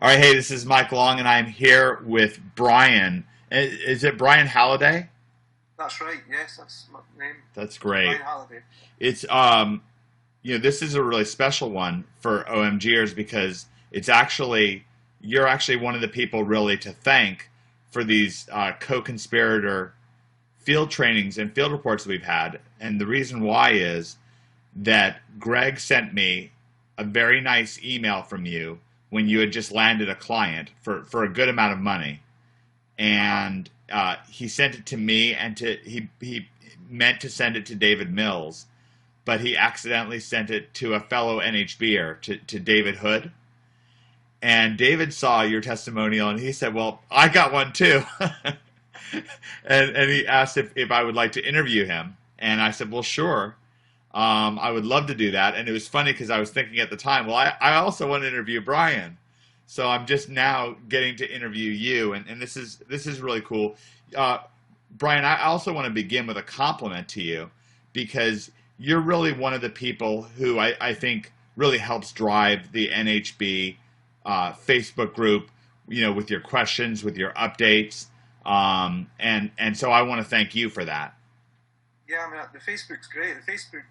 All right, hey, this is Mike Long, and I'm here with Brian. Is it Brian Halliday? That's right. Yes, that's my name. That's great. Brian Halliday. It's this is a really special one for OMGers because it's actually you're actually one of the people really to thank for these co-conspirator field trainings and field reports that we've had. And the reason why is that Greg sent me a very nice email from you when you had just landed a client for a good amount of money. And he sent it to me, and he meant to send it to David Mills, but he accidentally sent it to a fellow NHBer, to David Hood. And David saw your testimonial, and he said, well, I got one too. And he asked if I would like to interview him. And I said, well, sure. I would love to do that. And it was funny because I was thinking at the time, well, I also want to interview Brian. So I'm just now getting to interview you. And this is really cool. Brian, I also want to begin with a compliment to you because you're really one of the people who I think really helps drive the NHB Facebook group, with your questions, with your updates. And so I want to thank you for that. Yeah, I mean, the Facebook's great. The Facebook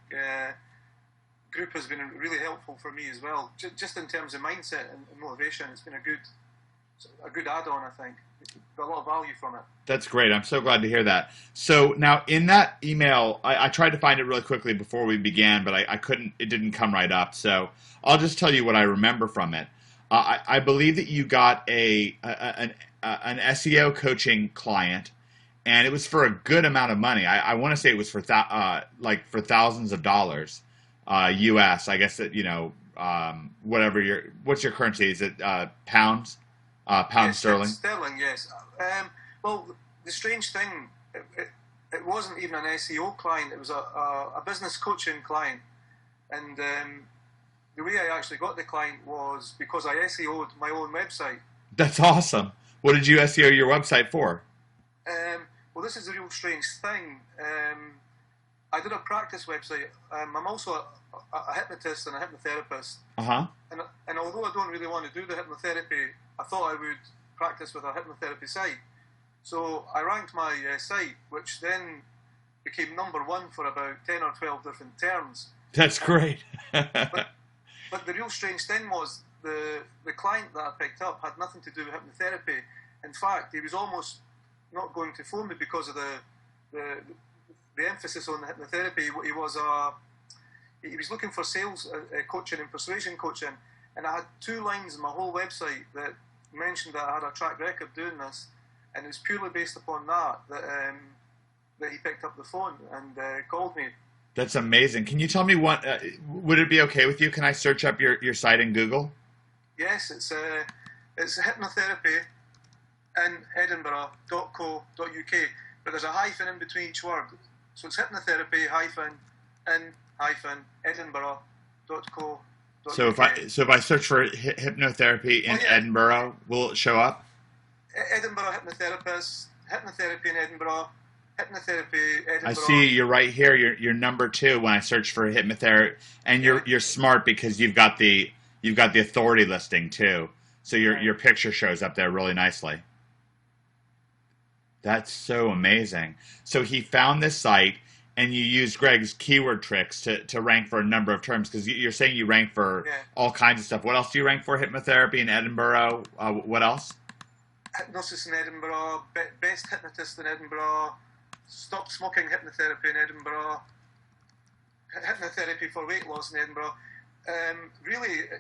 group has been really helpful for me as well. Just in terms of mindset and motivation, it's been a good add-on, I think. Got a lot of value from it. That's great. I'm so glad to hear that. So now in that email, I tried to find it really quickly before we began, but I couldn't. It didn't come right up. So I'll just tell you what I remember from it. I believe that you got an SEO coaching client, and it was for a good amount of money. I want to say it was for for thousands of dollars, US. I guess that what's your currency? Is it pounds? Pound Yes, sterling? sterling, yes. Well, the strange thing, it wasn't even an SEO client. It was a business coaching client, and the way I actually got the client was because I SEO'd my own website. That's awesome. What did you SEO your website for? Well, this is a real strange thing. I did a practice website. I'm also a hypnotist and a hypnotherapist. Uh-huh. And although I don't really want to do the hypnotherapy, I thought I would practice with a hypnotherapy site. So I ranked my site, which then became #1 for about 10 or 12 different terms. That's great. But the real strange thing was the client that I picked up had nothing to do with hypnotherapy. In fact, he was almost not going to phone me because of the emphasis on the hypnotherapy. He was looking for sales coaching and persuasion coaching, and I had 2 lines in my whole website that mentioned that I had a track record doing this, and it was purely based upon that he picked up the phone and called me. That's amazing. Can you tell me what? Would it be okay with you? Can I search up your site in Google? Yes, it's hypnotherapy in Edinburgh.co.uk, but there's a hyphen in between each word. So it's hypnotherapy in Edinburgh.co.uk. So if I search for hypnotherapy in Edinburgh, will it show up? Edinburgh hypnotherapist, hypnotherapy in Edinburgh, hypnotherapy Edinburgh. I see you're right here. You're #2 when I search for hypnotherapy, and you're smart because you've got the authority listing too. So your picture shows up there really nicely. That's so amazing. So he found this site, and you used Greg's keyword tricks to rank for a number of terms, because you're saying you rank for all kinds of stuff. What else do you rank for? Hypnotherapy in Edinburgh. What else? Hypnosis in Edinburgh, best hypnotist in Edinburgh, stop smoking hypnotherapy in Edinburgh, hypnotherapy for weight loss in Edinburgh. Really,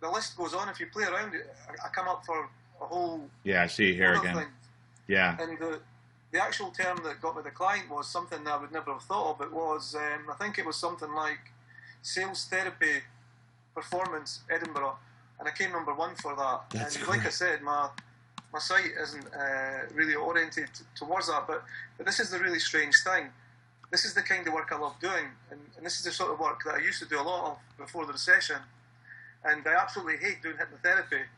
the list goes on. If you play around it, I come up for a whole... Yeah, I see you here again. Thing. Yeah. And the actual term that got me the client was something that I would never have thought of. It was, I think it was something like Sales Therapy Performance Edinburgh, and I came #1 for that. That's and great. Like I said, my site isn't really oriented towards that, but this is the really strange thing. This is the kind of work I love doing, and this is the sort of work that I used to do a lot of before the recession, and I absolutely hate doing hypnotherapy,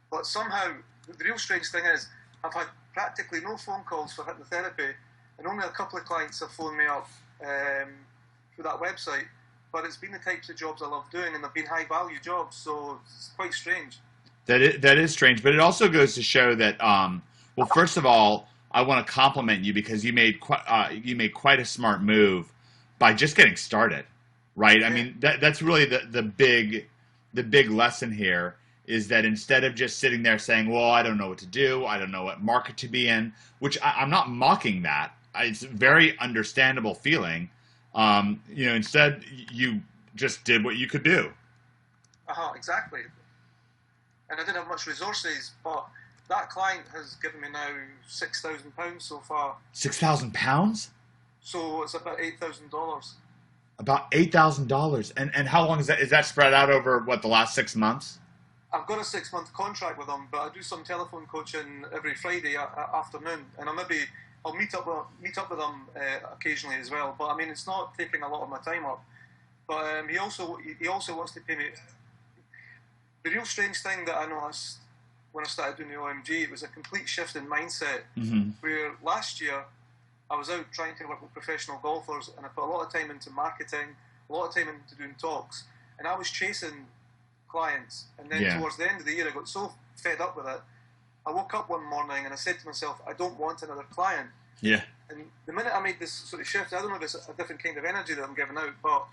but somehow, the real strange thing is, I've had practically no phone calls for hypnotherapy, and only a couple of clients have phoned me up through that website, but it's been the types of jobs I love doing, and they've been high value jobs, so it's quite strange. That is strange, but it also goes to show that, well, first of all, I want to compliment you because you made quite a smart move by just getting started, right? I Yeah. mean, that's really the big lesson here is that instead of just sitting there saying, "Well, I don't know what to do, I don't know what market to be in," which I'm not mocking that. It's a very understandable feeling. Instead you just did what you could do. Exactly. And I didn't have much resources, but that client has given me now £6,000 so far. £6,000? So it's about $8,000. About $8,000. And how long is that? Is that spread out over what, the last 6 months? I've got a 6 month contract with them, but I do some telephone coaching every Friday afternoon, and I'll meet up with them occasionally as well. But I mean, it's not taking a lot of my time up. But he also wants to pay me. The real strange thing that I noticed when I started doing the OMG, it was a complete shift in mindset. Mm-hmm. Where last year I was out trying to work with professional golfers, and I put a lot of time into marketing, a lot of time into doing talks, and I was chasing clients. And then towards the end of the year, I got so fed up with it. I woke up one morning and I said to myself, I don't want another client. Yeah. And the minute I made this sort of shift, I don't know if it's a different kind of energy that I'm giving out, but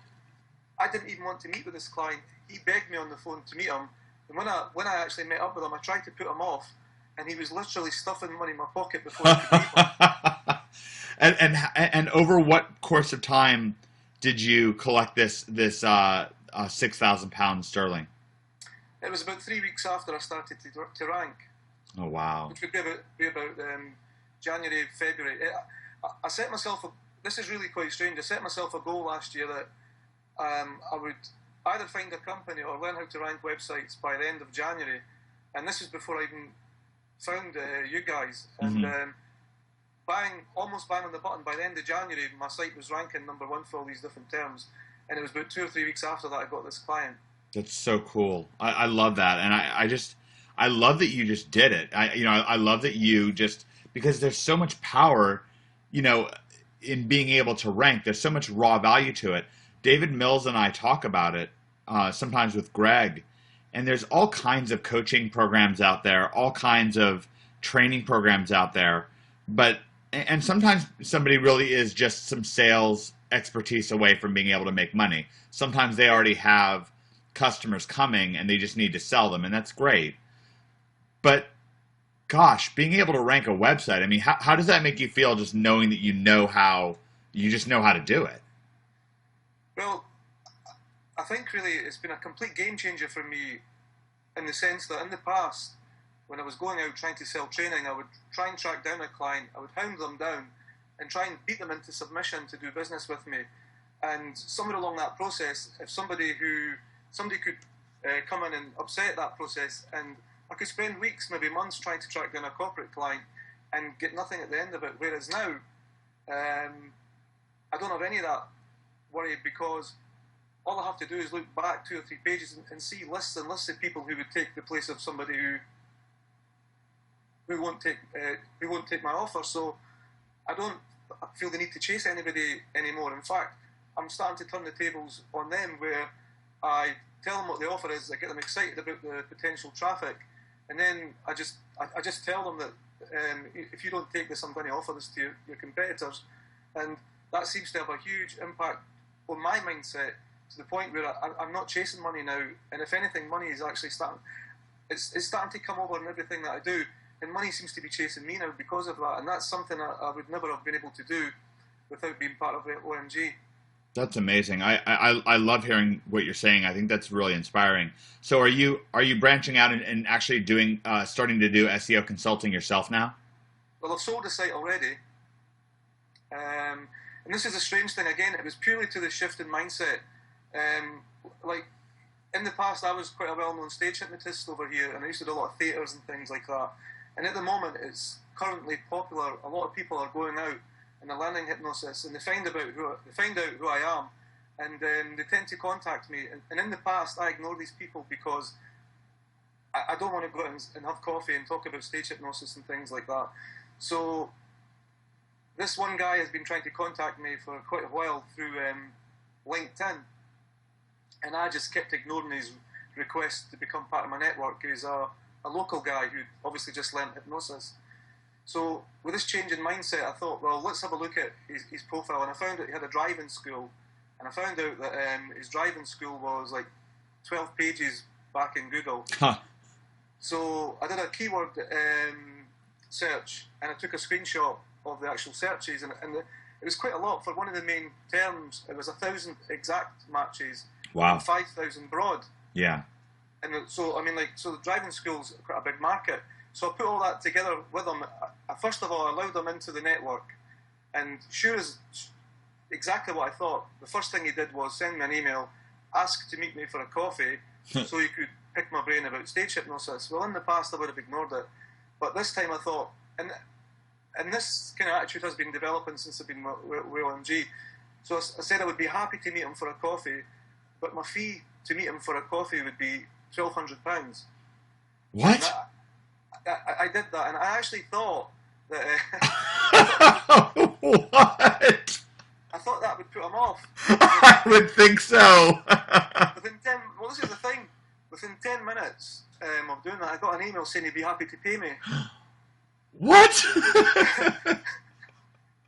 I didn't even want to meet with this client. He begged me on the phone to meet him. And when I actually met up with him, I tried to put him off, and he was literally stuffing money in my pocket before I could meet him. And over what course of time did you collect this £6,000 sterling? It was about 3 weeks after I started to rank. Oh wow! Which would be about January, February. I set myself this is really quite strange. I set myself a goal last year that I would either find a company or learn how to rank websites by the end of January, and this was before I even found you guys. And almost bang on the button, by the end of January, my site was ranking #1 for all these different terms, and it was about 2 or 3 weeks after that I got this client. That's so cool. I love that, and I love that you just did it. I love that you just, because there's so much power, in being able to rank. There's so much raw value to it. David Mills and I talk about it sometimes with Greg, and there's all kinds of coaching programs out there, all kinds of training programs out there, and sometimes somebody really is just some sales expertise away from being able to make money. Sometimes they already have customers coming and they just need to sell them, and that's great. But gosh, being able to rank a website, I mean, how does that make you feel, just knowing that you just know how to do it? Well, I think really it's been a complete game changer for me, in the sense that in the past, when I was going out trying to sell training, I would try and track down a client, I would hound them down and try and beat them into submission to do business with me. And somewhere along that process, if somebody could come in and upset that process, and I could spend weeks, maybe months, trying to track down a corporate client and get nothing at the end of it. Whereas now, I don't have any of that worry, because all I have to do is look back 2 or 3 pages and see lists and lists of people who would take the place of somebody who won't take my offer. So I don't feel the need to chase anybody anymore. In fact, I'm starting to turn the tables on them, where I tell them what the offer is, I get them excited about the potential traffic, and then I just tell them that if you don't take this, I'm going to offer this to your competitors. And that seems to have a huge impact on my mindset, to the point where I'm not chasing money now, and if anything, money is actually starting to come over in everything that I do, and money seems to be chasing me now because of that, and that's something I would never have been able to do without being part of the OMG. That's amazing. I love hearing what you're saying. I think that's really inspiring. So are you branching out and actually starting to do SEO consulting yourself now? Well, I've sold the site already. And this is a strange thing. Again, it was purely to the shift in mindset. Like, in the past, I was quite a well-known stage hypnotist over here, and I used to do a lot of theatres and things like that. And at the moment, it's currently popular. A lot of people are going out and they're learning hypnosis, and they find out who I am, and they tend to contact me. And in the past, I ignore these people because I don't want to go out and have coffee and talk about stage hypnosis and things like that. So this one guy has been trying to contact me for quite a while through LinkedIn, and I just kept ignoring his request to become part of my network. He's a a local guy who obviously just learnt hypnosis. So with this change in mindset, I thought, well, let's have a look at his profile. And I found out he had a driving school. And I found out that his driving school was like 12 pages back in Google. Huh. So I did a keyword search, and I took a screenshot of the actual searches, and it was quite a lot for one of the main terms. It was 1,000 exact matches. Wow. And 5,000 broad. Yeah. And so, I mean, like, so the driving school's quite a big market. So I put all that together with them. First of all, I allowed them into the network, and sure as exactly what I thought, the first thing he did was send me an email, ask to meet me for a coffee, so he could pick my brain about stage hypnosis. Well, in the past, I would have ignored it. But this time I thought, and this kind of attitude has been developing since I've been with OMG. So I said I would be happy to meet him for a coffee, but my fee to meet him for a coffee would be £1,200. What? I did that, and I actually thought that... What? I thought that would put him off. I would think so. Well, this is the thing. Within 10 minutes of doing that, I got an email saying he'd be happy to pay me. What?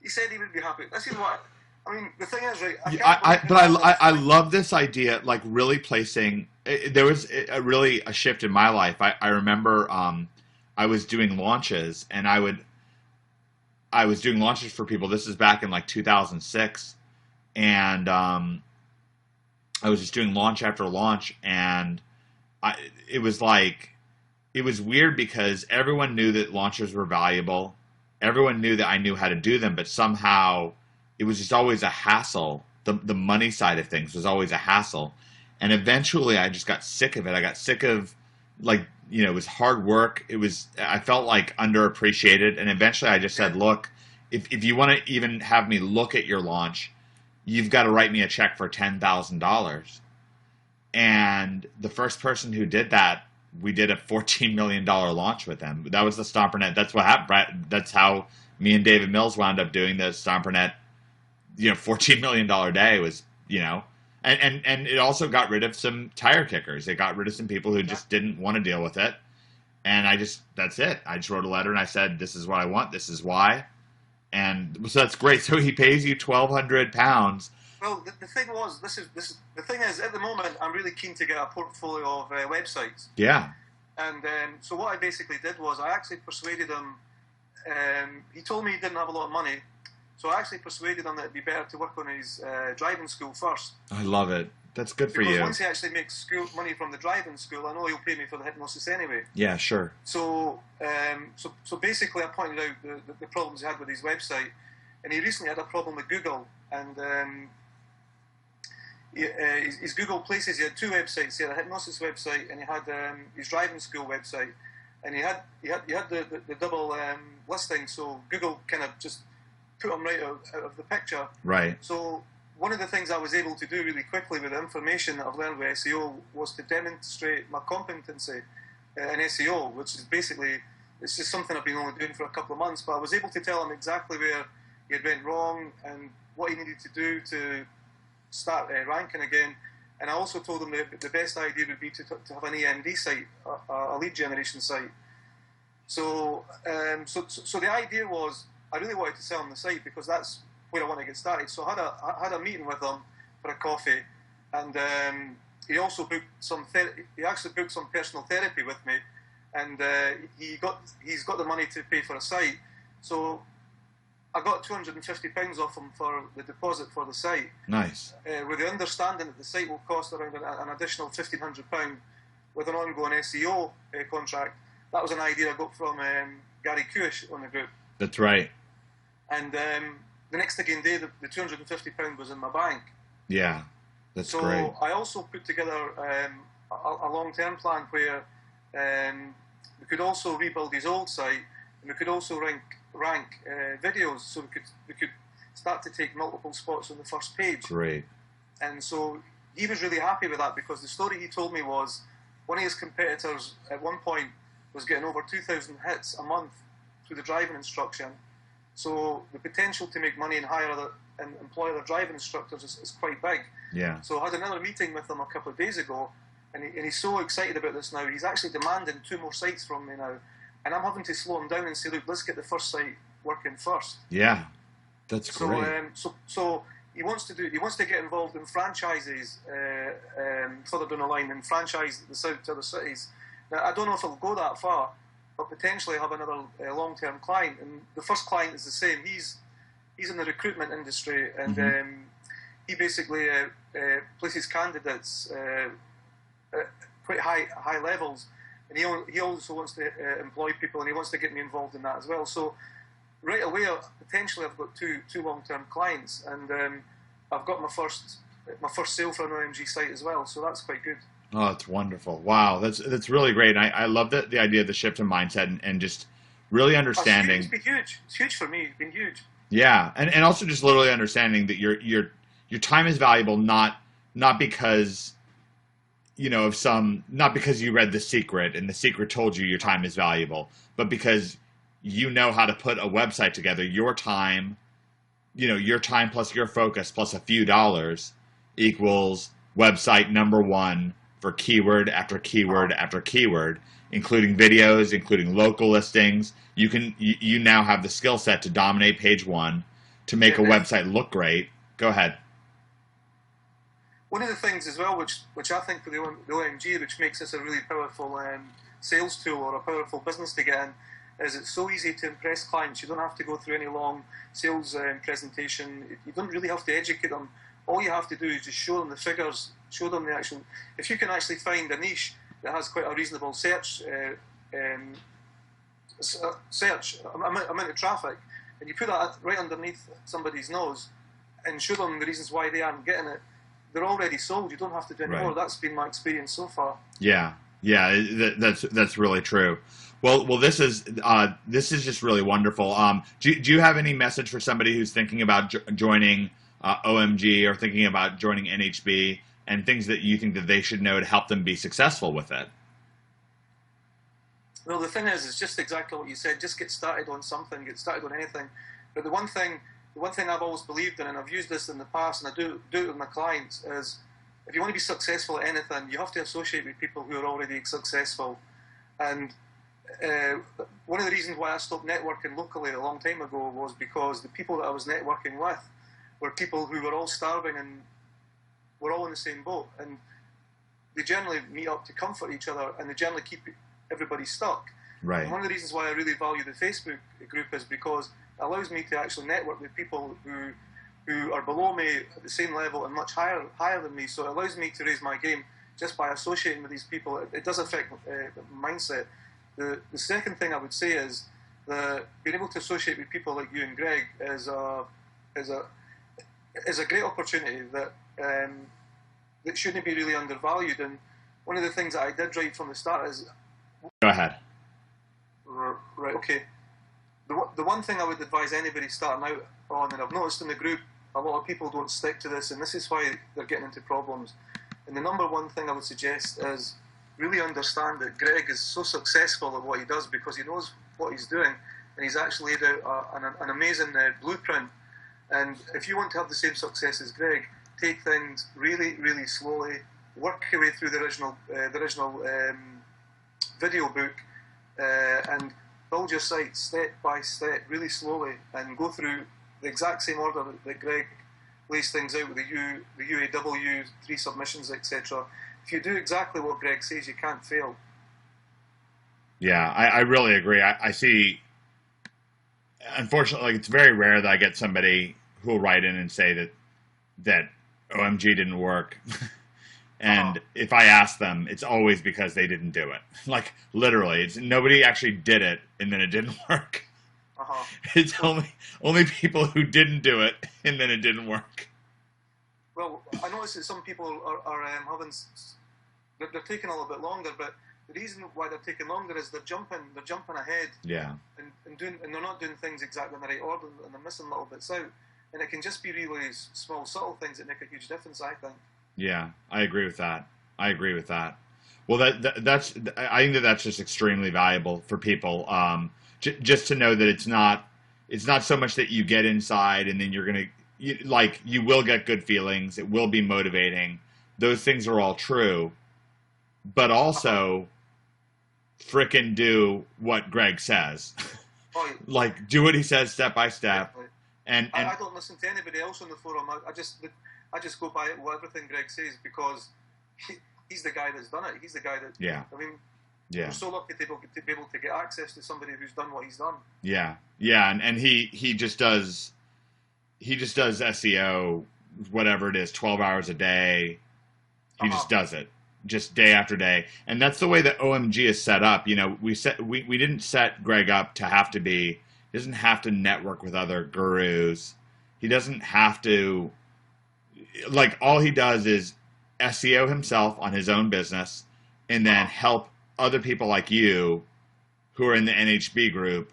He said he would be happy. This is what... I mean, the thing is, right... I love this idea, like really placing... There was a shift in my life. I remember I was doing launches, and I was doing launches for people. This is back in like 2006, and I was just doing launch after launch, and it was weird because everyone knew that launches were valuable. Everyone knew that I knew how to do them, but somehow it was just always a hassle. The money side of things was always a hassle. And eventually I just got sick of it. I got sick of, like, you know, it was hard work. I felt like underappreciated. And eventually I just said, look, if you want to even have me look at your launch, you've got to write me a check for $10,000. And the first person who did that, we did a $14 million launch with them. That was the StomperNet. That's what happened. That's how me and David Mills wound up doing the StomperNet, you know, $14 million day was, you know, and it also got rid of some tire kickers. It got rid of some people who just didn't want to deal with it. And that's it. I just wrote a letter and I said, this is what I want. This is why. And so that's great. So he pays you £1,200. Well, the thing was, the thing is, at the moment, I'm really keen to get a portfolio of websites. Yeah. And so what I basically did was I actually persuaded him. He told me he didn't have a lot of money, so I actually persuaded him that it'd be better to work on his driving school first. I love it. That's good for you. Because once he actually makes money from the driving school, I know he'll pay me for the hypnosis anyway. Yeah, sure. So, so basically, I pointed out the problems he had with his website, and he recently had a problem with Google, and his Google Places, he had two websites. He had a hypnosis website, and he had his driving school website, and he had the double listing. So Google kind of just put him right out of the picture. Right. So one of the things I was able to do really quickly with the information that I've learned with SEO was to demonstrate my competency in SEO, which is basically, it's just something I've been only doing for a couple of months. But I was able to tell him exactly where he had went wrong and what he needed to do to start ranking again. And I also told him that the best idea would be to have an EMD site, a lead generation site. So, so the idea was, I really wanted to sell him the site because that's where I want to get started. So I had a meeting with him for a coffee, and he also booked he actually booked some personal therapy with me, and he's got the money to pay for a site. So I got £250 off him for the deposit for the site. Nice. With the understanding that the site will cost around an additional £1,500 with an ongoing SEO contract. That was an idea I got from Gary Qzx899 on the group. That's right. And the next again day, the £250 was in my bank. Yeah, that's great. So I also put together a long-term plan where we could also rebuild his old site, and we could also rank videos, so we could start to take multiple spots on the first page. Great. And so he was really happy with that, because the story he told me was one of his competitors at one point was getting over 2,000 hits a month through the driving instruction. So the potential to make money and employ other driving instructors is quite big. Yeah. So I had another meeting with him a couple of days ago, and he's so excited about this now. He's actually demanding 2 more sites from me now, and I'm having to slow him down and say, look, let's get the first site working first. Yeah, that's great. So he wants to get involved in franchises further down the line and franchise this out to other cities. Now, I don't know if it'll go that far, but potentially have another long-term client. And the first client is the same. He's in the recruitment industry, and he basically places candidates at quite high levels, and he also wants to employ people, and he wants to get me involved in that as well. So right away, potentially I've got two long-term clients, and I've got my first sale for an OMG site as well. So that's quite good. Oh, that's wonderful. Wow, that's really great. And I love the idea of the shift in mindset and just really understanding. It's been huge. It's huge for me. It's been huge. Yeah, and also just literally understanding that your time is valuable, not because not because you read The Secret and The Secret told you your time is valuable, but because you know how to put a website together. Your time plus your focus plus a few dollars equals website number 1 for keyword after keyword after keyword, including videos, including local listings. You now have the skill set to dominate page 1, to make a website look great. Go ahead. One of the things as well, which I think for the OMG, which makes this a really powerful sales tool or a powerful business to get in, is it's so easy to impress clients. You don't have to go through any long sales presentation. You don't really have to educate them. All you have to do is just show them the figures, show them the actual. If you can actually find a niche that has quite a reasonable search amount of traffic, and you put that right underneath somebody's nose, and show them the reasons why they aren't getting it, they're already sold. You don't have to do any more. That's been my experience so far. Yeah, that's really true. Well, this is just really wonderful. Do you have any message for somebody who's thinking about joining OMG or thinking about joining NHB, and things that you think that they should know to help them be successful with it? Well, the thing is just exactly what you said. Just get started on something. Get started on anything. But the one thing I've always believed in, and I've used this in the past, and I do it with my clients, is if you want to be successful at anything, you have to associate with people who are already successful. And one of the reasons why I stopped networking locally a long time ago was because the people that I was networking with were people who were all starving and were all in the same boat. And they generally meet up to comfort each other, and they generally keep everybody stuck. Right. And one of the reasons why I really value the Facebook group is because it allows me to actually network with people who are below me at the same level and much higher than me. So it allows me to raise my game just by associating with these people. It does affect mindset. The second thing I would say is that being able to associate with people like you and Greg is a great opportunity that shouldn't be really undervalued. And one of the things that I did right from the start is... Go ahead. Right, okay. The one thing I would advise anybody starting out on, and I've noticed in the group, a lot of people don't stick to this, and this is why they're getting into problems. And the number one thing I would suggest is really understand that Greg is so successful at what he does because he knows what he's doing, and he's actually laid out an amazing blueprint. And if you want to have the same success as Greg, take things really, really slowly, work your way through the original video book, and build your site step by step, really slowly, and go through the exact same order that Greg lays things out with the UAW, 3 submissions, etc. If you do exactly what Greg says, you can't fail. Yeah, I really agree. I see, unfortunately, it's very rare that I get somebody who will write in and say that OMG didn't work. And if I ask them, it's always because they didn't do it. Like, literally, it's nobody actually did it, and then it didn't work. It's only people who didn't do it, and then it didn't work. Well, I notice that some people they're taking a little bit longer, but the reason why they're taking longer is they're jumping ahead. Yeah. And they're not doing things exactly in the right order, and they're missing little bits out. And it can just be really small, subtle things that make a huge difference, I think. Yeah, I agree with that. Well, that's I think that's just extremely valuable for people. Just to know that it's not so much that you get inside and then you will get good feelings. It will be motivating. Those things are all true, but also frickin' do what Greg says. Oh, Like, do what he says step by step. definitely. And I don't listen to anybody else on the forum. I just go by everything Greg says because he's the guy that's done it. He's the guy that. yeah, I mean, yeah, we're so lucky to be able to get access to somebody who's done what he's done. yeah, yeah. And he just does SEO, whatever it is, 12 hours a day. He just does it, just day after day. And that's the way that OMG is set up. You know, we didn't set Greg up to have to be. He doesn't have to network with other gurus. He doesn't have to. Like, all he does is SEO himself on his own business, and then help other people like you who are in the NHB group,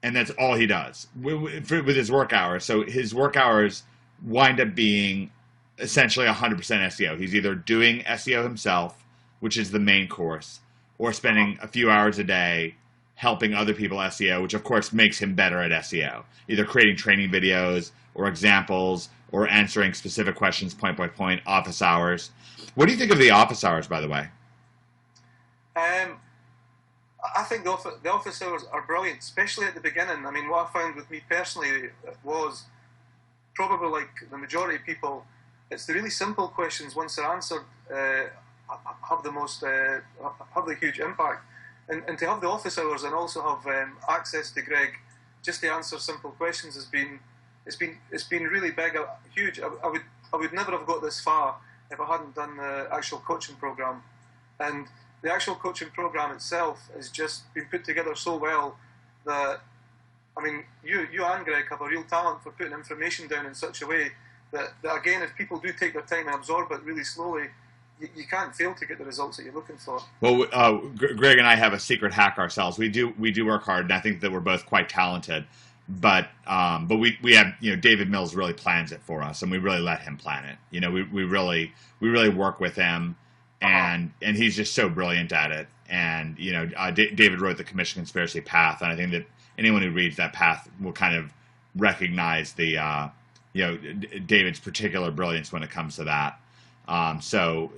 and that's all he does with his work hours. So his work hours wind up being essentially 100% SEO. He's either doing SEO himself, which is the main course, or spending a few hours a day helping other people SEO, which of course makes him better at SEO, either creating training videos or examples or answering specific questions point by point, office hours. What do you think of the office hours, by the way? I think the office hours are brilliant, especially at the beginning. I mean, what I found with me personally was probably like the majority of people, it's the really simple questions once they're answered have the huge impact. And to have the office hours and also have access to Greg just to answer simple questions has been really big, huge. I would never have got this far if I hadn't done the actual coaching program. And the actual coaching program itself has just been put together so well that, I mean, you and Greg have a real talent for putting information down in such a way that again, if people do take their time and absorb it really slowly, you can't fail to get the results that you're looking for. Well, Greg and I have a secret hack ourselves. We do work hard, and I think that we're both quite talented. But we have, you know, David Mills really plans it for us, and we really let him plan it. You know, we really work with him, and he's just so brilliant at it. And you know, David wrote the Commission Conspiracy Path, and I think that anyone who reads that path will kind of recognize the David's particular brilliance when it comes to that. So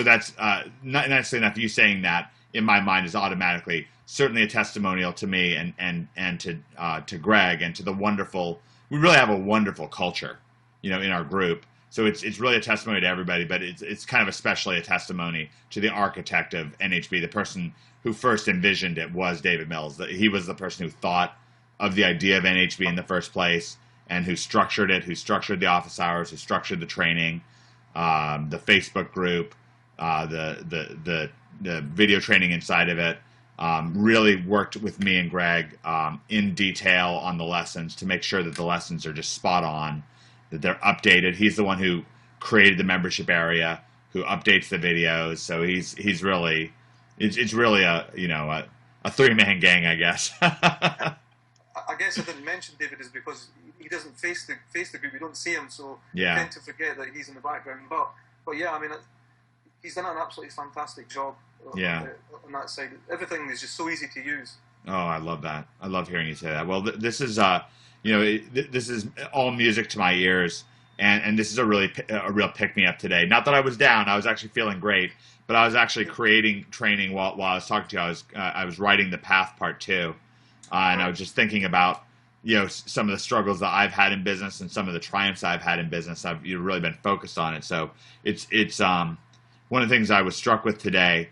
that's not necessarily enough. You saying that in my mind is automatically certainly a testimonial to me and to Greg and to the wonderful. We really have a wonderful culture, you know, in our group. So it's really a testimony to everybody, but it's kind of especially a testimony to the architect of NHB. The person who first envisioned it was David Mills. He was the person who thought of the idea of NHB in the first place and who structured it, who structured the office hours, who structured the training. The Facebook group, the video training inside of it, really worked with me and Greg in detail on the lessons to make sure that the lessons are just spot on, that they're updated. He's the one who created the membership area, who updates the videos. So he's really, it's really a three-man gang, I guess. I guess I didn't mention David is because he doesn't face the group. We don't see him, so yeah. We tend to forget that he's in the background. But yeah, I mean, he's done an absolutely fantastic job. Yeah. On that side, everything is just so easy to use. Oh, I love that. I love hearing you say that. Well, this is this is all music to my ears, and this is a real pick me up today. Not that I was down; I was actually feeling great. But I was actually creating training while I was talking to you. I was writing the Path Part 2. And I was just thinking about, you know, some of the struggles that I've had in business and some of the triumphs I've had in business. I've really been focused on it. So it's one of the things I was struck with today.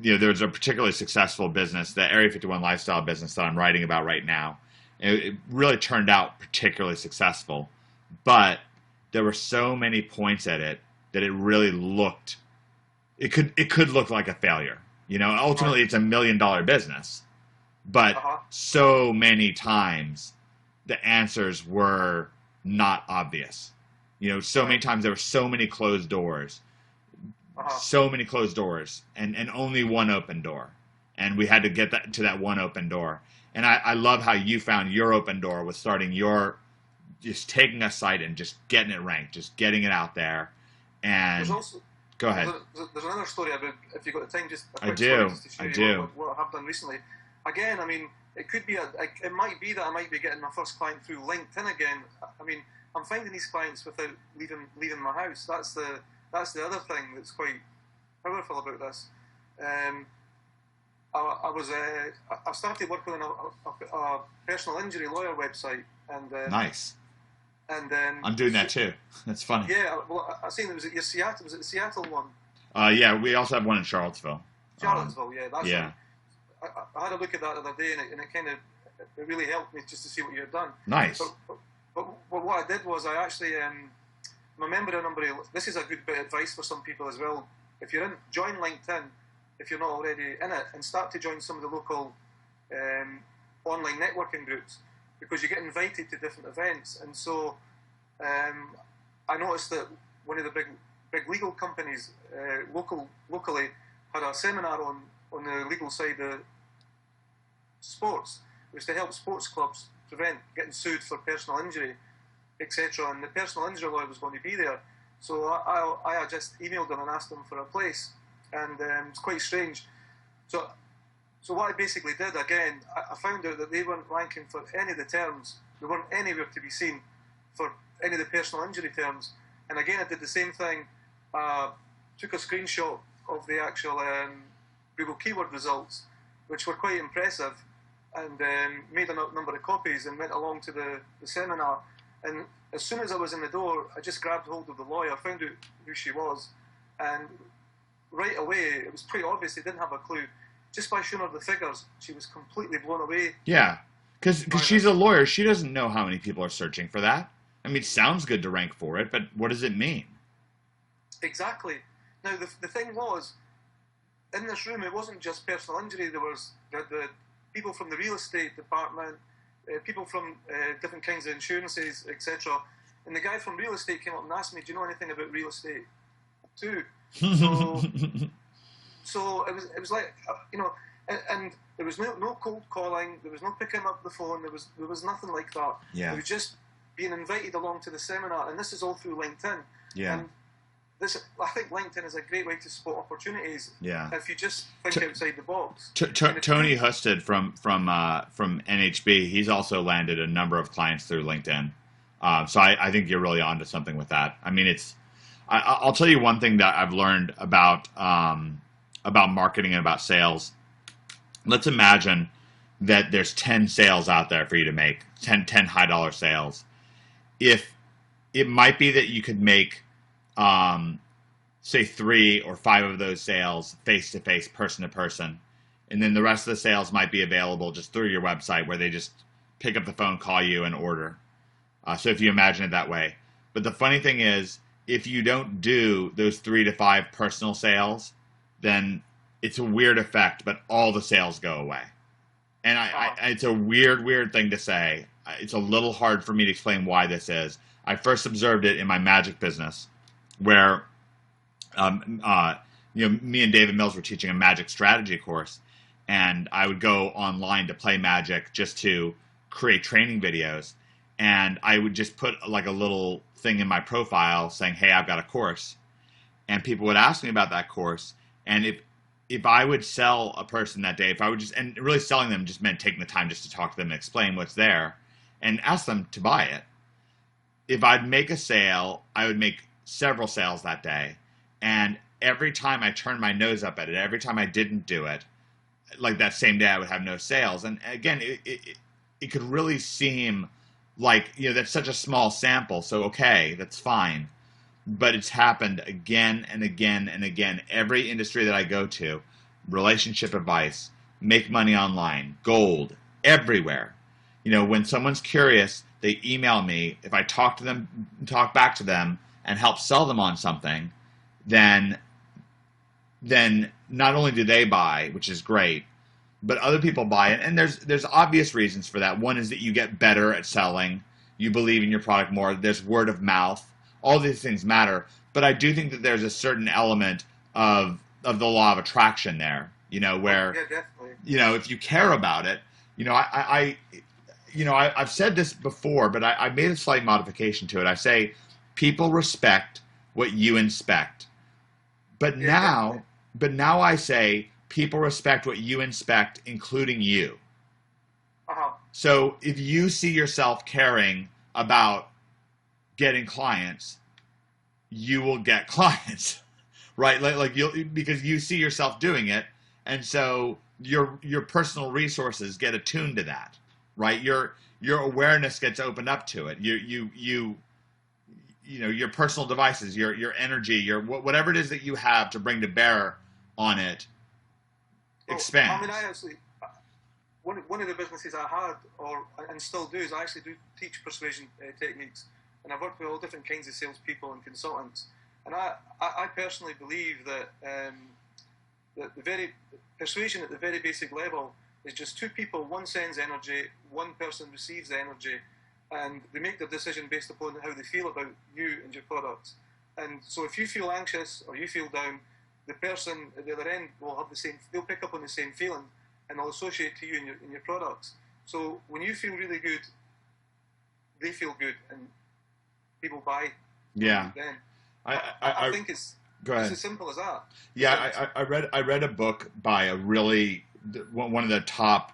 You know, there's a particularly successful business, the Area 51 lifestyle business that I'm writing about right now. It really turned out particularly successful, but there were so many points at it that it really looked. It could look like a failure. You know, ultimately it's $1 million business. But so many times the answers were not obvious. You know, so many times there were so many closed doors, and only one open door. And we had to get to that one open door. And I love how you found your open door with starting just taking a site and just getting it ranked, just getting it out there. And go ahead. There's another story about, if you've got the time, just a I quick do. story just to show I you do. what I have done recently. Again, I mean, it could be it might be that I might be getting my first client through LinkedIn again. I mean, I'm finding these clients without leaving my house. That's the other thing that's quite powerful about this. I started working on a personal injury lawyer website, and Nice. and I'm doing that too. That's funny. yeah, well, I seen it was at your Seattle. Was it the Seattle one? Yeah, we also have one in Charlottesville. Charlottesville, yeah, that's Yeah. one. I had a look at that the other day, and it kind of it really helped me just to see what you had done. Nice. But what I did was I actually I'm a member of a number of. This is a good bit of advice for some people as well. If you're in, join LinkedIn if you're not already in it, and start to join some of the local online networking groups, because you get invited to different events. And so I noticed that one of the big legal companies locally had a seminar on the legal side of sports. It was to help sports clubs prevent getting sued for personal injury, etc. And the personal injury lawyer was going to be there. So I just emailed them and asked them for a place. And it's quite strange. So what I basically did, again, I found out that they weren't ranking for any of the terms. They weren't anywhere to be seen for any of the personal injury terms. And again, I did the same thing. Took a screenshot of the actual Google keyword results, which were quite impressive, and made a number of copies and went along to the seminar. And as soon as I was in the door, I just grabbed hold of the lawyer, found out who she was, and right away, it was pretty obvious they didn't have a clue. Just by showing her the figures, she was completely blown away. Yeah, because she's a lawyer. She doesn't know how many people are searching for that. I mean, it sounds good to rank for it, but what does it mean? Exactly. Now, the thing was, in this room, it wasn't just personal injury. There was the people from the real estate department, people from different kinds of insurances, etc. And the guy from real estate came up and asked me, "Do you know anything about real estate too?" So it was like, and there was no cold calling, there was no picking up the phone, there was nothing like that. Yeah. It was just being invited along to the seminar, and this is all through LinkedIn. Yeah. And I think LinkedIn is a great way to spot opportunities. Yeah. If you just think outside the box. Tony Husted from NHB, he's also landed a number of clients through LinkedIn. So I think you're really onto something with that. I mean, I'll tell you one thing that I've learned about marketing and about sales. Let's imagine that there's 10 sales out there for you to make, 10 high dollar sales. If it might be that you could make, say 3 or 5 of those sales face-to-face, person-to-person, and then the rest of the sales might be available just through your website where they just pick up the phone, call you, and order. So if you imagine it that way. But the funny thing is, if you don't do those 3 to 5 personal sales, then it's a weird effect, but all the sales go away. And it's a weird thing to say. It's a little hard for me to explain why this is. I first observed it in my magic business, where me and David Mills were teaching a magic strategy course, and I would go online to play magic just to create training videos, and I would just put like a little thing in my profile saying, "Hey, I've got a course," and people would ask me about that course, and if I would sell a person that day, if I would and really selling them just meant taking the time just to talk to them and explain what's there and ask them to buy it. If I'd make a sale, I would make several sales that day. And every time I turned my nose up at it, every time I didn't do it, like that same day I would have no sales. And again, it could really seem like, that's such a small sample. So, okay, that's fine. But it's happened again and again and again. Every industry that I go to, relationship advice, make money online, gold, everywhere. When someone's curious, they email me. If I talk back to them and help sell them on something, then not only do they buy, which is great, but other people buy it. And there's obvious reasons for that. One is that you get better at selling. You believe in your product more. There's word of mouth. All these things matter, but I do think that there's a certain element of the law of attraction there, where, yeah, definitely. If you care about it, I've said this before, but I made a slight modification to it. I say people respect what you inspect, but now I say people respect what you inspect, including you. Uh-huh. So if you see yourself caring about getting clients, you will get clients. right? Like you because you see yourself doing it, and so your personal resources get attuned to that, right? Your awareness gets opened up to it. You know, your personal devices, your energy, your whatever it is that you have to bring to bear on it expands. I mean, I actually one of the businesses I had and still do is I actually do teach persuasion techniques, and I've worked with all different kinds of salespeople and consultants. And I personally believe that the very persuasion at the very basic level is just two people. One sends energy, one person receives the energy, and they make their decision based upon how they feel about you and your products. And so, if you feel anxious or you feel down, the person at the other end will have the same. They'll pick up on the same feeling, and they'll associate to you in your products. So when you feel really good, they feel good, and people buy. Yeah. Then I think it's as simple as that. Yeah, I read a book by a really one of the top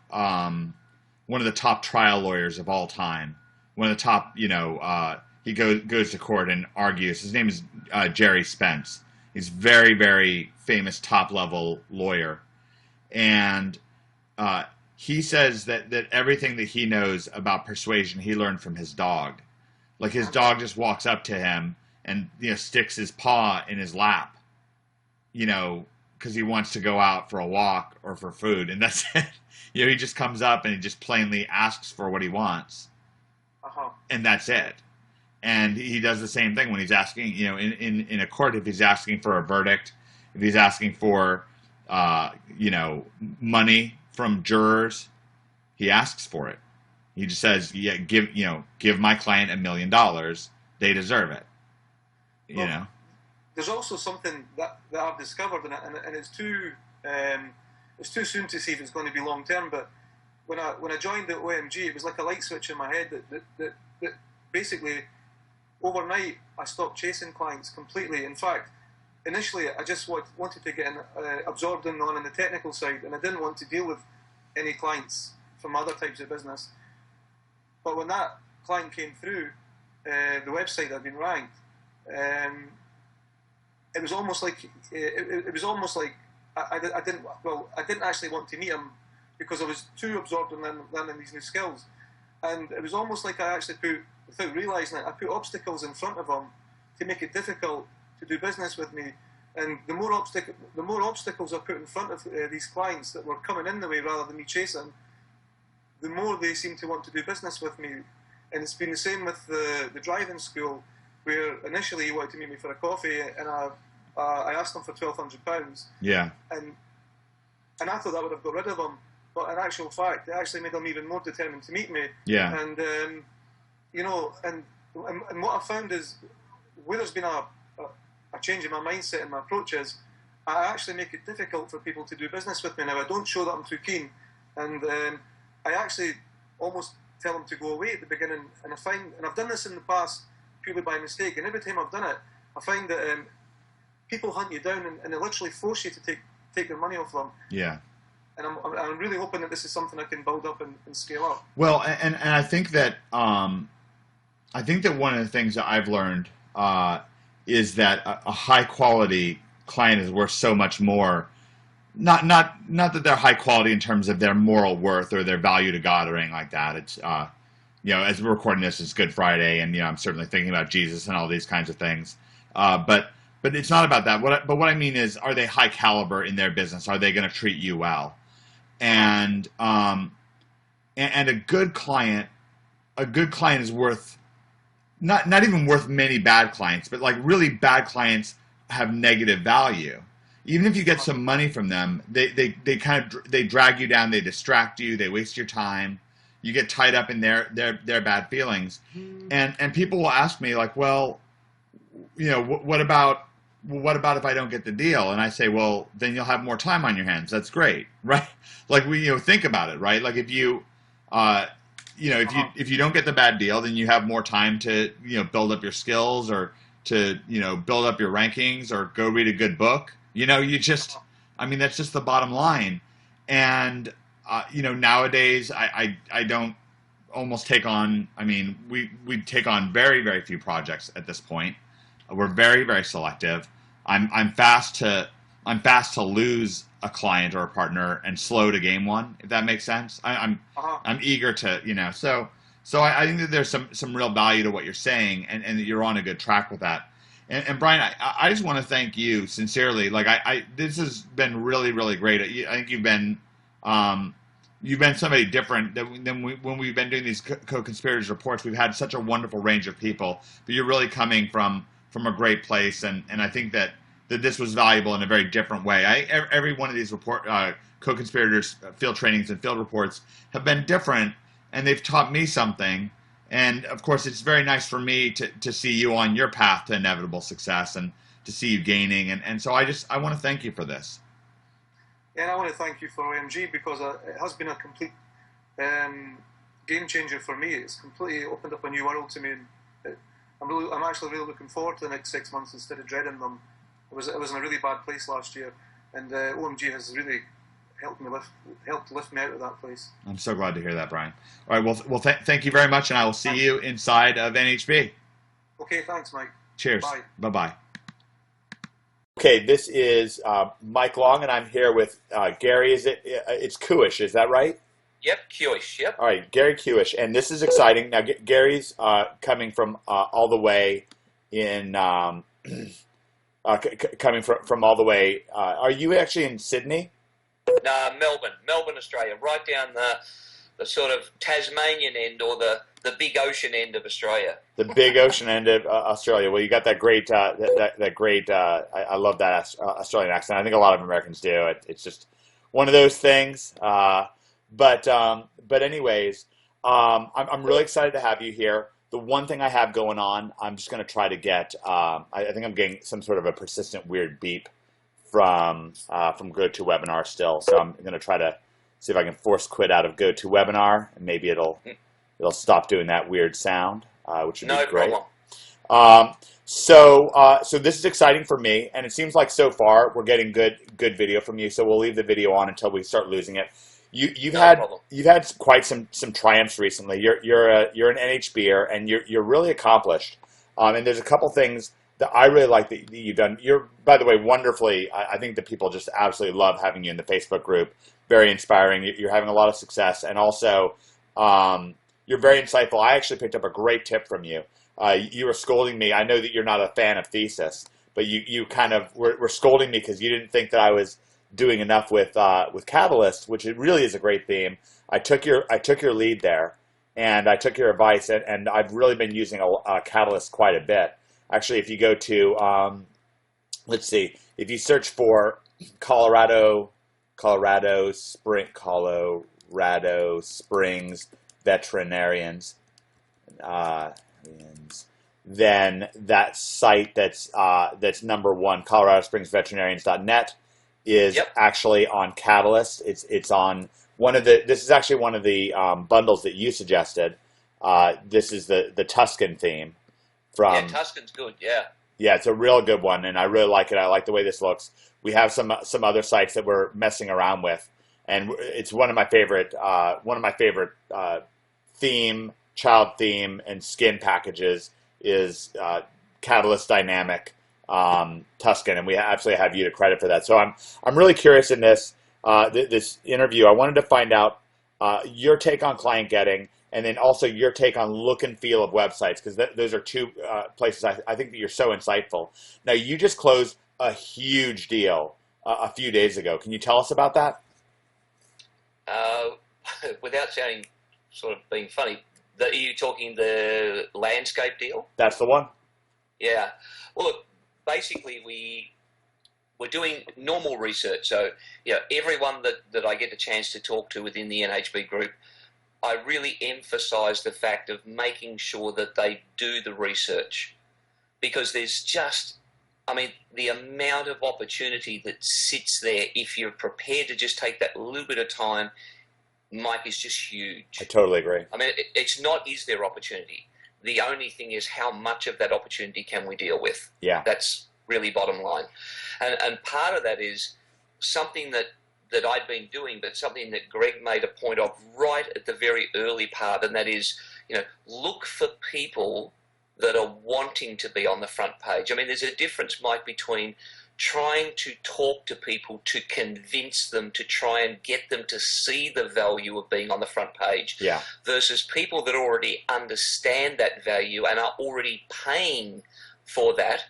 trial lawyers of all time. One of the top, he goes to court and argues. His name is Jerry Spence. He's very, very famous top level lawyer, and he says that everything that he knows about persuasion he learned from his dog. Like his dog just walks up to him and sticks his paw in his lap, because he wants to go out for a walk or for food, and that's it. He just comes up and he just plainly asks for what he wants, and that's it. And he does the same thing when he's asking, in a court, if he's asking for a verdict, if he's asking for, money from jurors, he asks for it. He just says, "Yeah, give my client $1 million. They deserve it." There's also something that I've discovered, and it's too soon to see if it's going to be long term. But when I joined the OMG, it was like a light switch in my head that basically overnight I stopped chasing clients completely. In fact, initially I just wanted to get absorbed in the technical side, and I didn't want to deal with any clients from other types of business. But when that client came through the website that had been ranked, it was almost like I didn't actually want to meet him because I was too absorbed in learning these new skills, and it was almost like I actually without realising it, I put obstacles in front of him to make it difficult to do business with me. And the more obstacles I put in front of these clients that were coming in the way rather than me chasing, the more they seemed to want to do business with me. And it's been the same with the driving school, where initially he wanted to meet me for a coffee, and I asked him for £1,200. Yeah. And I thought that would have got rid of him, but in actual fact, it actually made him even more determined to meet me. Yeah. And and what I found is where there's been a change in my mindset and my approaches, I actually make it difficult for people to do business with me now. I don't show that I'm too keen, and I actually almost tell them to go away at the beginning. And I've done this in the past purely by mistake. And every time I've done it, I find that people hunt you down and they literally force you to take their money off them. Yeah. And I'm really hoping that this is something I can build up and scale up. Well, and I think that one of the things that I've learned is that a high quality client is worth so much more. Not that they're high quality in terms of their moral worth or their value to God or anything like that. It's as we're recording this, it's Good Friday, and I'm certainly thinking about Jesus and all these kinds of things. But it's not about that. But what I mean is, are they high caliber in their business? Are they going to treat you well? And a good client is worth not even worth many bad clients, but like really bad clients have negative value. Even if you get some money from them, they drag you down, they distract you, they waste your time. You get tied up in their bad feelings, and people will ask me like, well, what about if I don't get the deal? And I say, well, then you'll have more time on your hands. That's great, right? Like think about it, right? Like if you don't get the bad deal, then you have more time to build up your skills or to build up your rankings or go read a good book. That's just the bottom line. And nowadays I don't almost take on. We take on very, very few projects at this point. We're very, very selective. I'm fast to lose a client or a partner and slow to gain one, if that makes sense. I'm eager to, so I think that there's some real value to what you're saying, and that you're on a good track with that. And Brian, I just want to thank you sincerely. Like this has been really, really great. I think you've been somebody different than when we've been doing these co-conspirators reports. We've had such a wonderful range of people, but you're really coming from a great place, and I think that this was valuable in a very different way. Every one of these co-conspirators field trainings and field reports have been different, and they've taught me something. And of course, it's very nice for me to see you on your path to inevitable success and to see you gaining. And so I want to thank you for this. And I want to thank you for OMG, because it has been a complete game changer for me. It's completely opened up a new world to me. And I'm actually really looking forward to the next 6 months instead of dreading them. I was in a really bad place last year, and OMG has really helped lift me out of that place. I'm so glad to hear that, Brian. All right, well, thank you very much, and I will see you inside of NHB. Okay, thanks, Mike. Cheers. Bye. Bye-bye. Okay, this is Mike Long, and I'm here with Gary. It's Qzx8, is that right? Yep, Qzx8, yep. All right, Gary Qzx8, and this is exciting. Now, Gary's coming from all the way in, coming from all the way. Are you actually in Sydney? No, Melbourne, Australia, right down the sort of Tasmanian end, or the big ocean end of Australia. The big ocean end of Australia. Well, you got that great, that great. I love that Australian accent. I think a lot of Americans do. It's just one of those things. But anyways, I'm really excited to have you here. The one thing I have going on, I'm just going to try to get. I think I'm getting some sort of a persistent weird beep from GoToWebinar still. So I'm going to try to see if I can force quit out of GoToWebinar, and maybe it'll stop doing that weird sound, which would be great. No problem. So this is exciting for me, and it seems like so far we're getting good video from you. So we'll leave the video on until we start losing it. You've had quite some triumphs recently. You're an NHBer, and you're really accomplished. And there's a couple things that I really like that you've done. You're, by the way, wonderfully. I think that people just absolutely love having you in the Facebook group. Very inspiring. You're having a lot of success, and also you're very insightful. I actually picked up a great tip from you. You were scolding me. I know that you're not a fan of Thesis, but you kind of were scolding me because you didn't think that I was doing enough with Catalyst, which it really is a great theme. I took your lead there, and I took your advice, and I've really been using a Catalyst quite a bit. Actually, if you go to, let's see, if you search for Colorado Springs veterinarians, then that site that's number one, coloradospringsveterinarians.net, is actually on Catalyst. It's on one of the. This is actually one of the bundles that you suggested. This is the Tuscan theme. Yeah, Tuscan's good. Yeah. Yeah, it's a real good one, and I really like it. I like the way this looks. We have some other sites that we're messing around with, and it's one of my favorite child theme and skin packages is Catalyst Dynamic Tuscan, and we absolutely have you to credit for that. So I'm really curious in this interview. I wanted to find out your take on client getting, and then also your take on look and feel of websites, because those are two places I think that you're so insightful. Now, you just closed a huge deal a few days ago. Can you tell us about that? Without sounding sort of being funny, are you talking the landscape deal? That's the one. Yeah. Well, look, basically we're doing normal research. So, everyone that I get the chance to talk to within the NHB group, I really emphasize the fact of making sure that they do the research, because there's just, the amount of opportunity that sits there if you're prepared to just take that little bit of time, Mike, is just huge. I totally agree. It's not is there opportunity. The only thing is how much of that opportunity can we deal with. Yeah. That's really bottom line. And part of that is something that I'd been doing, but something that Greg made a point of right at the very early part, and that is, look for people that are wanting to be on the front page. I mean, there's a difference, Mike, between trying to talk to people to convince them to try and get them to see the value of being on the front page, Yeah. versus people that already understand that value and are already paying for that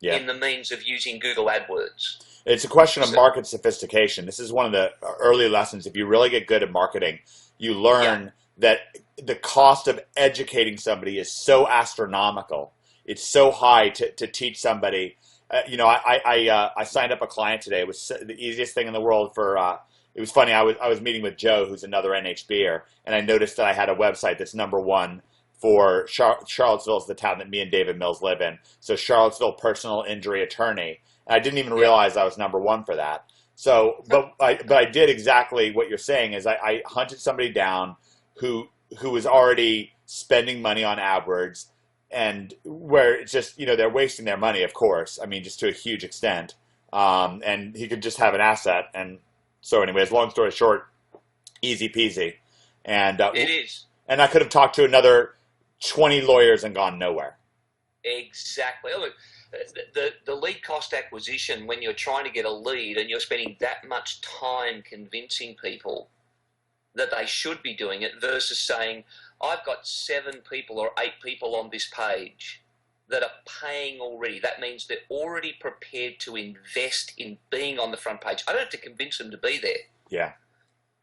Yeah. in the means of using Google AdWords. It's a question of market sophistication. This is one of the early lessons. If you really get good at marketing, you learn that the cost of educating somebody is so astronomical. It's so high to teach somebody. I signed up a client today. It was the easiest thing in the world for. It was funny. I was meeting with Joe, who's another NHBer, and I noticed that I had a website that's #1 for Charlottesville is the town that me and David Mills live in. So Charlottesville Personal Injury Attorney. And I didn't even realize I was #1 for that. So, but I did exactly what you're saying. Is I hunted somebody down who was already spending money on AdWords, and where it's just, they're wasting their money, of course. I mean, just to a huge extent. And he could just have an asset. And so, anyways, long story short, easy peasy. And it is. And I could have talked to another 20 lawyers and gone nowhere. Exactly. Look, the lead cost acquisition, when you're trying to get a lead and you're spending that much time convincing people that they should be doing it, versus saying, I've got 7 people or 8 people on this page that are paying already. That means they're already prepared to invest in being on the front page. I don't have to convince them to be there. Yeah.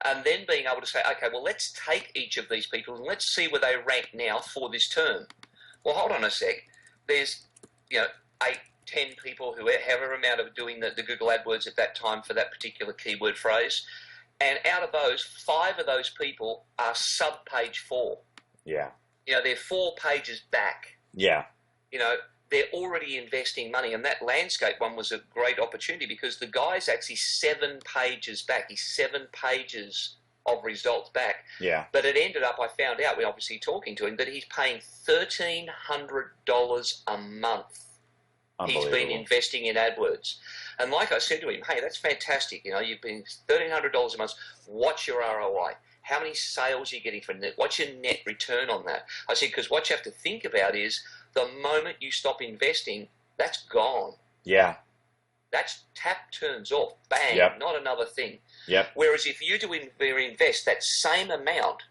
And then being able to say, okay, well, let's take each of these people and let's see where they rank now for this term. Well, hold on a sec. There's, 8, 10 people, however amount of doing the Google AdWords at that time for that particular keyword phrase. And out of those, 5 of those people are sub-page 4. Yeah. They're 4 pages back. Yeah. They're already investing money. And that landscape one was a great opportunity because the guy's actually 7 pages back. He's 7 pages of results back. Yeah. But it ended up, I found out, we're obviously talking to him, that he's paying $1,300 a month. He's been investing in AdWords. And like I said to him, hey, that's fantastic. You've been $1,300 a month. What's your ROI? How many sales are you getting from that? What's your net return on that? I said, because what you have to think about is the moment you stop investing, that's gone. Yeah. That's tap turns off. Bang. Yep. Not another thing. Yep. Whereas if you do invest that same amount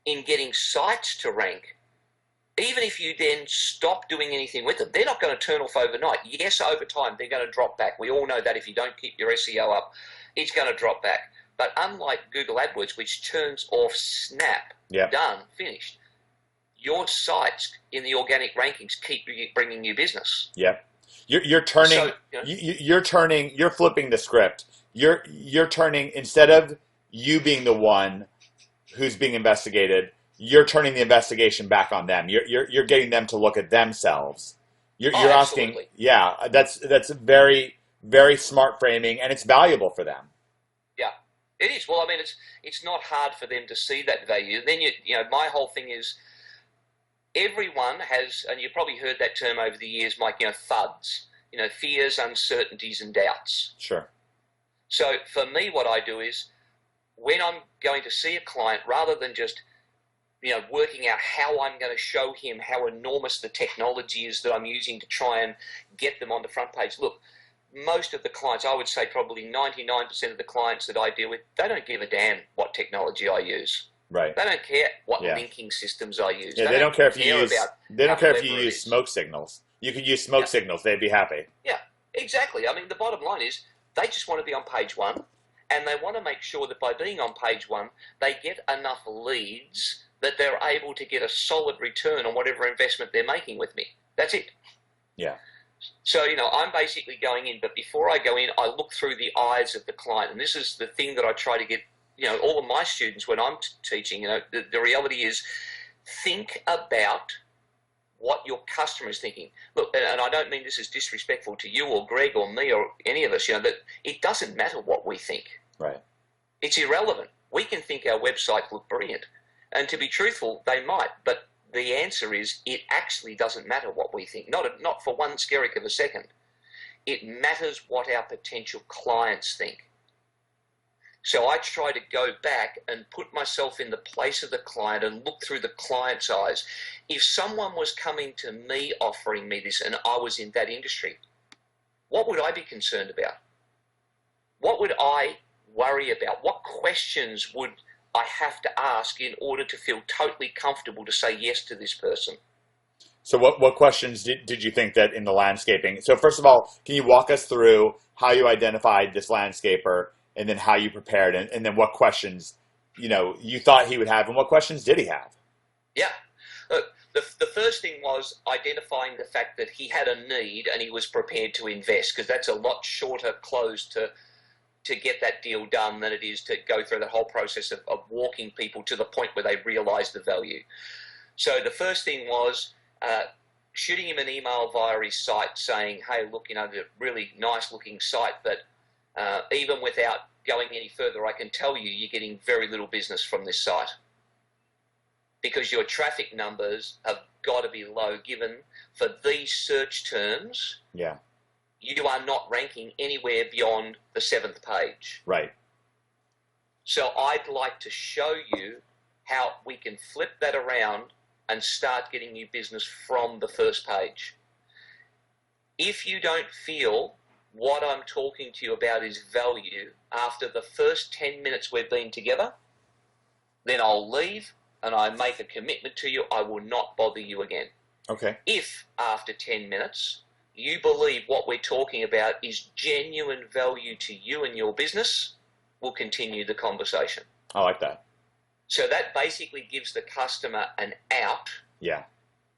in getting sites to rank, even if you then stop doing anything with them, they're not going to turn off overnight. Yes, over time, they're going to drop back. We all know that if you don't keep your SEO up, it's going to drop back. But unlike Google AdWords, which turns off snap, done, finished, your sites in the organic rankings keep bringing you business. Yep. You're turning, you're flipping the script. You're turning, instead of you being the one who's being investigated, you're turning the investigation back on them. You're getting them to look at themselves. You're asking, that's very, very smart framing, and it's valuable for them. Yeah, it is. Well, I mean, it's not hard for them to see that value. Then my whole thing is, everyone has, and you've probably heard that term over the years, Mike, FUDs, fears, uncertainties, and doubts. Sure. So for me, what I do is, when I'm going to see a client, rather than just working out how I'm going to show him how enormous the technology is that I'm using to try and get them on the front page. Look, most of the clients, I would say probably 99% of the clients that I deal with, they don't give a damn what technology I use. Right. They don't care what linking systems I use. Yeah, they don't care if you use smoke signals. You can use smoke signals. They'd be happy. Yeah, exactly. I mean, the bottom line is they just want to be on page 1, and they want to make sure that by being on page 1, they get enough leads that they're able to get a solid return on whatever investment they're making with me. That's it. Yeah. So, I'm basically going in, but before I go in, I look through the eyes of the client. And this is the thing that I try to get, all of my students when I'm teaching, the reality is, think about what your customer is thinking. Look, and I don't mean this is disrespectful to you or Greg or me or any of us, that it doesn't matter what we think. Right. It's irrelevant. We can think our websites look brilliant. And to be truthful, they might, but the answer is it actually doesn't matter what we think, not for one skerrick of a second. It matters what our potential clients think. So I try to go back and put myself in the place of the client and look through the client's eyes. If someone was coming to me offering me this and I was in that industry, what would I be concerned about? What would I worry about? What questions would I have to ask in order to feel totally comfortable to say yes to this person? So what questions did you think that in the landscaping? So first of all, can you walk us through how you identified this landscaper and then how you prepared and then what questions, you thought he would have and what questions did he have? Yeah. The first thing was identifying the fact that he had a need and he was prepared to invest, because that's a lot shorter close to get that deal done than it is to go through the whole process of walking people to the point where they realise the value. So the first thing was shooting him an email via his site saying, hey, look, the really nice looking site, but even without going any further, I can tell you're getting very little business from this site, because your traffic numbers have got to be low given for these search terms. Yeah. You are not ranking anywhere beyond the 7th page. Right. So I'd like to show you how we can flip that around and start getting you business from the first page. If you don't feel what I'm talking to you about is value after the first 10 minutes we've been together, then I'll leave and I make a commitment to you, I will not bother you again. Okay. If after 10 minutes you believe what we're talking about is genuine value to you and your business, we'll continue the conversation. I like that. So that basically gives the customer an out. Yeah.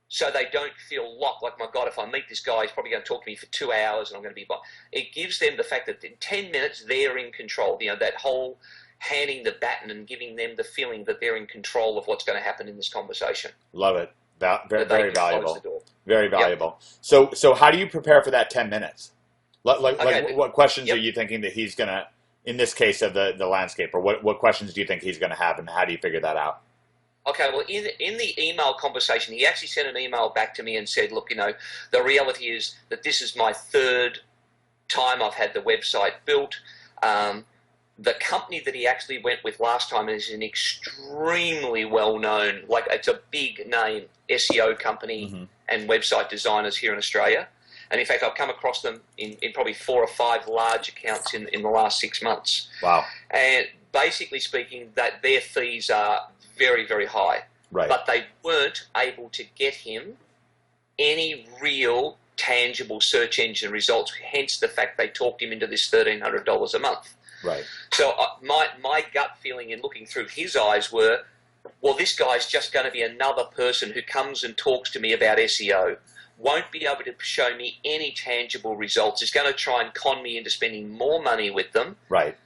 So they don't feel locked, like, my God, if I meet this guy, he's probably going to talk to me for 2 hours and I'm going to be... It gives them the fact that in 10 minutes, they're in control. That whole handing the baton and giving them the feeling that they're in control of what's going to happen in this conversation. Love it. Very, very valuable. Very valuable. Yep. So how do you prepare for that 10 minutes? What questions Yep. are you thinking that he's going to, in this case of the landscaper, what questions do you think he's going to have and how do you figure that out? Okay, well, in the email conversation, he actually sent an email back to me and said, look, the reality is that this is my 3rd time I've had the website built. The company that he actually went with last time is an extremely well-known, it's a big name SEO company and website designers here in Australia. And in fact, I've come across them in probably 4 or 5 large accounts in the last 6 months. Wow. And basically speaking, that their fees are very, very high. Right. But they weren't able to get him any real tangible search engine results, hence the fact they talked him into this $1,300 a month. Right. So my gut feeling in looking through his eyes were, well, this guy's just going to be another person who comes and talks to me about SEO, won't be able to show me any tangible results, is going to try and con me into spending more money with them, right,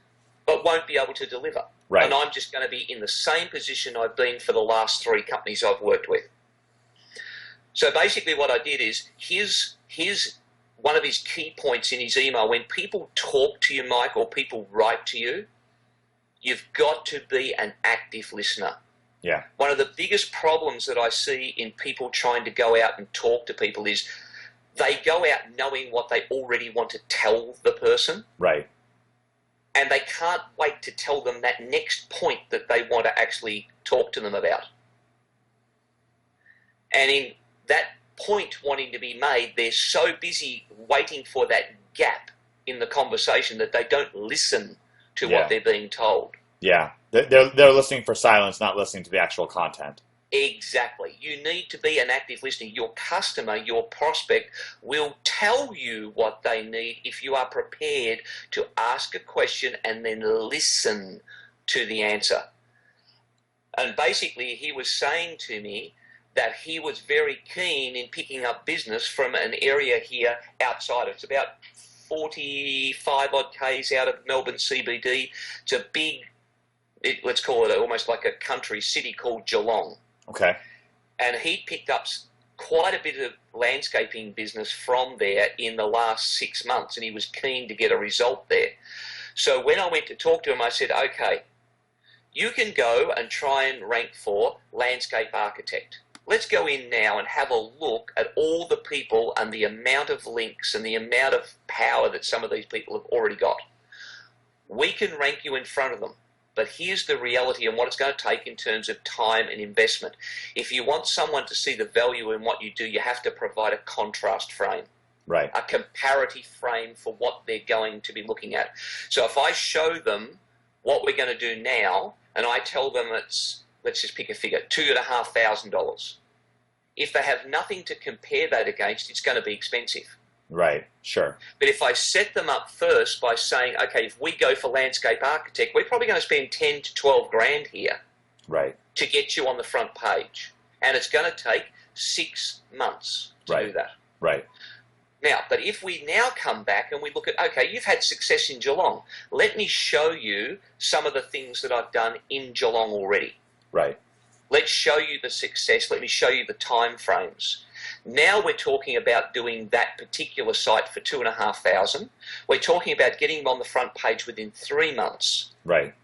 but won't be able to deliver. Right. And I'm just going to be in the same position I've been for the last 3 companies I've worked with. So basically what I did is, one of his key points in his email, when people talk to you, Mike, or people write to you, you've got to be an active listener. Yeah. One of the biggest problems that I see in people trying to go out and talk to people is they go out knowing what they already want to tell the person. Right. And they can't wait to tell them that next point that they want to actually talk to them about. And in that point wanting to be made, they're so busy waiting for that gap in the conversation that they don't listen to what they're being told. Yeah. They're listening for silence, not listening to the actual content. Exactly. You need to be an active listener. Your customer, your prospect will tell you what they need if you are prepared to ask a question and then listen to the answer. And basically, he was saying to me that he was very keen in picking up business from an area here outside. It's about 45 odd Ks out of Melbourne CBD. It's a big, let's call it almost like a country city called Geelong. Okay. And he picked up quite a bit of landscaping business from there in the last 6 months, and he was keen to get a result there. So when I went to talk to him, I said, okay, you can go and try and rank for landscape architect. Let's go in now and have a look at all the people and the amount of links and the amount of power that some of these people have already got. We can rank you in front of them. But here's the reality and what it's going to take in terms of time and investment. If you want someone to see the value in what you do, you have to provide a contrast frame. Right. A comparative frame for what they're going to be looking at. So if I show them what we're going to do now, and I tell them it's, let's just pick a figure, $2,500. If they have nothing to compare that against, it's going to be expensive. Right, sure. But if I set them up first by saying, okay, if we go for landscape architect, we're probably going to spend 10 to 12 grand here. Right. To get you on the front page. And it's going to take 6 months to do that. Right. Now, but if we now come back and we look at, okay, you've had success in Geelong. Let me show you some of the things that I've done in Geelong already. Right. Let's show you the success. Let me show you the time frames. Now we're talking about doing that particular site for $2,500. We're talking about getting him on the front page within 3 months. Right.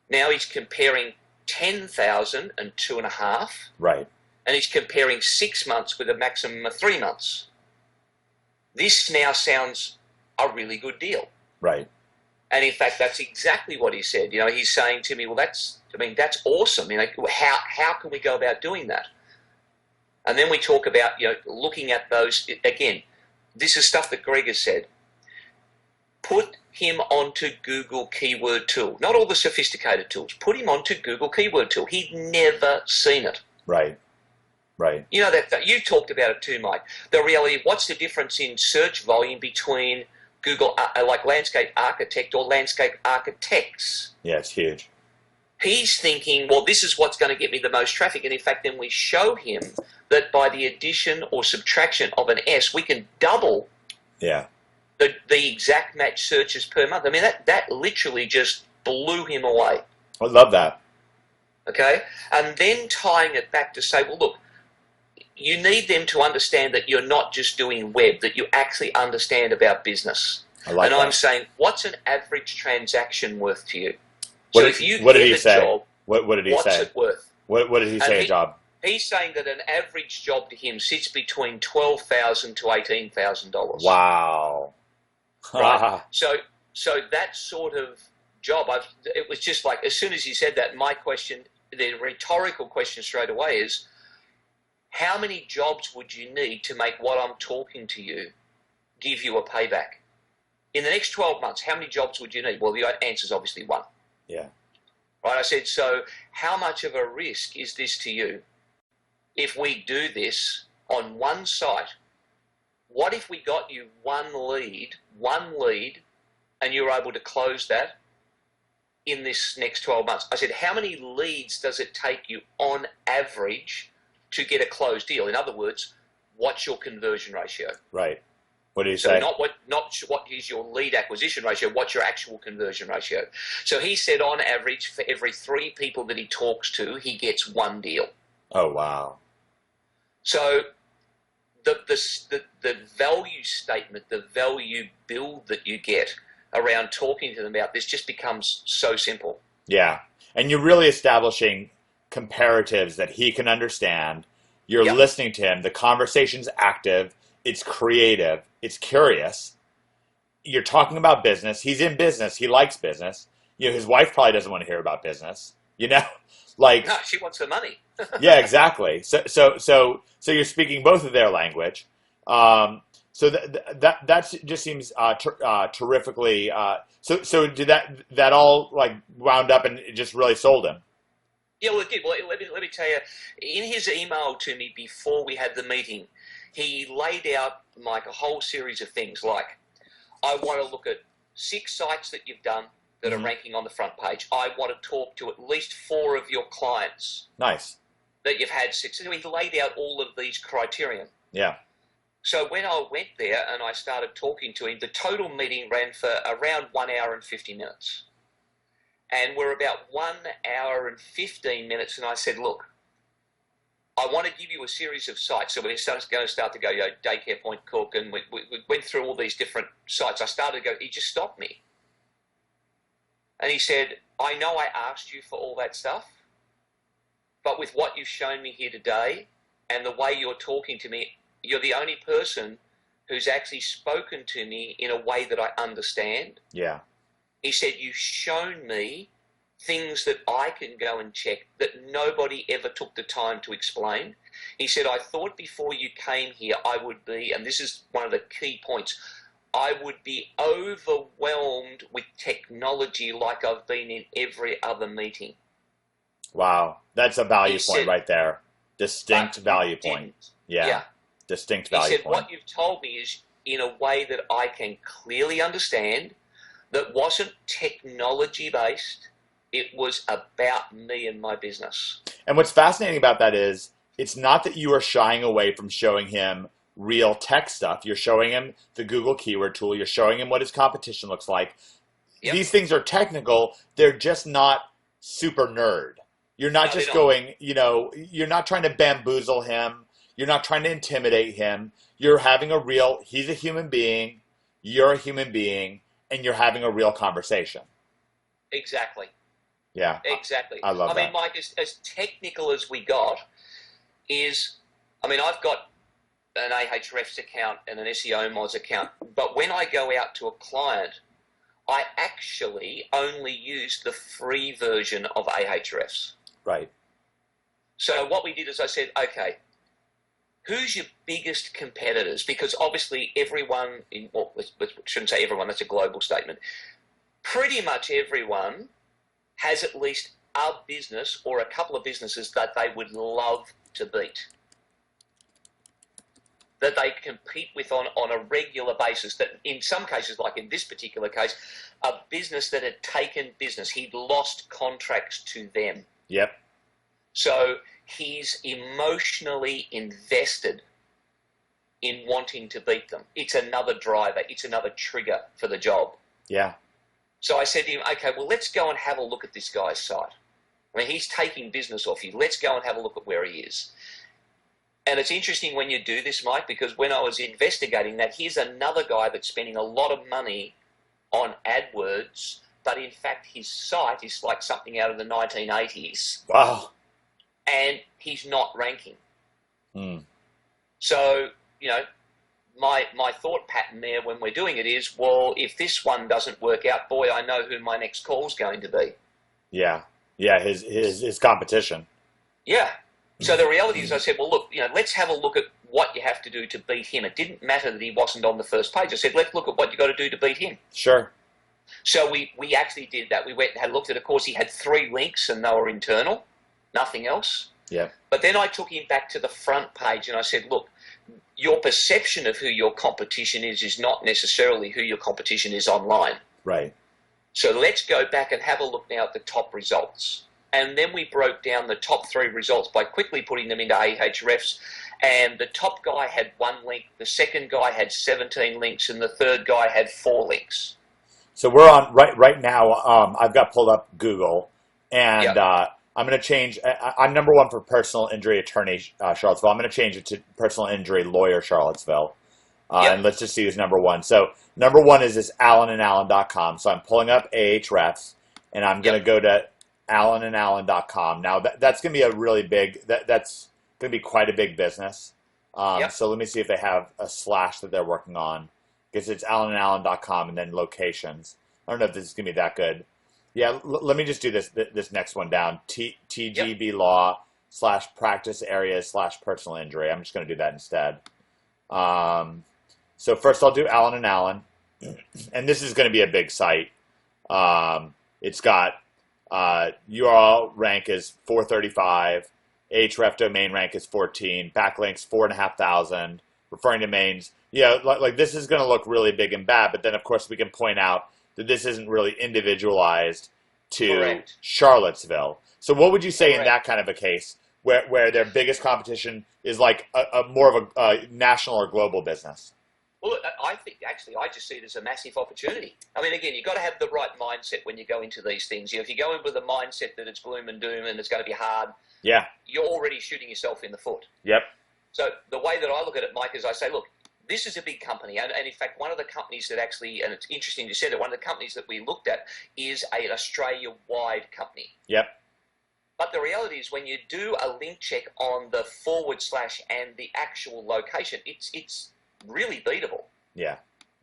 Now he's comparing 10,000 and 2.5. Right. And he's comparing 6 months with a maximum of 3 months. This now sounds a really good deal. Right. And in fact, that's exactly what he said. You know, he's saying to me, well, that's awesome. You know, how can we go about doing that? And then we talk about, you know, looking at those, again, this is stuff that Greg has said. Put him onto Google Keyword Tool. Not all the sophisticated tools. Put him onto Google Keyword Tool. He'd never seen it. Right. Right. You know, that you talked about it too, Mike. The reality, what's the difference in search volume between Google, like landscape architect or landscape architects? Yeah, it's huge. He's thinking, well, this is what's going to get me the most traffic. And in fact, then we show him that by the addition or subtraction of an S, we can double the exact match searches per month. I mean, that literally just blew him away. I love that. Okay? And then tying it back to say, well, look, you need them to understand that you're not just doing web, that you actually understand about business. I like that. I'm saying, what's an average transaction worth to you? What so did, if you what get did he a say? job, What did he what's say? it worth? What did he say a job? He's saying that an average job to him sits between $12,000 to $18,000. Wow. Right? So that sort of job, it was just like, as soon as he said that, my question, the rhetorical question straight away is, how many jobs would you need to make what I'm talking to you give you a payback? In the next 12 months, how many jobs would you need? Well, the answer is obviously one. Yeah. Right, I said, so how much of a risk is this to you? If we do this on one site, what if we got you one lead, and you were able to close that in this next 12 months? I said, how many leads does it take you on average to get a closed deal? In other words, what's your conversion ratio? Right. What did he So say? not what is your lead acquisition ratio, what's your actual conversion ratio? So he said on average, for every 3 people that he talks to, he gets 1 deal. Oh, wow. So the value statement, the value build that you get around talking to them about this just becomes so simple. Yeah. And you're really establishing comparatives that he can understand. You're listening to him. The conversation's active. It's creative. It's curious. You're talking about business. He's in business. He likes business. You know, his wife probably doesn't want to hear about business. You know, like No, she wants the money. yeah, exactly. So you're speaking both of their language. So that just seems terrifically. So did that all like wound up and it just really sold him? Yeah, well, it did. Well, let me tell you, in his email to me before we had the meeting, he laid out, Mike, a whole series of things like, I want to look at 6 sites that you've done that are ranking on the front page. I want to talk to at least 4 of your clients. Nice. That you've had success. He laid out all of these criteria. Yeah. So when I went there and I started talking to him, the total meeting ran for around 1 hour and 50 minutes. And we're about 1 hour and 15 minutes, and I said, look, I want to give you a series of sites. So we're going to start to go, you know, Daycare Point Cook, and we went through all these different sites. I started to go, he just stopped me. And he said, I know I asked you for all that stuff, but with what you've shown me here today and the way you're talking to me, you're the only person who's actually spoken to me in a way that I understand. Yeah. He said, you've shown me things that I can go and check that nobody ever took the time to explain. He said, I thought before you came here I would be, and this is one of the key points, I would be overwhelmed with technology like I've been in every other meeting. Wow. That's a value He point said, right there. Distinct value point. Yeah. Distinct He value said, point. what you've told me is in a way that I can clearly understand, that wasn't technology-based. It was about me and my business. And what's fascinating about that is it's not that you are shying away from showing him real tech stuff. You're showing him the Google keyword tool. You're showing him what his competition looks like. Yep. These things are technical. They're just not super nerd. You're not just going, you're not trying to bamboozle him. You're not trying to intimidate him. You're having he's a human being. You're a human being. And you're having a real conversation. Exactly. Yeah. Exactly. I love that. I mean, Mike, as technical as we got I've got an Ahrefs account and an SEO Mods account, but when I go out to a client, I actually only use the free version of Ahrefs. Right. So what we did is I said, okay, who's your biggest competitors? Because obviously everyone, shouldn't say everyone, that's a global statement. Pretty much everyone has at least a business or a couple of businesses that they would love to beat, that they compete with on a regular basis, that in some cases, like in this particular case, a business that had taken business, he'd lost contracts to them. Yep. So he's emotionally invested in wanting to beat them. It's another driver. It's another trigger for the job. Yeah. So I said to him, okay, well, let's go and have a look at this guy's site. I mean, he's taking business off you. Let's go and have a look at where he is. And it's interesting when you do this, Mike, because when I was investigating that, here's another guy that's spending a lot of money on AdWords, but in fact his site is like something out of the 1980s. Wow. And he's not ranking. Hmm. So, my thought pattern there when we're doing it is, well, if this one doesn't work out, boy, I know who my next call's going to be. Yeah. Yeah, his competition. Yeah. So the reality is I said, well, look, let's have a look at what you have to do to beat him. It didn't matter that he wasn't on the first page. I said, let's look at what you got to do to beat him. Sure. So we actually did that. We went and had looked at, of course, he had 3 links and they were internal, nothing else. Yeah. But then I took him back to the front page and I said, look, your perception of who your competition is not necessarily who your competition is online. Right. So let's go back and have a look now at the top results. And then we broke down the top 3 results by quickly putting them into Ahrefs. And the top guy had 1 link, the second guy had 17 links, and the third guy had 4 links. So we're on right now. I've got pulled up Google, and Yep. I'm going to change. I'm number 1 for personal injury attorney Charlottesville. I'm going to change it to personal injury lawyer Charlottesville. Yep. And let's just see who's number 1. So number 1 is this AllenandAllen.com. So I'm pulling up Ahrefs, and I'm going to go to AllenandAllen.com. Now that's going to be a really big. That's going to be quite a big business. Yep. So let me see if they have a slash that they're working on, because it's AllenandAllen.com and then locations. I don't know if this is going to be that good. Yeah, let me just do this next one down. TGB law / practice areas / personal injury. I'm just going to do that instead. So first I'll do Allen and Allen, and this is going to be a big site. It's got URL rank is 435, href domain rank is 14, backlinks 4,500, referring domains. Like this is going to look really big and bad, but then of course we can point out that this isn't really individualized to Correct. Charlottesville. So what would you say in Correct. that kind of a case where their biggest competition is like a more of a national or global business? Well, I think actually I just see it as a massive opportunity. I mean, again, you've got to have the right mindset when you go into these things. If you go in with a mindset that it's gloom and doom and it's going to be hard, Yeah. you're already shooting yourself in the foot. Yep. So the way that I look at it, Mike, is I say, look, this is a big company. And in fact, one of the companies that actually, and it's interesting you said it, one of the companies that we looked at is an Australia-wide company. Yep. But the reality is when you do a link check on the / and the actual location, it's really beatable. Yeah.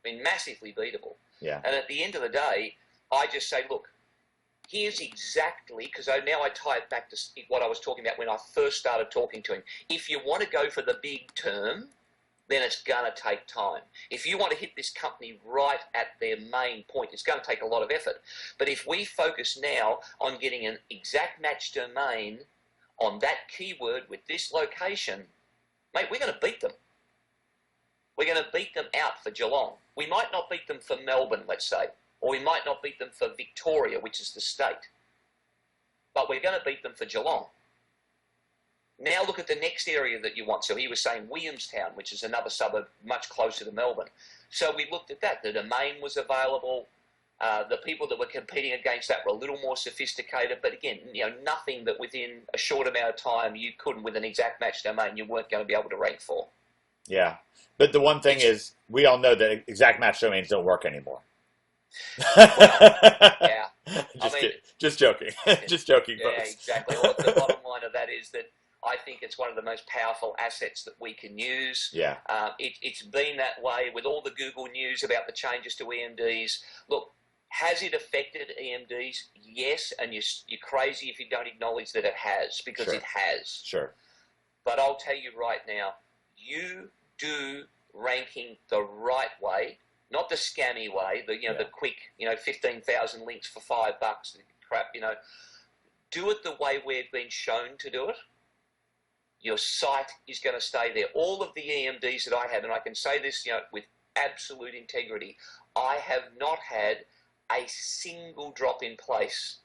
I mean, massively beatable. Yeah. And at the end of the day, I just say, look, here's exactly, because now I tie it back to what I was talking about when I first started talking to him. If you want to go for the big term, then it's going to take time. If you want to hit this company right at their main point, it's going to take a lot of effort. But if we focus now on getting an exact match domain on that keyword with this location, mate, we're going to beat them. We're going to beat them out for Geelong. We might not beat them for Melbourne, let's say, or we might not beat them for Victoria, which is the state. But we're going to beat them for Geelong. Now look at the next area that you want. So he was saying Williamstown, which is another suburb much closer to Melbourne. So we looked at that. The domain was available. The people that were competing against that were a little more sophisticated. But again, nothing that within a short amount of time you couldn't, with an exact match domain, you weren't going to be able to rank for. Yeah. But the one thing is, we all know that exact match domains don't work anymore. Well, yeah. Just joking. Just joking, yeah, folks. Exactly. Well, the bottom line of that is that I think it's one of the most powerful assets that we can use. Yeah. It's been that way with all the Google news about the changes to EMDs. Look, has it affected EMDs? Yes, and you're crazy if you don't acknowledge that it has, because Sure. it has. Sure. But I'll tell you right now, you do ranking the right way, not the scammy way, the quick, 15,000 links for $5, crap, do it the way we've been shown to do it. Your site is going to stay there. All of the EMDs that I have, and I can say this, with absolute integrity, I have not had a single drop in place,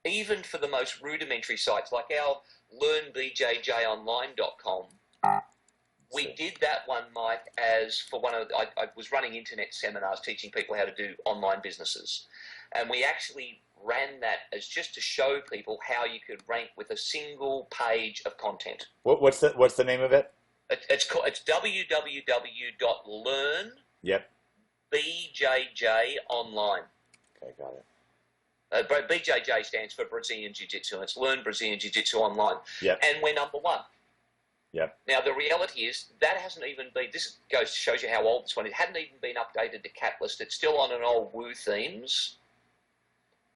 even for the most rudimentary sites like our learnbjjonline.com. We did that one, Mike, as for one of I was running internet seminars teaching people how to do online businesses, and we actually ran that as just to show people how you could rank with a single page of content. What's the name of it? It's www.learn. Yep. BJJ online. Okay, got it. BJJ stands for Brazilian Jiu-Jitsu, and it's Learn Brazilian Jiu-Jitsu online. Yep. And we're number one. Yep. Now, the reality is that hasn't even been, shows you how old this one is, it hadn't even been updated to Catalyst. It's still on an old Woo themes,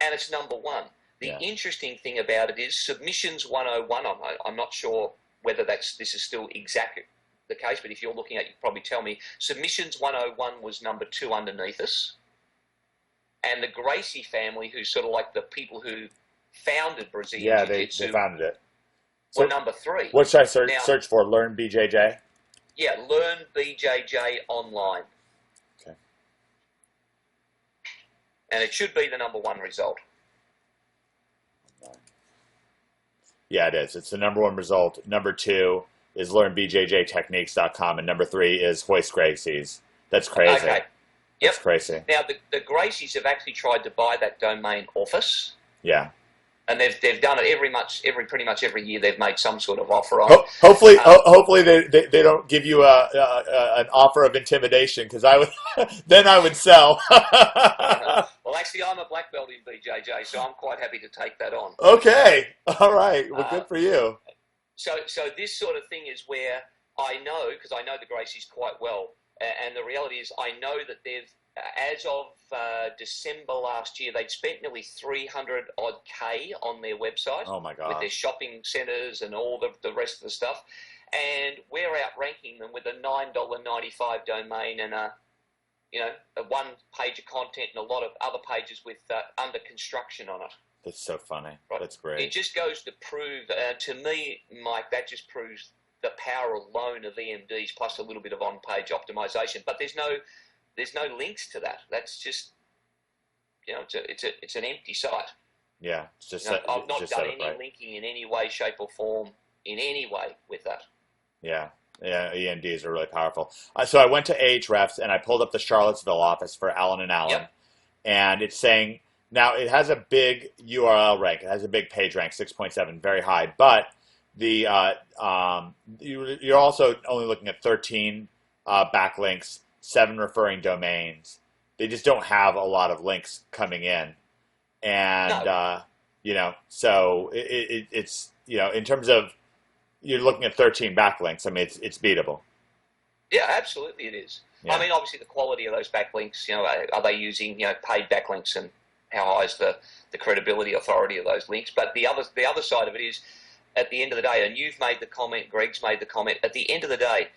and it's number one. The interesting thing about it is Submissions 101, I'm not sure whether this is still exactly the case, but if you're looking at it, you can probably tell me. Submissions 101 was number 2 underneath us, and the Gracie family, who's sort of like the people who founded Brazilian Jiu-Jitsu, they founded it. Were number 3. What should I search for? Learn BJJ? Yeah, Learn BJJ online. Okay. And it should be the number 1 result. Yeah, it is. It's the number 1 result. Number 2 is learnbjjtechniques.com, and number 3 is Hoist Gracie's. That's crazy. Okay. Yep. That's crazy. Now, the Gracies have actually tried to buy that domain off us. Yeah. And they've done it pretty much every year. They've made some sort of offer on. Hopefully they don't give you an offer of intimidation, because I would then I would sell. Well, actually, I'm a black belt in BJJ, so I'm quite happy to take that on. Okay, all right. Well, good for you. So this sort of thing is where I know, because I know the Gracies quite well, and the reality is I know that they've, as of December last year, they'd spent nearly 300 odd K on their website. Oh my God! With their shopping centres and all the rest of the stuff, and we're outranking them with a $9.95 domain and a 1 page of content and a lot of other pages with under construction on it. That's so funny. Right? That's great. It just goes to prove, to me, Mike, that just proves the power alone of EMDs plus a little bit of on-page optimization. But there's no links to that. That's just, it's an empty site. Yeah, it's just. I've not done any linking in any way, shape, or form in any way with that. Yeah, EMDs are really powerful. So I went to Ahrefs and I pulled up the Charlottesville office for Allen and Allen, and it's saying now it has a big URL rank. It has a big page rank, 6.7, very high. But the you're also only looking at 13 backlinks, 7 referring domains. They just don't have a lot of links coming in, and so it's in terms of, you're looking at 13 backlinks. I mean, it's beatable. Yeah, absolutely, it is. Yeah. I mean, obviously, the quality of those backlinks. Are they using paid backlinks and high is the credibility, authority of those links. But the other side of it is, at the end of the day, and you've made the comment, Greg's made the comment, at the end of the day,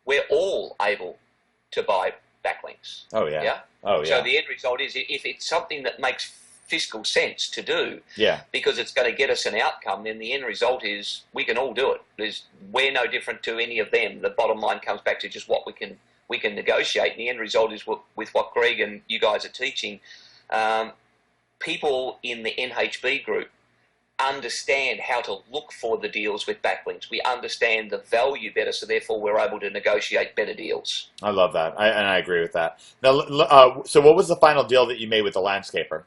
we're all able to buy backlinks. Oh, yeah. Yeah? Oh, yeah. So the end result is, if it's something that makes fiscal sense to do, yeah, because it's going to get us an outcome, then the end result is we can all do it. We're no different to any of them. The bottom line comes back to just what we can negotiate, and the end result is with what Greg and you guys are teaching. People in the NHB group understand how to look for the deals with backlinks. We understand the value better, so therefore we're able to negotiate better deals. I love that, and I agree with that. Now, so what was the final deal that you made with the landscaper?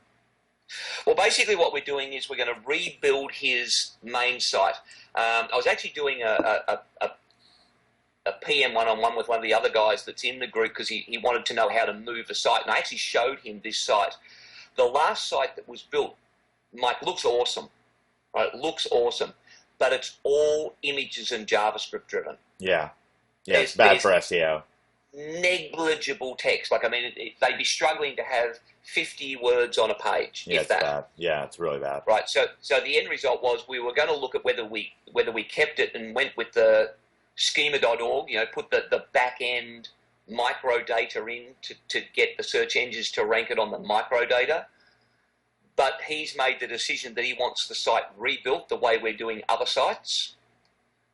Well, basically what we're doing is we're going to rebuild his main site. I was actually doing a PM one-on-one with one of the other guys that's in the group because he wanted to know how to move the site, and I actually showed him this site. The last site that was built, Mike, looks awesome. Right, it looks awesome, but it's all images and JavaScript driven. Yeah, it's bad for SEO. Negligible text. Like, I mean, they'd be struggling to have 50 words on a page. Yeah, if that. Bad. Yeah, it's really bad. Right. So the end result was we were going to look at whether we kept it and went with the schema.org. You know, put the back end micro data in to get the search engines to rank it on the micro data. But he's made the decision that he wants the site rebuilt the way we're doing other sites.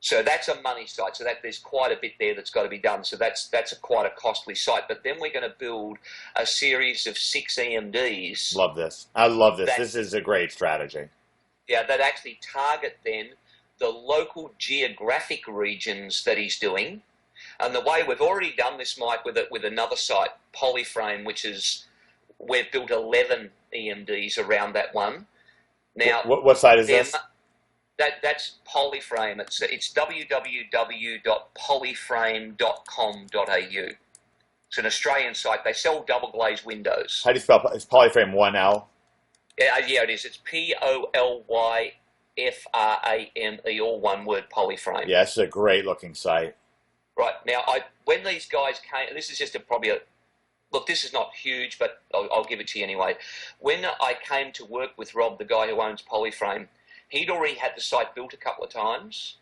So that's a money site. So that there's quite a bit there that's got to be done. So that's quite a costly site. But then we're going to build a series of 6 EMDs. Love this. I love this. This is a great strategy. Yeah, that actually target then the local geographic regions that he's doing. And the way we've already done this, Mike, with another site, Polyframe, which is we've built 11 EMDs around that one. Now, what site is this? That's Polyframe. It's www.polyframe.com.au. It's an Australian site. They sell double glazed windows. How do you spell? Is Polyframe 1L? Yeah, it is. It's Polyframe, all one word, Polyframe. Yeah, it's a great looking site. Right. Now, when these guys came, and this is just look, this is not huge, but I'll give it to you anyway. When I came to work with Rob, the guy who owns Polyframe, he'd already had the site built a couple of times.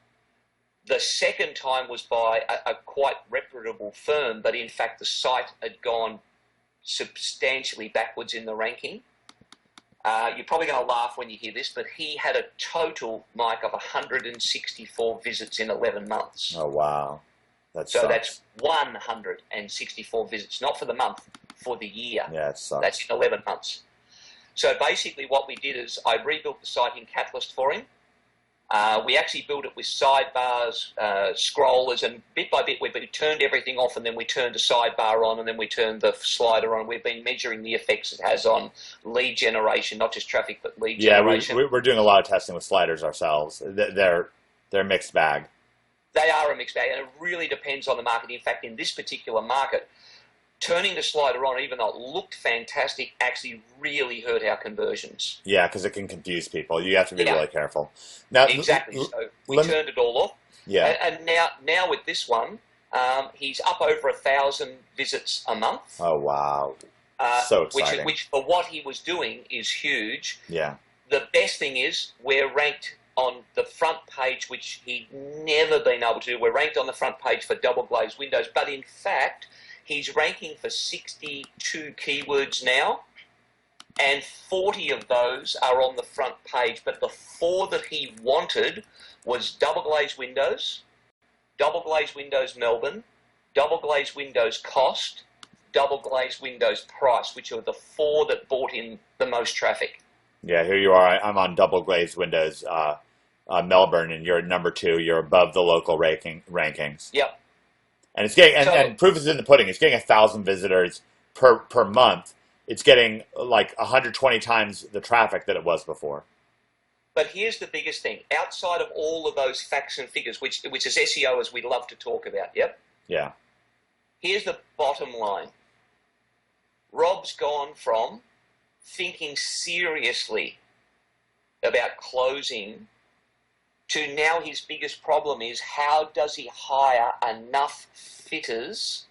The second time was by a quite reputable firm, but in fact the site had gone substantially backwards in the ranking. You're probably going to laugh when you hear this, but he had a total, Mike, of 164 visits in 11 months. Oh, wow. That's 164 visits, not for the month, for the year. Yeah, it sucks. That's in 11 months. So basically what we did is I rebuilt the site in Catalyst for him. We actually built it with sidebars, scrollers, and bit by bit we turned everything off, and then we turned the sidebar on, and then we turned the slider on. We've been measuring the effects it has on lead generation, not just traffic, but lead generation. Yeah, we're doing a lot of testing with sliders ourselves. They're a mixed bag. They are a mixed bag, and it really depends on the market. In fact, in this particular market, turning the slider on, even though it looked fantastic, actually really hurt our conversions. Yeah, because it can confuse people. You have to be really careful. Now, exactly. So we turned it all off. Yeah. And now with this one, he's up over 1,000 visits a month. Oh, wow. So exciting. Which for what he was doing is huge. Yeah. The best thing is we're ranked on the front page, which he'd never been able to do. We're ranked on the front page for double glazed windows, but in fact, he's ranking for 62 keywords now, and 40 of those are on the front page. But the 4 that he wanted was double glazed windows Melbourne, double glazed windows cost, double glazed windows price, which are the 4 that brought in the most traffic. Yeah, here you are. I'm on double glazed windows Melbourne, and you're at number 2. You're above the local rankings. Yep. And it's getting, and proof is in the pudding. It's getting 1,000 visitors per month. It's getting like 120 times the traffic that it was before. But here's the biggest thing: outside of all of those facts and figures, which is SEO as we love to talk about. Yep. Yeah. Here's the bottom line: Rob's gone from thinking seriously about closing to now his biggest problem is how does he hire enough fitters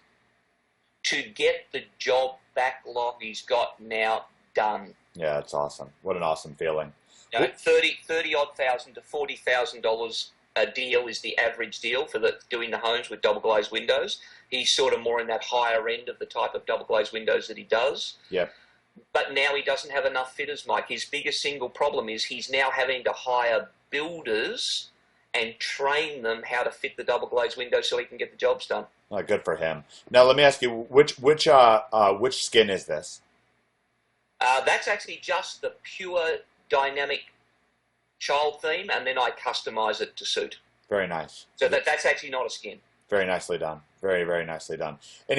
to get the job backlog he's got now done. Yeah, that's awesome. What an awesome feeling. You know, 30 odd thousand to $40,000 a deal is the average deal for doing the homes with double glazed windows. He's sort of more in that higher end of the type of double glazed windows that he does. Yep. But now he doesn't have enough fitters, Mike. His biggest single problem is he's now having to hire builders and train them how to fit the double glazed windows so he can get the jobs done. Oh, good for him. Now let me ask you, which skin is this? That's actually just the pure dynamic child theme, and then I customize it to suit. Very nice. So that's actually not a skin. Very nicely done. Very, very nicely done. What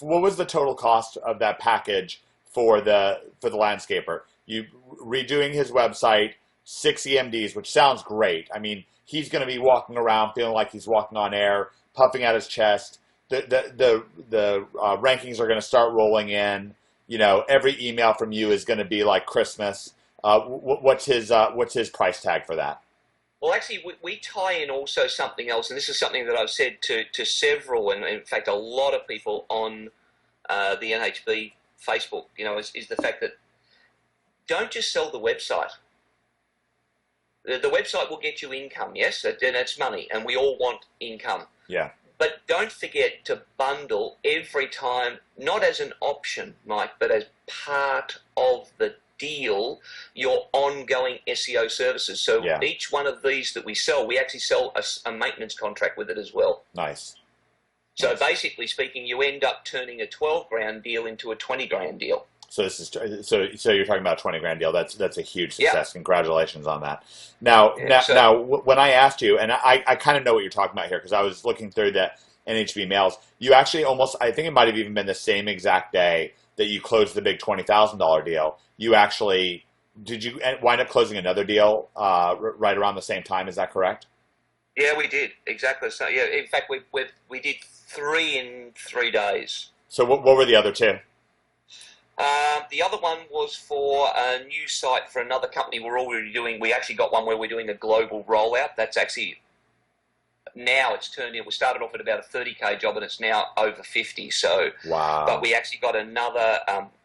was the total cost of that package for the landscaper? You redoing his website, 6 EMDs, which sounds great. I mean, he's going to be walking around feeling like he's walking on air, puffing out his chest. The rankings are going to start rolling in. You know, every email from you is going to be like Christmas. What's his price tag for that? Well, actually, we tie in also something else, and this is something that I've said to several, and in fact a lot of people on the NHB Facebook, you know, is the fact that don't just sell the website. The website will get you income, yes, and it's money, and we all want income. Yeah. But don't forget to bundle every time, not as an option, Mike, but as part of the deal, your ongoing SEO services. So each one of these that we sell, we actually sell a maintenance contract with it as well. Nice. So basically speaking, you end up turning a 12 grand deal into a 20 grand deal. So this is so you're talking about a 20 grand deal. That's a huge success. Yeah. Congratulations on that. Now, when I asked you, and I kind of know what you're talking about here because I was looking through the NHB mails. You actually I think it might have even been the same exact day that you closed the big $20,000 deal. Did you wind up closing another deal right around the same time? Is that correct? Yeah, we did exactly. So yeah, in fact, we did 3 in 3 days. So what were the other 2? The other one was for a new site for another company we're already doing. We actually got one where we're doing a global rollout. That's actually, now it's turned in. We started off at about a 30K job and it's now over 50. So, wow. But we actually got another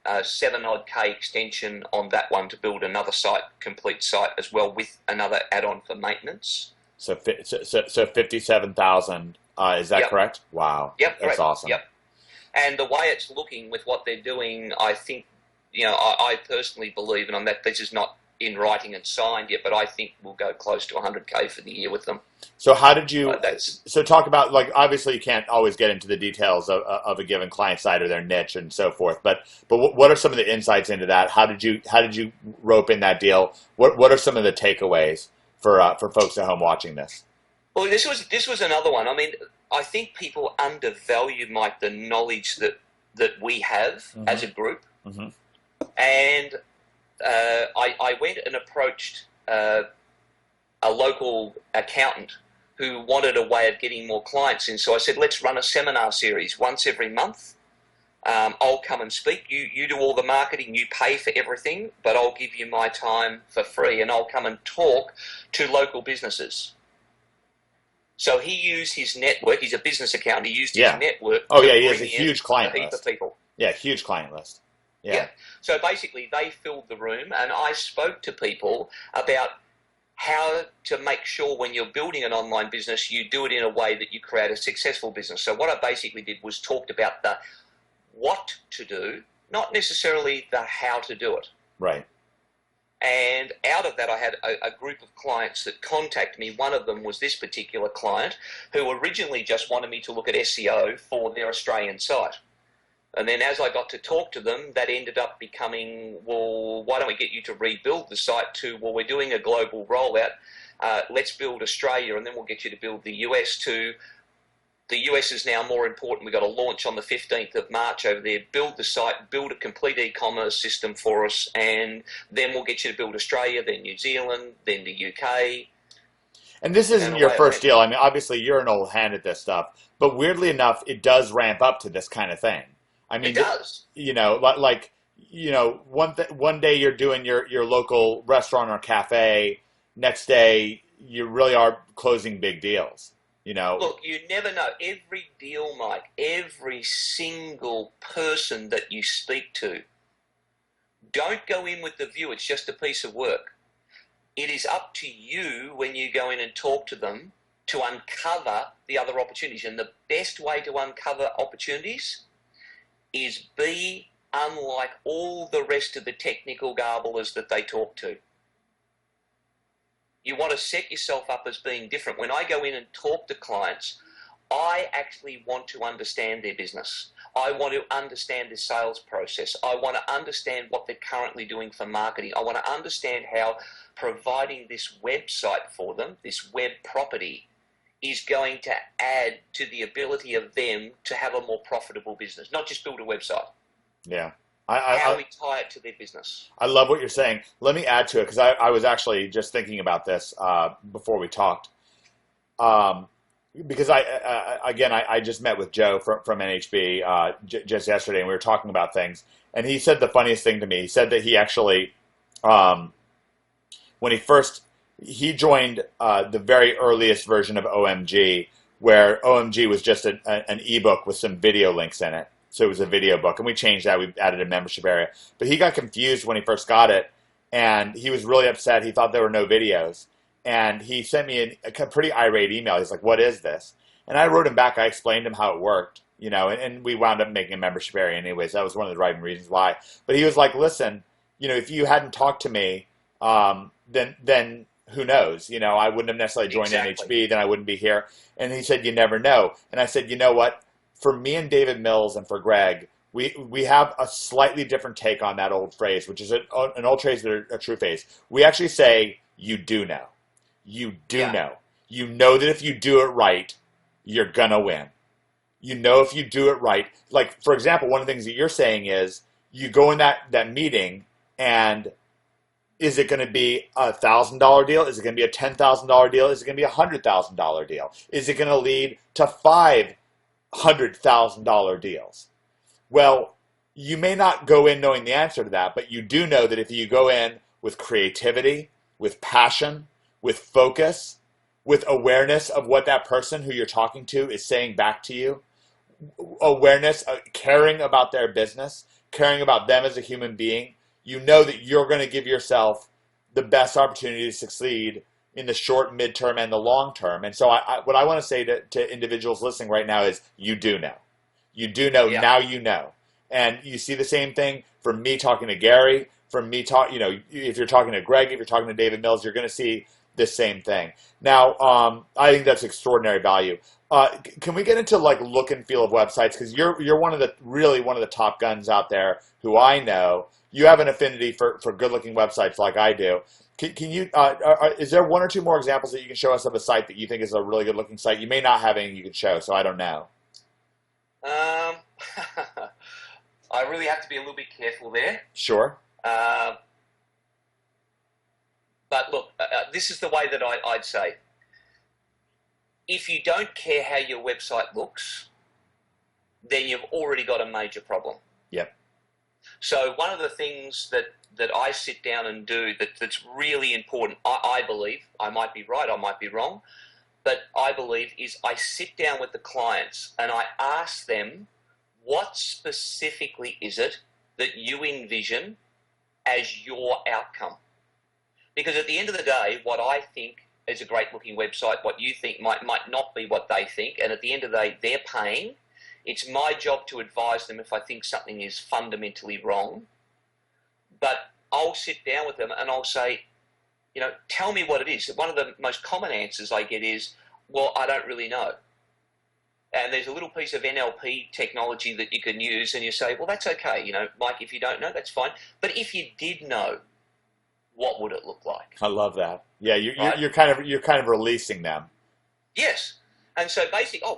7-odd-K extension on that one to build another site, complete site as well with another add-on for maintenance. So 57,000, is that correct? Wow. Yep. That's correct. awesome. Yep. And the way it's looking with what they're doing, I think, you know, I personally believe, and this is not in writing and signed yet, but I think we'll go close to 100K for the year with them. So how did you? So talk about, like, obviously you can't always get into the details of a given client site or their niche and so forth. But what are some of the insights into that? How did you rope in that deal? What are some of the takeaways for folks at home watching this? Well, this was another one. I mean, I think people undervalue, Mike, the knowledge that we have as a group. Mm-hmm. And I went and approached a local accountant who wanted a way of getting more clients in. So I said, let's run a seminar series once every month. I'll come and speak. You do all the marketing, you pay for everything, but I'll give you my time for free and I'll come and talk to local businesses. So he used his network. He's a business accountant. He used his network. Oh, yeah, he has a huge client list. Of people. Yeah, huge client list. Yeah. So basically, they filled the room, and I spoke to people about how to make sure when you're building an online business, you do it in a way that you create a successful business. So what I basically did was talked about the what to do, not necessarily the how to do it. Right. And out of that, I had a group of clients that contacted me. One of them was this particular client who originally just wanted me to look at SEO for their Australian site. And then as I got to talk to them, that ended up becoming, well, why don't we get you to rebuild the site to, well, we're doing a global rollout. Let's build Australia, and then we'll get you to build the US to, the US is now more important. We've got a launch on the 15th of March over there. Build the site, build a complete e-commerce system for us, and then we'll get you to build Australia, then New Zealand, then the UK. And this isn't your first deal. I mean, obviously, you're an old hand at this stuff. But weirdly enough, it does ramp up to this kind of thing. I mean, it does. You know, like, you know, one day you're doing your local restaurant or cafe. Next day, you really are closing big deals. You know, look, you never know. Every deal, Mike, every single person that you speak to, don't go in with the view it's just a piece of work. It is up to you when you go in and talk to them to uncover the other opportunities. And the best way to uncover opportunities is be unlike all the rest of the technical garblers that they talk to. You want to set yourself up as being different. When I go in and talk to clients, I actually want to understand their business. I want to understand the sales process. I want to understand what they're currently doing for marketing. I want to understand how providing this website for them, this web property, is going to add to the ability of them to have a more profitable business, not just build a website. Yeah. How we tie it to their business. I love what you're saying. Let me add to it, because I was actually just thinking about this before we talked. Because I just met with Joe from NHB just yesterday, and we were talking about things. And he said the funniest thing to me. He said that he actually, when he joined the very earliest version of OMG, where OMG was just an ebook with some video links in it. So it was a video book, and we changed that. We added a membership area. But he got confused when he first got it, and he was really upset. He thought there were no videos. And he sent me a pretty irate email. He's like, "What is this?" And I wrote him back. I explained to him how it work, and we wound up making a membership area anyways. That was one of the driving reasons why. But he was like, "Listen, if you hadn't talked to me, then who knows? I wouldn't have necessarily joined NHB. Then I wouldn't be here." And he said, "You never know." And I said, "You know what? For me and David Mills and for Greg, we have a slightly different take on that old phrase, which is an old phrase, but a true phrase. We actually say, you do know. You do know. You know that if you do it right, you're going to win. You know if you do it right. Like, for example, one of the things that you're saying is you go in that meeting, and is it going to be a $1,000 deal? Is it going to be a $10,000 deal? Is it going to be a $100,000 deal? Is it going to lead to $500,000 deals? Well, you may not go in knowing the answer to that, but you do know that if you go in with creativity, with passion, with focus, with awareness of what that person who you're talking to is saying back to you, awareness, caring about their business, caring about them as a human being, you know that you're going to give yourself the best opportunity to succeed in the short, midterm, and the long term. And so what I want to say to individuals listening right now is, you do know. You do know. Yeah. Now you know. And you see the same thing from me talking to Gary, from me if you're talking to Greg, if you're talking to David Mills, you're going to see the same thing. Now, I think that's extraordinary value. Can we get into like look and feel of websites? Because you're one of the top guns out there who I know. You have an affinity for good looking websites like I do. Can you? Is there one or two more examples that you can show us of a site that you think is a really good looking site? You may not have any you can show, so I don't know. I really have to be a little bit careful there. Sure. But look, this is the way that I'd say. If you don't care how your website looks, then you've already got a major problem. Yep. So one of the things that I sit down and do that's really important, I believe, I might be right, I might be wrong, but I believe is I sit down with the clients and I ask them, what specifically is it that you envision as your outcome? Because at the end of the day, what I think is a great looking website, what you think might not be what they think, and at the end of the day, they're paying. It's my job to advise them if I think something is fundamentally wrong. But I'll sit down with them and I'll say, tell me what it is. One of the most common answers I get is, well, I don't really know. And there's a little piece of NLP technology that you can use, and you say, well, that's okay. Mike, if you don't know, that's fine. But if you did know, what would it look like? I love that. Yeah, you're kind of releasing them. Yes. And so basically, I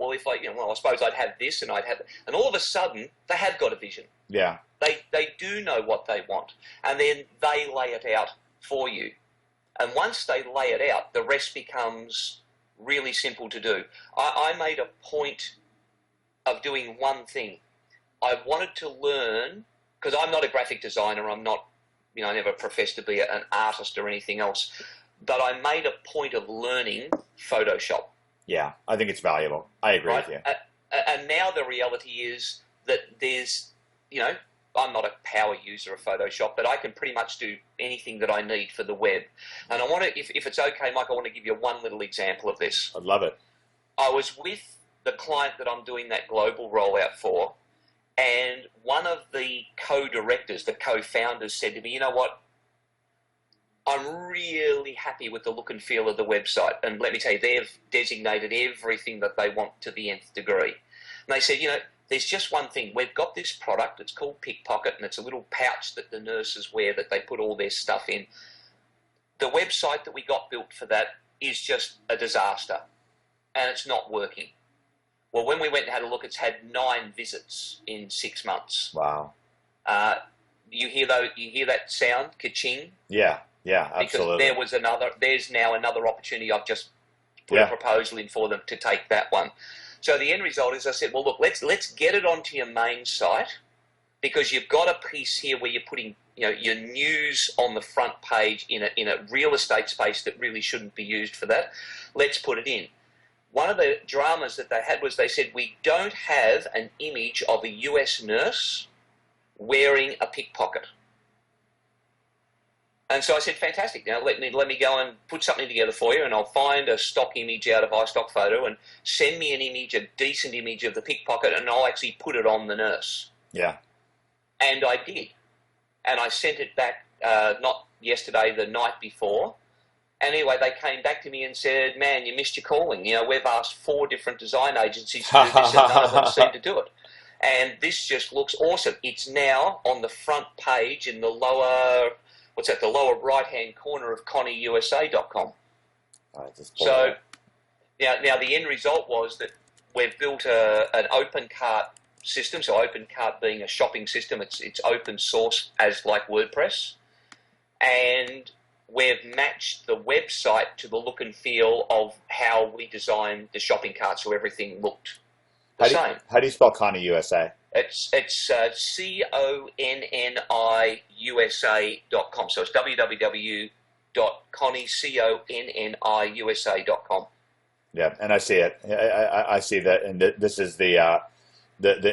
suppose I'd have this and I'd have, and all of a sudden they have got a vision. Yeah. They do know what they want, and then they lay it out for you. And once they lay it out, the rest becomes really simple to do. I made a point of doing one thing. I wanted to learn, because I'm not a graphic designer, I'm not, I never professed to be an artist or anything else, but I made a point of learning Photoshop. Yeah, I think it's valuable. I agree right? with you. And now the reality is that there's, you know, I'm not a power user of Photoshop, but I can pretty much do anything that I need for the web. And I want to, if it's okay, Mike, I want to give you one little example of this. I'd love it. I was with the client that I'm doing that global rollout for, and one of the co-directors, the co-founders, said to me, you know what, I'm really happy with the look and feel of the website. And let me tell you, they've designated everything that they want to the nth degree. And they said, you know, there's just one thing. We've got this product, it's called Pickpocket, and it's a little pouch that the nurses wear that they put all their stuff in. The website that we got built for that is just a disaster, and it's not working. Well, when we went and had a look, it's had 9 visits in 6 months. Wow. You hear that sound, ka-ching? Yeah, absolutely. Because there's now another opportunity. I've just put a proposal in for them to take that one. So the end result is I said, well, look, let's get it onto your main site, because you've got a piece here where you're putting, you know, your news on the front page in a real estate space that really shouldn't be used for that. Let's put it in. One of the dramas that they had was they said, we don't have an image of a US nurse wearing a pickpocket. And so I said, fantastic. Now let me go and put something together for you, and I'll find a stock image out of iStock Photo and send me an image, a decent image of the pickpocket, and I'll actually put it on the nurse. Yeah. And I did. And I sent it back, not yesterday, the night before. And anyway, they came back to me and said, man, you missed your calling. You know, we've asked 4 different design agencies to do this, and none of them seem to do it. And this just looks awesome. It's now on the front page in the lower, the lower right-hand corner of ConnieUSA.com. So now the end result was that we've built an open cart system. So open cart being a shopping system, it's open source as like WordPress, and we've matched the website to the look and feel of how we designed the shopping cart, so everything looked the same. How do you spell Connie USA? It's ConnieUSA.com. So it's www.connieusa.com. Yeah, and I see it. I see that, and this is the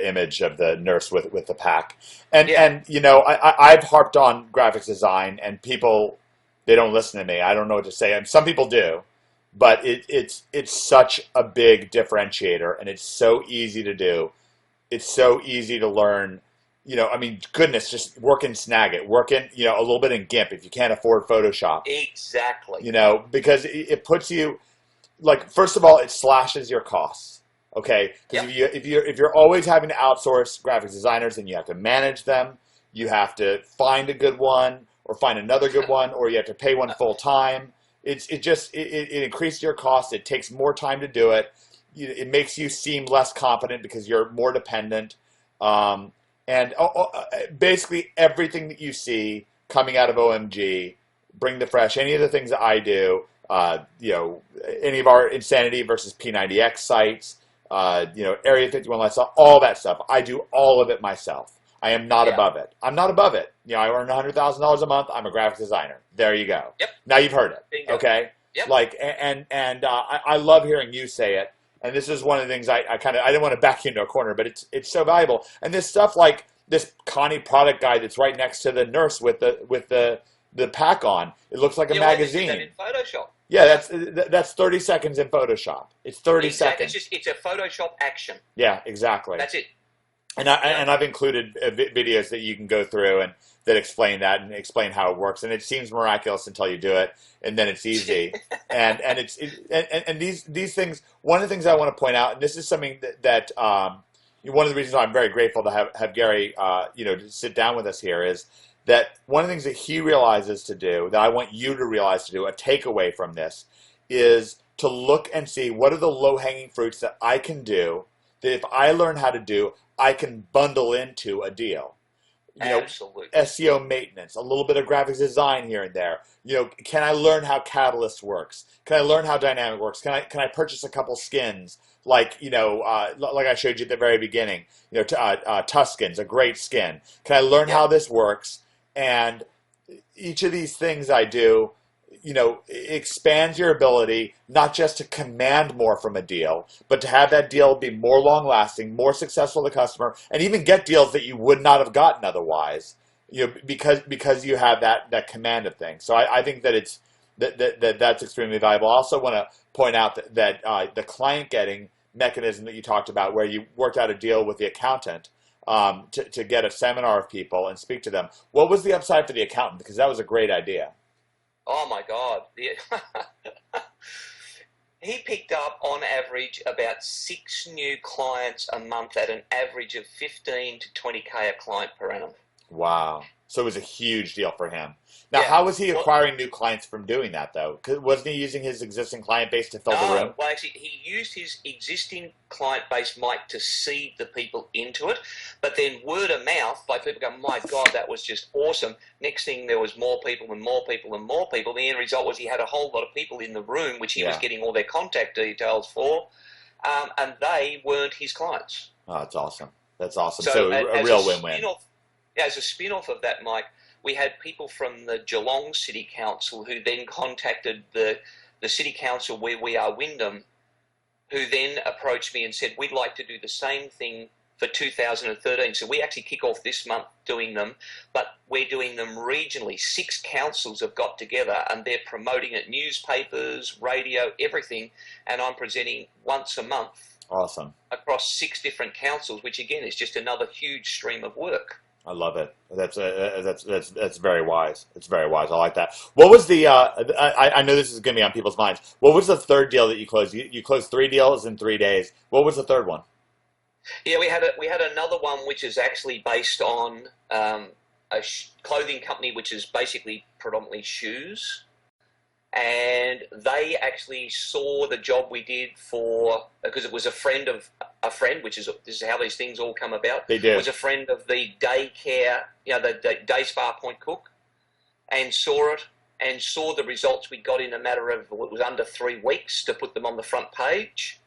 image of the nurse with the pack. And you know, I've harped on graphics design, and people, they don't listen to me. I don't know what to say. And some people do, but it's such a big differentiator, and it's so easy to do. It's so easy to learn. You know, I mean, goodness, just work in Snagit, work in, you know, a little bit in GIMP if you can't afford Photoshop. Exactly. You know, because it puts you, like, first of all, it slashes your costs. Okay, because if you're always having to outsource graphics designers, then you have to manage them. You have to find a good one, or find another good one, or you have to pay one full time. It increases your costs. It takes more time to do it. It makes you seem less competent because you're more dependent. Basically everything that you see coming out of OMG, Bring the Fresh, any of the things that I do, you know, any of our Insanity versus P90X sites, you know, Area 51 Lifestyle, all that stuff. I do all of it myself. I am not above it. I'm not above it. You know, I earn $100,000 a month. I'm a graphic designer. There you go. Yep. Now you've heard it. Okay. Yep. Like, I love hearing you say it. And this is one of the things I didn't want to back you into a corner, but it's so valuable. And this stuff like this Connie product guide that's right next to the nurse with the pack on. It looks like a magazine. That in Photoshop. Yeah, that's 30 seconds in Photoshop. It's 30 seconds. It's a Photoshop action. Yeah, exactly. That's it. And I've included videos that you can go through and that explain that and explain how it works. And it seems miraculous until you do it, and then it's easy. and these things. One of the things I want to point out, and this is something that one of the reasons why I'm very grateful to have Gary, you know, to sit down with us here, is that one of the things that he realizes to do, that I want you to realize to do, a takeaway from this, is to look and see what are the low-hanging fruits that I can do, that if I learn how to do, I can bundle into a deal. You know, absolutely. SEO maintenance, a little bit of graphics design here and there. You know, can I learn how Catalyst works? Can I learn how Dynamic works? Can I purchase a couple skins, like, you know, like I showed you at the very beginning? You know, Tuscan's a great skin. Can I learn how this works? And each of these things I do, expands your ability not just to command more from a deal, but to have that deal be more long-lasting, more successful to the customer, and even get deals that you would not have gotten otherwise. Because you have that command of things. So I think that that's extremely valuable. I also want to point out that the client getting mechanism that you talked about, where you worked out a deal with the accountant to get a seminar of people and speak to them. What was the upside for the accountant? Because that was a great idea. Oh my God. He picked up on average about 6 new clients a month at an average of 15 to 20K a client per annum. Wow. So it was a huge deal for him. Now, Yeah. how was he acquiring new clients from doing that, though? Wasn't he using his existing client base to fill the room? Well, actually, he used his existing client base, Mike, to seed the people into it. But then word of mouth, like people go, my God, that was just awesome. Next thing, there was more people and more people and more people. The end result was he had a whole lot of people in the room, which he was getting all their contact details for, and they weren't his clients. Oh, that's awesome. That's awesome. So a real win-win. As a spin-off of that, Mike, we had people from the Geelong City Council who then contacted the City Council where we are, Wyndham, who then approached me and said, we'd like to do the same thing for 2013. So we actually kick off this month doing them, but we're doing them regionally. 6 councils have got together and they're promoting it, newspapers, radio, everything, and I'm presenting once a month. Awesome. Across 6 different councils, which again is just another huge stream of work. I love it. That's very wise. It's very wise. I like that. What was the? I know this is going to be on people's minds. What was the third deal that you closed? You closed 3 deals in 3 days. What was the third one? Yeah, we had another one which is actually based on a clothing company which is basically predominantly shoes. And they actually saw the job we did because it was a friend of a friend, this is how these things all come about. They did. It was a friend of the daycare, the day spa point cook, and saw it and saw the results we got in a matter of, it was under 3 weeks to put them on the front page,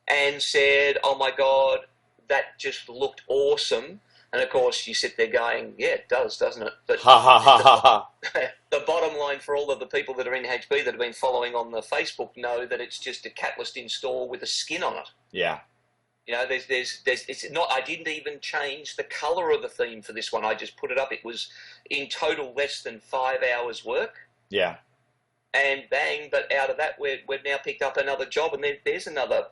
and said, oh my God, that just looked awesome. And of course, you sit there going, yeah, it does, doesn't it? But the bottom line for all of the people that are in HB that have been following on the Facebook know that it's just a catalyst in store with a skin on it. Yeah. It's not. I didn't even change the color of the theme for this one. I just put it up. It was in total less than 5 hours work. Yeah. And bang! But out of that, we've now picked up another job, and there's another.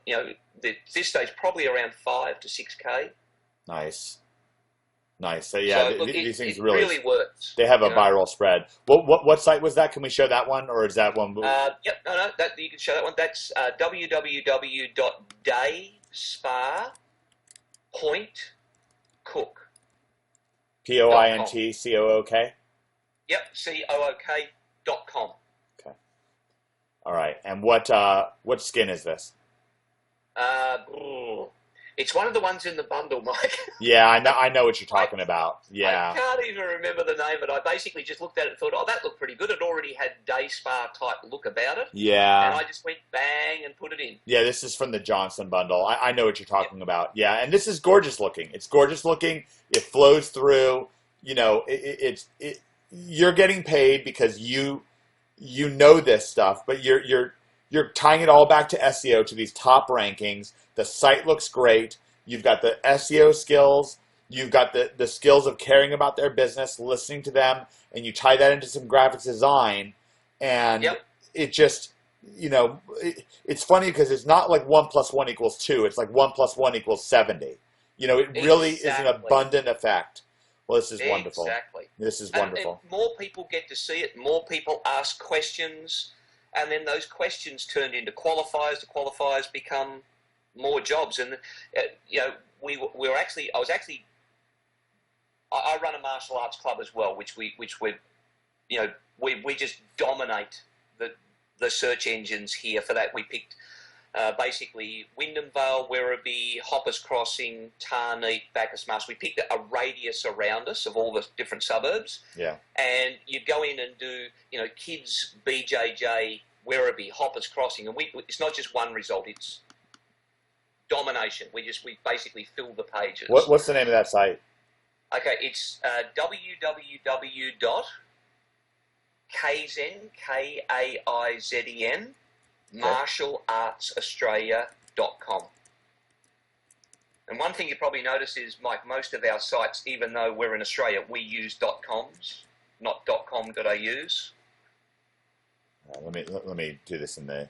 This stage probably around 5 to 6K. Nice. So yeah, so, look, these things it really works. They have a viral spread. What site was that? Can we show that one, or is that one? Yep, no, you can show that one. That's www.dayspa.cook. POINTCOOK. Yep, COOK.com. Okay. All right, and what skin is this? It's one of the ones in the bundle, Mike. Yeah, I know what you're talking about. Yeah. I can't even remember the name, but I basically just looked at it and thought, oh, that looked pretty good. It already had day spa type look about it. Yeah. And I just went bang and put it in. Yeah, this is from the Johnson bundle. I know what you're talking about. Yeah, and this is gorgeous looking. It's gorgeous looking. It flows through. You're getting paid because you know this stuff, but you're tying it all back to SEO, to these top rankings. The site looks great. You've got the SEO skills. You've got the skills of caring about their business, listening to them, and you tie that into some graphics design. And it just, it's funny because it's not like 1 + 1 = 2. It's like 1 + 1 = 70. It really is an abundant effect. Well, this is wonderful. Exactly. This is wonderful. And more people get to see it. More people ask questions. And then those questions turned into qualifiers. The qualifiers become more jobs. And, I run a martial arts club as well, which we just dominate the search engines here for that. We picked basically Wyndham Vale, Werribee, Hoppers Crossing, Tarneet, Bacchus Marsh. We picked a radius around us of all the different suburbs. Yeah. And you'd go in and do, kids, BJJ, Werribee, Hoppers Crossing, and it's not just one result, it's domination. We basically fill the pages. What's the name of that site? Okay, it's Kaizen, Kaizen, marshalartsaustralia.com. And one thing you probably notice is, Mike, most of our sites, even though we're in Australia, we use .coms, not .com.aus. Let me do this in the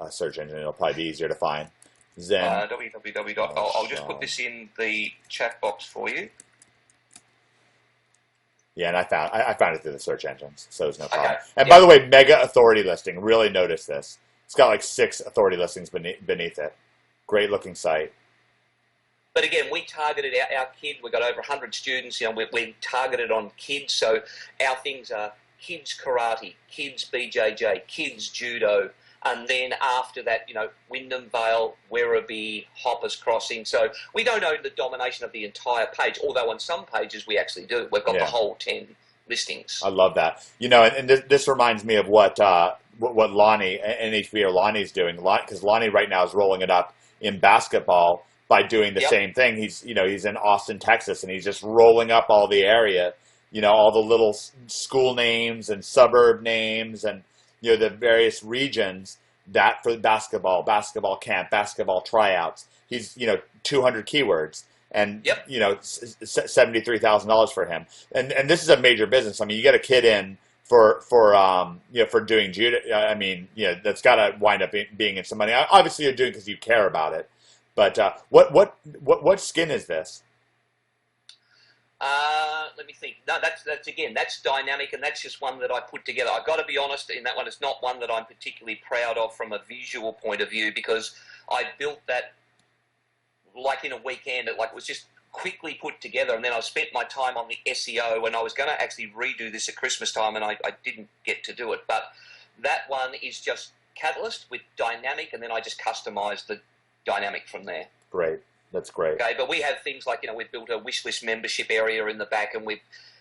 search engine. It'll probably be easier to find. Zen. www. I'll just put this in the chat box for you. Yeah, and I found it through the search engines, so there's no problem. Okay. And by the way, mega authority listing. Really notice this. It's got like 6 authority listings beneath it. Great looking site. But again, we targeted our kids. We've got over 100 students. You know, we targeted on kids. So our things are kids karate, kids BJJ, kids judo, and then after that, you know, Wyndham Vale, Werribee, Hoppers Crossing. So we don't own the domination of the entire page, although on some pages we actually do. We've got the whole 10 listings. I love that. You know, and this reminds me of what Lonnie, NHB or Lonnie's doing, because Lonnie right now is rolling it up in basketball by doing the same thing. He's in Austin, Texas, and he's just rolling up all the area, you know, all the little school names and suburb names and, you know, the various regions that for basketball camp, basketball tryouts. He's, you know, 200 keywords and, you know, $73,000 for him. And this is a major business. I mean, you get a kid in for you know, for doing judo. I mean, you know, that's got to wind up being in some money. Obviously, you're doing it because you care about it. But what skin is this? Let me think. No, that's dynamic, and that's just one that I put together. I've got to be honest, in that one, it's not one that I'm particularly proud of from a visual point of view, because I built that like in a weekend. It was just quickly put together, and then I spent my time on the SEO, and I was going to actually redo this at Christmas time, and I didn't get to do it. But that one is just Catalyst with dynamic, and then I just customized the dynamic from there. Great. That's great. Okay, but we have things like, you know, we've built a wish list membership area in the back, and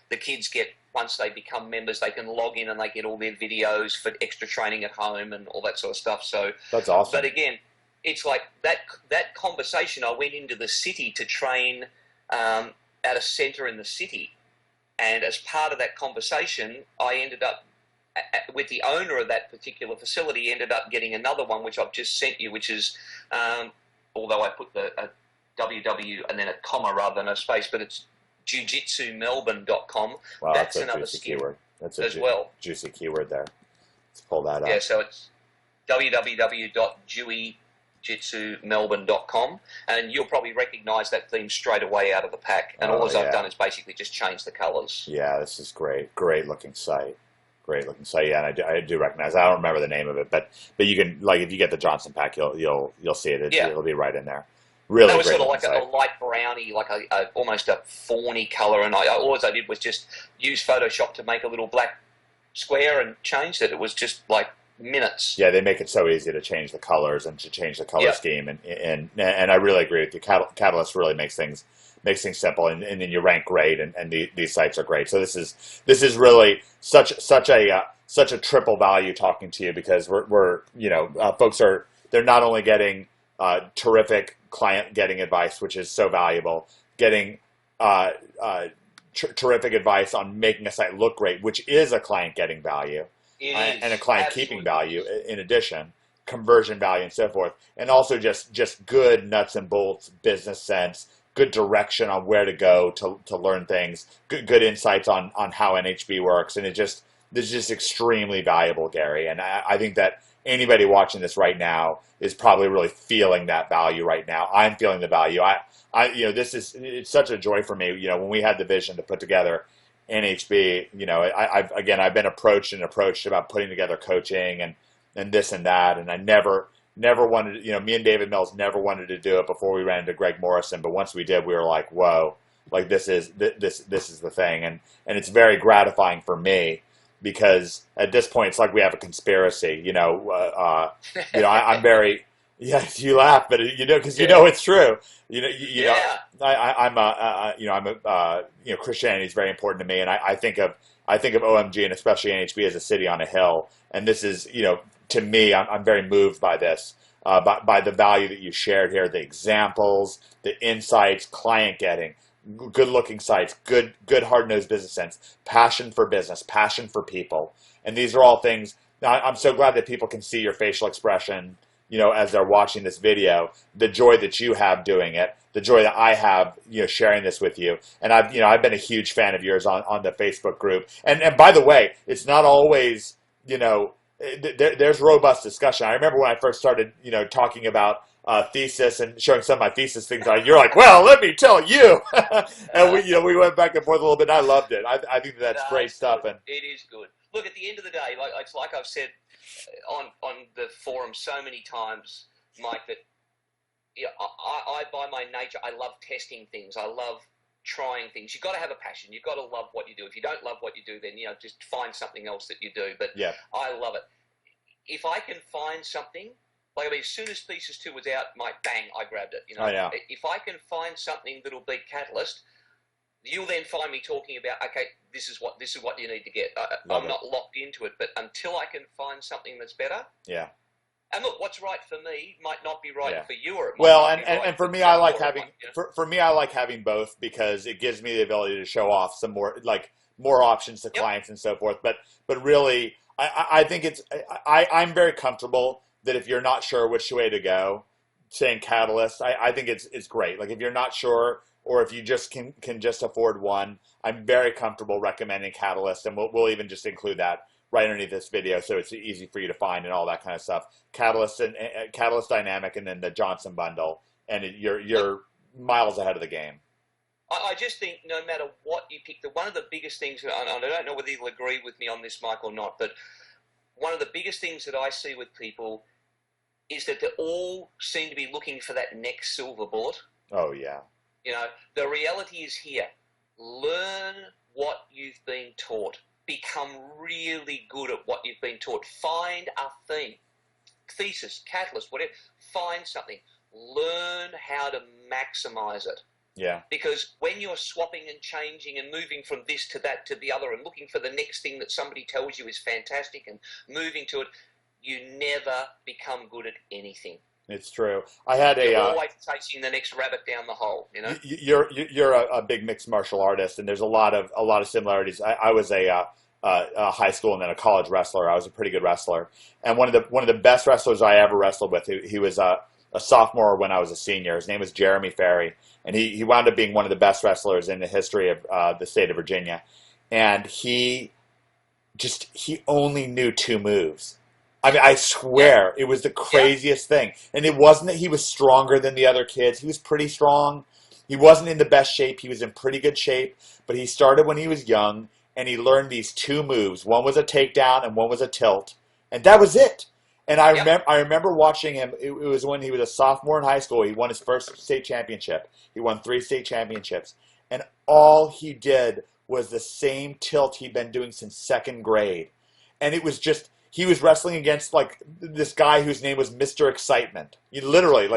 the kids get, once they become members, they can log in and they get all their videos for extra training at home and all that sort of stuff. So that's awesome. But again, it's like that conversation. I went into the city to train at a centre in the city, and as part of that conversation, I ended up with the owner of that particular facility. Ended up getting another one, which I've just sent you, which is although I put the www and then a comma rather than a space, but it's Qzx899 Wow, that's a another juicy keyword. That's a juicy keyword there. Let's pull that up. Yeah, so it's www.jiu-jitsumelbourne.com, and you'll probably recognise that theme straight away out of the pack. And all I've done is basically just change the colours. Yeah, this is great. Great looking site. Great looking site. Yeah, and I do recognize. I don't remember the name of it, but you can, like, if you get the Johnson pack, you'll see it. It'll be right in there. Really, that was sort of like a light brownie, like almost a fawny colour, and all I did was just use Photoshop to make a little black square and changed it. It was just like minutes. Yeah, they make it so easy to change the colors and to change the color scheme, and I really agree with you. Catalyst really makes things simple, and then you rank great, and these sites are great. So this is really such a triple value talking to you, because we're you know, they're not only getting terrific client getting advice, which is so valuable, getting terrific advice on making a site look great, which is a client getting value, and a client keeping value in addition, conversion value and so forth, and also just good nuts and bolts business sense, good direction on where to go to learn things, good insights on how NHB works, and this is just extremely valuable, Gary. And I think that anybody watching this right now is probably really feeling that value right now. I'm feeling the value. You know, it's such a joy for me. You know, when we had the vision to put together NHB, you know, I've been approached about putting together coaching and this and that, and I never wanted, you know, me and David Mills never wanted to do it before we ran into Greg Morrison, but once we did, we were like, whoa, like this is the thing, and it's very gratifying for me, because at this point it's like we have a conspiracy, you know. I'm very, you laugh, but you know, because you know it's true. You know, Christianity is very important to me, and I think of OMG and especially NHB as a city on a hill, and this is, you know, to me, I'm very moved by this, by the value that you shared here, the examples, the insights, client getting, good-looking sites, good hard-nosed business sense, passion for business, passion for people, and these are all things. Now, I'm so glad that people can see your facial expression, as they're watching this video, the joy that you have doing it, the joy that I have, sharing this with you. And I've been a huge fan of yours on the Facebook group. And by the way, it's not always, there's robust discussion. I remember when I first started, talking about thesis and showing some of my thesis things on, you're like, well, let me tell you. And we went back and forth a little bit. And I loved it. I think that's great stuff. And it is good. Look, at the end of the day, like I've said on the forum so many times, Mike, that I by my nature, I love testing things. I love trying things. You've got to have a passion. You've got to love what you do. If you don't love what you do, then just find something else that you do. But yeah, I love it. If I can find something, as soon as Thesis 2 was out, bang, I grabbed it. Oh, yeah. If I can find something that'll beat Catalyst, you'll then find me talking about, okay, this is what you need to get. I'm not locked into it, but until I can find something that's better. Yeah. And look, what's right for me might not be right for you, or it might well, not be right and for me, I like having for me, I like having both, because it gives me the ability to show off some more options to clients and so forth. But really, I think I'm very comfortable that if you're not sure which way to go, saying Catalyst, I think it's great. Like, if you're not sure, or if you just can just afford one, I'm very comfortable recommending Catalyst, and we'll even just include that right underneath this video, so it's easy for you to find and all that kind of stuff. Catalyst and Catalyst Dynamic, and then the Johnson bundle, and you're miles ahead of the game. I just think no matter what you pick, one of the biggest things, and I don't know whether you'll agree with me on this, Mike, or not, but one of the biggest things that I see with people is that they all seem to be looking for that next silver bullet. Oh, yeah. The reality is here. Learn what you've been taught. Become really good at what you've been taught. Find a theme. Thesis, Catalyst, whatever. Find something. Learn how to maximize it. Yeah. Because when you're swapping and changing and moving from this to that to the other and looking for the next thing that somebody tells you is fantastic and moving to it, you never become good at anything. It's true. I had You're always chasing the next rabbit down the hole. You're a big mixed martial artist, and there's a lot of similarities. I was a high school and then a college wrestler. I was a pretty good wrestler, and one of the best wrestlers I ever wrestled with. He was a sophomore when I was a senior. His name was Jeremy Ferry, and he wound up being one of the best wrestlers in the history of the state of Virginia. And he only knew 2 moves. I mean, I swear, it was the craziest thing. And it wasn't that he was stronger than the other kids. He was pretty strong. He wasn't in the best shape. He was in pretty good shape. But he started when he was young, and he learned these 2 moves. One was a takedown, and one was a tilt. And that was it. And I remember watching him. It was when he was a sophomore in high school. He won his first state championship. He won 3 state championships. And all he did was the same tilt he'd been doing since 2nd grade. And it was just... He was wrestling against this guy whose name was Mr. Excitement. Literally,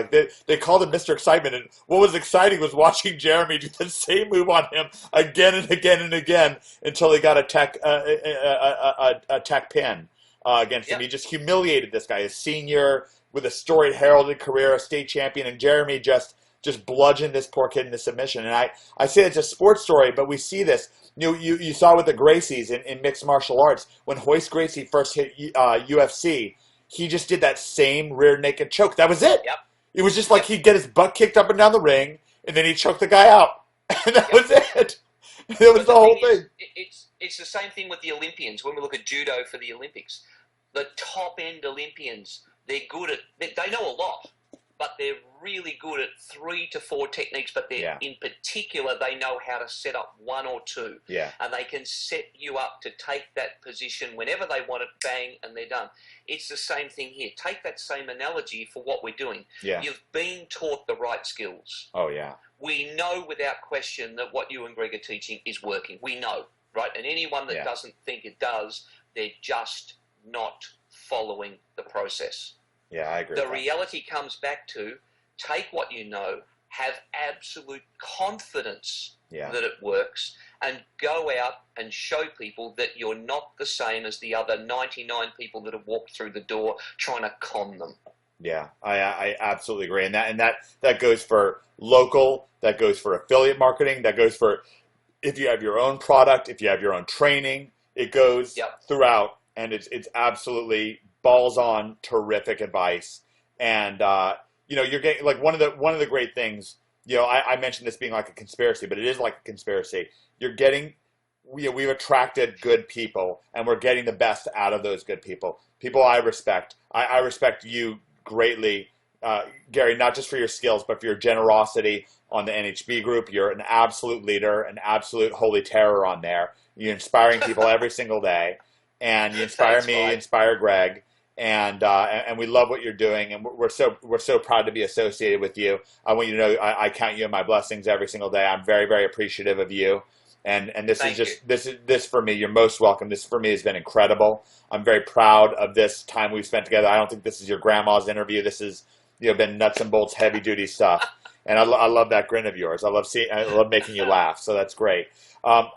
they called him Mr. Excitement. And what was exciting was watching Jeremy do the same move on him again and again and again until he got a tech pin against him. He just humiliated this guy, a senior with a storied heralded career, a state champion, and Jeremy just bludgeoned this poor kid into submission. And I say it's a sports story, but we see this. You saw with the Gracies in mixed martial arts, when Hoist Gracie first hit UFC, he just did that same rear naked choke. That was it. Yep. It was just like he'd get his butt kicked up and down the ring, and then he'd choke the guy out. And that was it. That was the whole thing. It's the same thing with the Olympians. When we look at judo for the Olympics, the top-end Olympians, they're good at... They know a lot, but they're really good at 3 to 4 techniques, but in particular, they know how to set up 1 or 2. Yeah. And they can set you up to take that position whenever they want it, bang, and they're done. It's the same thing here. Take that same analogy for what we're doing. Yeah. You've been taught the right skills. Oh, yeah. We know without question that what you and Greg are teaching is working. We know, right? And anyone that doesn't think it does, they're just not following the process. Yeah, I agree. The reality comes back to take what you know, have absolute confidence that it works, and go out and show people that you're not the same as the other 99 people that have walked through the door trying to con them. Yeah, I absolutely agree, and that goes for local, that goes for affiliate marketing, that goes for if you have your own product, if you have your own training, it goes Yep. throughout, and it's absolutely balls on, terrific advice. And you're getting like one of the great things. I mentioned this being like a conspiracy, but it is like a conspiracy. You're getting we've attracted good people, and we're getting the best out of those good people. People I respect. I respect you greatly, Gary, not just for your skills, but for your generosity on the NHB group. You're an absolute leader, an absolute holy terror on there. You're inspiring people every single day, and you inspire Thanks, me, Mike. inspire Greg, and we love what you're doing, and we're so proud to be associated with you. I want you to know I count you in my blessings every single day. I'm very, very appreciative of you. And this is Thank you. just this for me. You're most welcome. This for me has been incredible. I'm very proud of this time we've spent together. I don't think this is your grandma's interview. This has been nuts and bolts, heavy duty stuff. And I love that grin of yours. I love making you laugh. So that's great. I've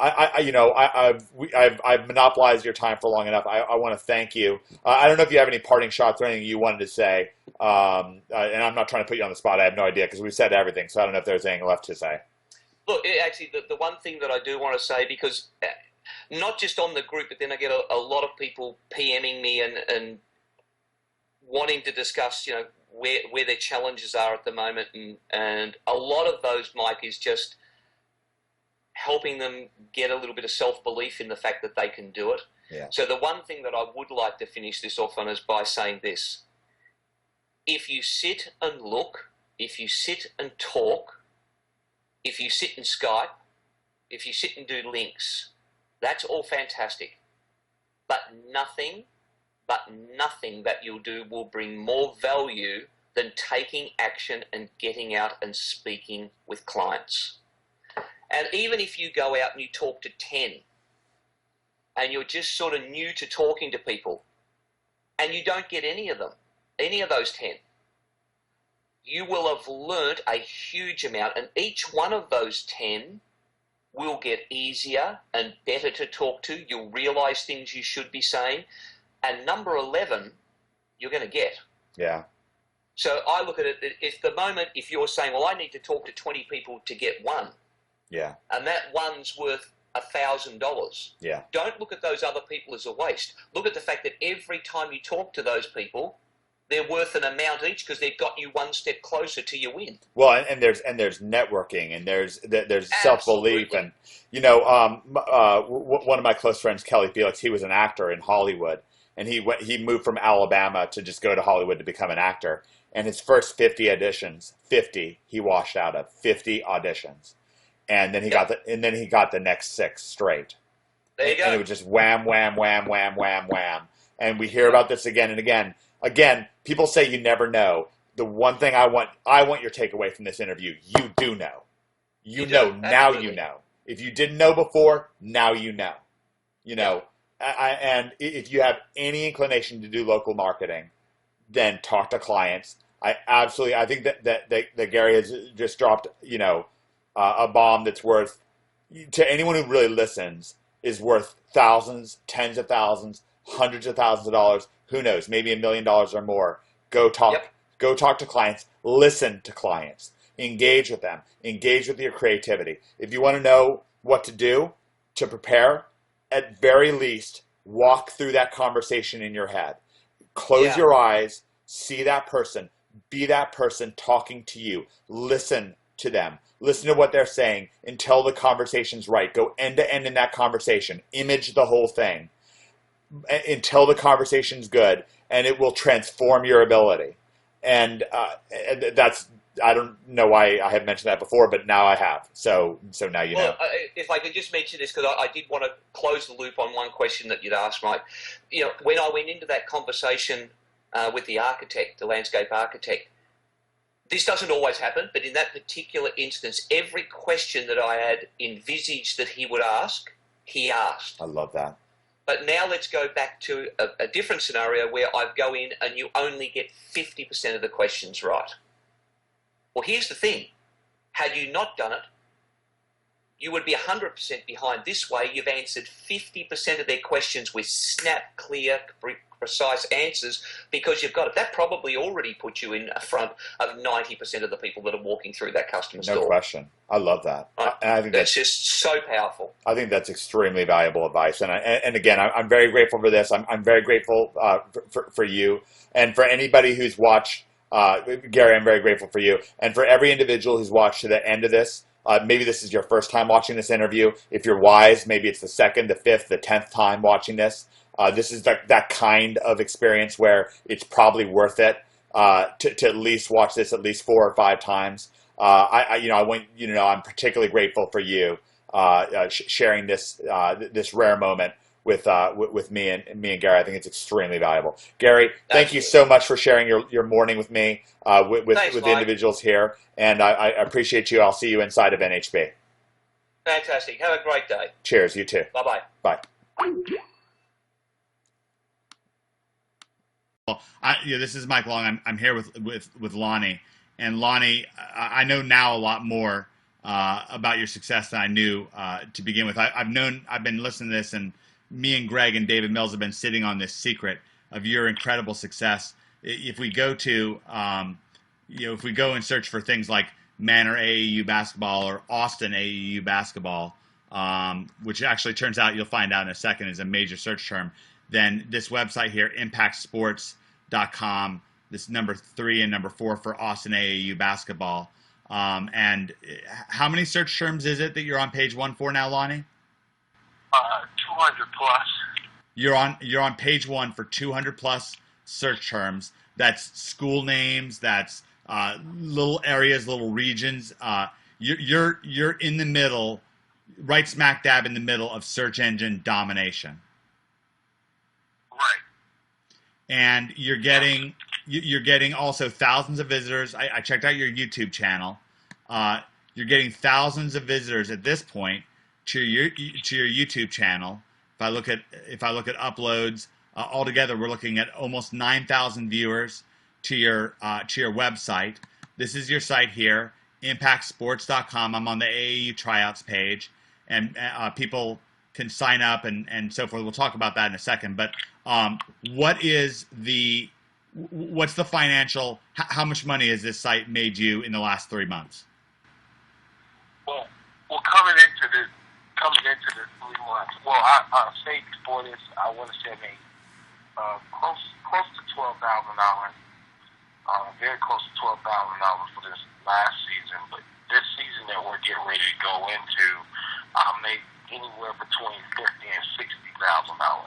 monopolized your time for long enough. I want to thank you. I don't know if you have any parting shots or anything you wanted to say. And I'm not trying to put you on the spot. I have no idea because we've said everything. So I don't know if there's anything left to say. Look, actually, the one thing that I do want to say, because not just on the group, but then I get a lot of people PMing me and wanting to discuss, where their challenges are at the moment, and a lot of those, Mike, is just helping them get a little bit of self-belief in the fact that they can do it. Yeah. So the one thing that I would like to finish this off on is by saying this: if you sit and look, if you sit and talk, if you sit and Skype, if you sit and do links, that's all fantastic. But nothing that you'll do will bring more value than taking action and getting out and speaking with clients. And even if you go out and you talk to 10 and you're just sort of new to talking to people and you don't get any of those 10, you will have learned a huge amount, and each one of those 10 will get easier and better to talk to. You'll realize things you should be saying. And number 11, you're going to get. Yeah. So I look at it, if you're saying, well, I need to talk to 20 people to get one, Yeah. and that one's worth $1,000. Yeah. Don't look at those other people as a waste. Look at the fact that every time you talk to those people, they're worth an amount each because they've got you one step closer to your win. Well, and there's networking, and there's self-belief, Absolutely. and one of my close friends, Kelly Felix, he was an actor in Hollywood, and he moved from Alabama to just go to Hollywood to become an actor. And his first 50 auditions, he washed out of 50 auditions, and then he got the next 6 straight. There you go. And it was just wham, wham, wham, wham, wham, wham. And we hear about this again and again. Again, people say you never know. The one thing I want your takeaway from this interview: you do know. You know now. You know. If you didn't know before, now you know. And if you have any inclination to do local marketing, then talk to clients. I think that Gary has just dropped a bomb that's worth, to anyone who really listens, is worth thousands, tens of thousands, hundreds of thousands of dollars. Who knows? Maybe $1 million or more. Go talk. Yep. Go talk to clients. Listen to clients. Engage with them. Engage with your creativity. If you want to know what to do to prepare, at very least, walk through that conversation in your head. Close your eyes. See that person. Be that person talking to you. Listen to them. Listen to what they're saying until the conversation's right. Go end to end in that conversation. Image the whole thing until the conversation's good, and it will transform your ability. And that's, I don't know why I had mentioned that before, but now I have. So now you know. If I could just mention this, because I did want to close the loop on one question that you'd asked, Mike. When I went into that conversation with the architect, the landscape architect, this doesn't always happen, but in that particular instance, every question that I had envisaged that he would ask, he asked. I love that. But now let's go back to a different scenario where I go in and you only get 50% of the questions right. Well, here's the thing. Had you not done it, you would be 100% behind. This way, you've answered 50% of their questions with snap, clear, precise answers because you've got it. That probably already puts you in front of 90% of the people that are walking through that customer store. No question. I love that. Right? And I think that's just so powerful. I think that's extremely valuable advice. And again, I'm very grateful for this. I'm very grateful for you. And for anybody who's watched, Gary, I'm very grateful for you. And for every individual who's watched to the end of this, maybe this is your first time watching this interview. If you're wise, maybe it's the 2nd, the 5th, the 10th time watching this. This is that kind of experience where it's probably worth it to at least watch this at least 4 or 5 times. I'm particularly grateful for you sharing this this rare moment with me and Gary. I think it's extremely valuable. Gary, thank you so much for sharing your morning with me with the individuals here, and I appreciate you. I'll see you inside of NHB. Fantastic. Have a great day. Cheers. You too. Bye-bye. Bye. Well, this is Mike Long. I'm here with Lonnie, and Lonnie, I know now a lot more about your success than I knew to begin with. I've been listening to this, and me and Greg and David Mills have been sitting on this secret of your incredible success. If we go to, if we go and search for things like Manor AAU basketball or Austin AAU basketball, which actually turns out you'll find out in a second is a major search term, then this website here, impactsports.com, this number 3 and number 4 for Austin AAU basketball. And how many search terms is it that you're on page 1 for now, Lonnie? 200 plus. You're on page 1 for 200 plus search terms. That's school names. That's little areas, little regions. You're in the middle, right smack dab in the middle of search engine domination. Right. And you're getting also thousands of visitors. I checked out your YouTube channel. You're getting thousands of visitors at this point to your YouTube channel. If I look at uploads altogether, we're looking at almost 9,000 viewers to your website. This is your site here, impactsports.com. I'm on the AAU tryouts page, and people can sign up and so forth. We'll talk about that in a second. But what's the financial? How much money has this site made you in the last 3 months? Well, coming into the 3 months. Well, I say before this, I want to say I made close to $12,000. Very close to $12,000 for this last season. But this season that we're getting ready to go into, I made anywhere between $50,000 and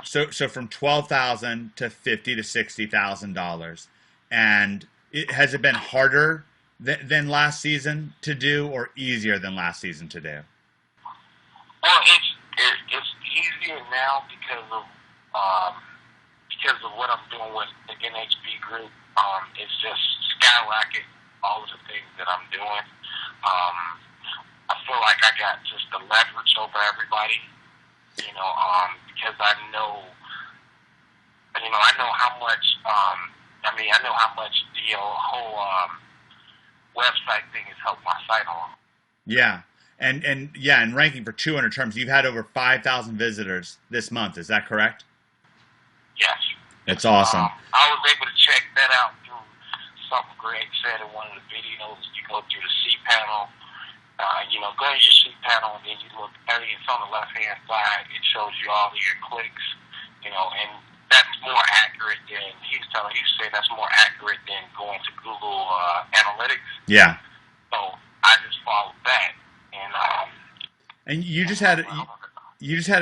$60,000. So from $12,000 to $50,000 to $60,000, and has it been harder than last season to do, or easier than last season to do? Well, it's easier now because of what I'm doing with the NHB group. It's just skyrocket all of the things that I'm doing. I feel like I got just the leverage over everybody, because I know how much, I know how much the whole website thing has helped my site on. Yeah. And ranking for 200 terms, you've had over 5,000 visitors this month. Is that correct? Yes. It's awesome. I was able to check that out through something Greg said in one of the videos. You go through the C panel. Go to your C panel, and then you look. It's on the left-hand side. It shows you all of your clicks. And that's more accurate than he said. That's more accurate than going to Google Analytics. Yeah. So I just followed that, and you just had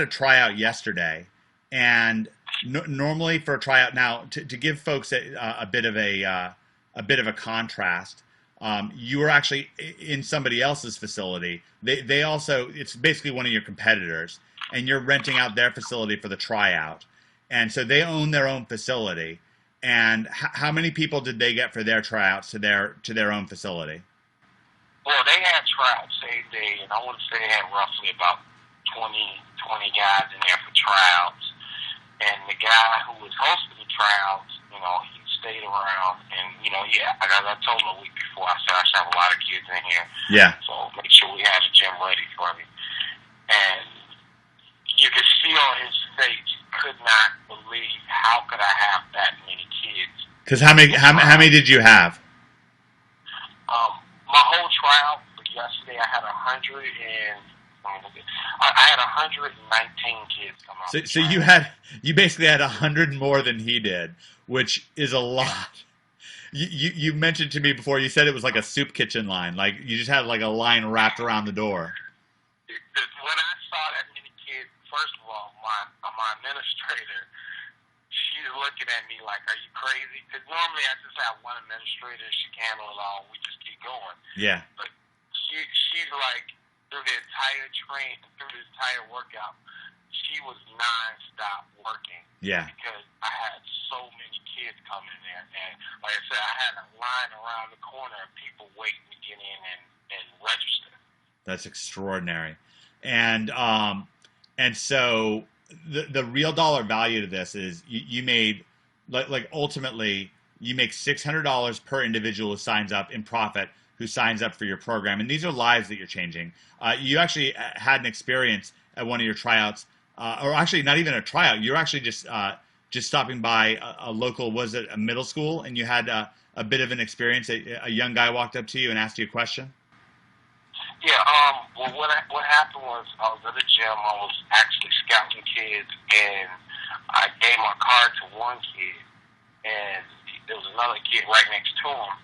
a tryout yesterday, and normally for a tryout now to give folks a bit of a contrast. You were actually in somebody else's facility. They also, it's basically one of your competitors, and you're renting out their facility for the tryout. And so they own their own facility. And how many people did they get for their tryouts to their own facility? Well, they had tryouts same day, and I want to say they had roughly about 20 guys in there for tryouts. And the guy who was hosting the tryouts, he stayed around, and I told him a week before, I said I should have a lot of kids in here. Yeah. So make sure we had a gym ready for me. on his face could not believe how could I have that many kids. Because how many did you have? My whole trial for yesterday, I had 119 kids come out. So you basically had 100 more than he did, which is a lot. You mentioned to me before, you said it was like a soup kitchen line, like you just had like a line wrapped around the door. When I saw that many kids, first of all, my administrator, she's looking at me like, "Are you crazy?" Because normally I just have one administrator, she can handle it all, we just keep going. Yeah. But she's like, through the entire workout, she was non-stop working. Yeah. Because I had so many kids coming in there, and like I said, I had a line around the corner of people waiting to get in and register. That's extraordinary. And so the real dollar value to this is you made, like ultimately you make $600 per individual who signs up in profit, who signs up for your program. And these are lives that you're changing. You actually had an experience at one of your tryouts, or actually not even a tryout. You're actually just stopping by a local, was it a middle school? And you had a bit of an experience. A young guy walked up to you and asked you a question. Yeah, well, what happened was I was at the gym. I was actually scouting kids, and I gave my card to one kid, and there was another kid right next to him.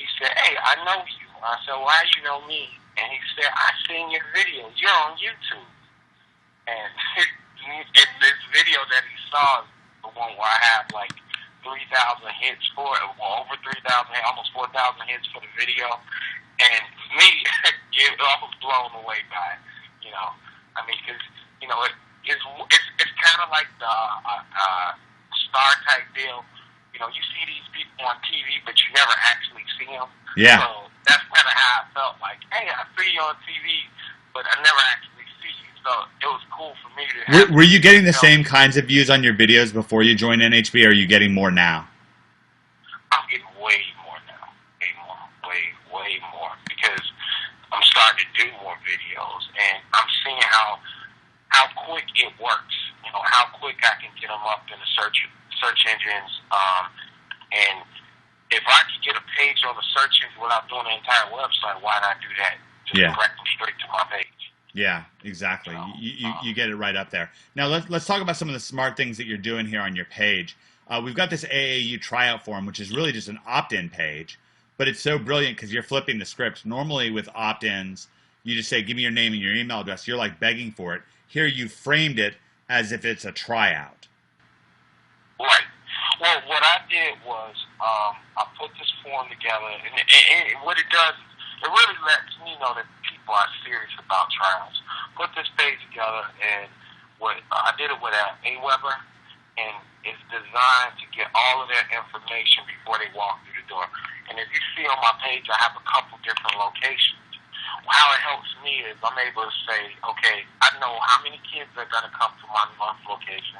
He said, "Hey, I know you." I said, "Why you know me?" And he said, "I seen your video. You're on YouTube." And this video that he saw is the one where I have like 3,000 hits for it, well, over 3,000, almost 4,000 hits for the video. And me, I was blown away by it, you know. I mean, because, you know, it's kind of like the star type deal. You know, you see these people on TV, but you never actually see them. Yeah. So that's kind of how I felt like, hey, I see you on TV, but I never actually see you. So it was cool for me to Were you getting the same kinds of views on your videos before you joined NHB, or are you getting more now? I'm getting way more now. Way more. Because I'm starting to do more videos, and I'm seeing how quick it works. You know, how quick I can get them up in the search engines. And if I could get a page on the search engine without doing the entire website, why not do that? Just direct them straight to my page. Yeah, exactly. You get it right up there. Now let's talk about some of the smart things that you're doing here on your page. We've got this AAU tryout form, which is really just an opt-in page, but it's so brilliant because you're flipping the script. Normally with opt-ins, you just say, "Give me your name and your email address." You're like begging for it. Here you framed it as if it's a tryout. Right. Well, what I did was I put this form together, and what it does, it really lets me know that people are serious about trials. Put this page together, and I did it with Aweber, and it's designed to get all of their information before they walk through the door. And if you see on my page, I have a couple different locations. How it helps me is I'm able to say, okay, I know how many kids are going to come to my North location,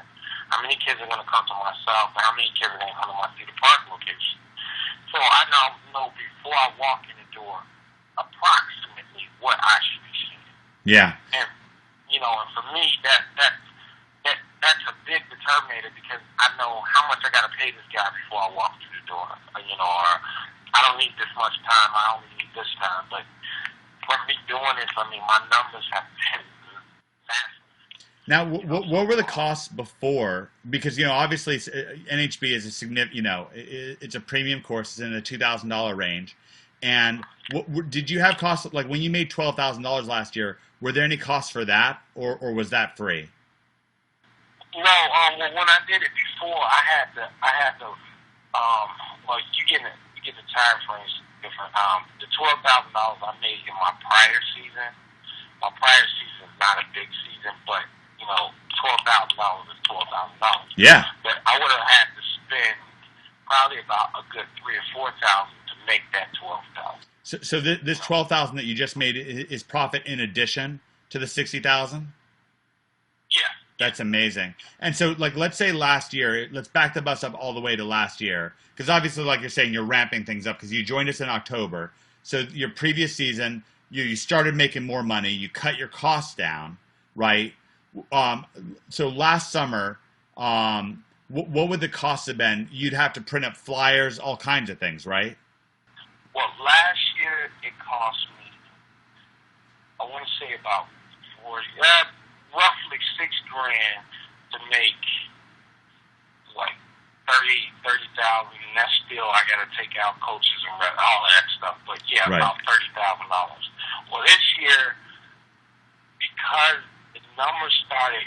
how many kids are going to come to my South, and how many kids are going to come to my Cedar Park location. So I now know before I walk in the door approximately what I should be seeing. Yeah. And, you know, and for me, that's a big determinator because I know how much I got to pay this guy before I walk through the door. You know, or I don't need this much time, I only need this time. But for me doing this, I mean, my numbers have been massive. Now, what were the costs before? Because, you know, obviously NHB is a significant, you know, it's a premium course. It's in the $2,000 range. And did you have costs, like when you made $12,000 last year, were there any costs for that, or was that free? No, well, when I did it before, I had to, well, you get the time frames different. The $12,000 I made in my prior season. My prior season is not a big season, but you know, $12,000 is $12,000. Yeah. But I would have had to spend probably about a good $3,000 or $4,000 to make that $12,000. So this $12,000 that you just made is profit in addition to the $60,000? Yeah. That's amazing. And so, like, let's say last year, let's back the bus up all the way to last year, because obviously, like you're saying, you're ramping things up because you joined us in October. So your previous season, you started making more money. You cut your costs down, right? So last summer, what would the cost have been? You'd have to print up flyers, all kinds of things, right? Well, last year it cost me, I want to say about 40, roughly $6,000 to make like 30,000, and that's still, I got to take out coaches and all that stuff. But yeah, Right. about $30,000. Well, this year, because the numbers started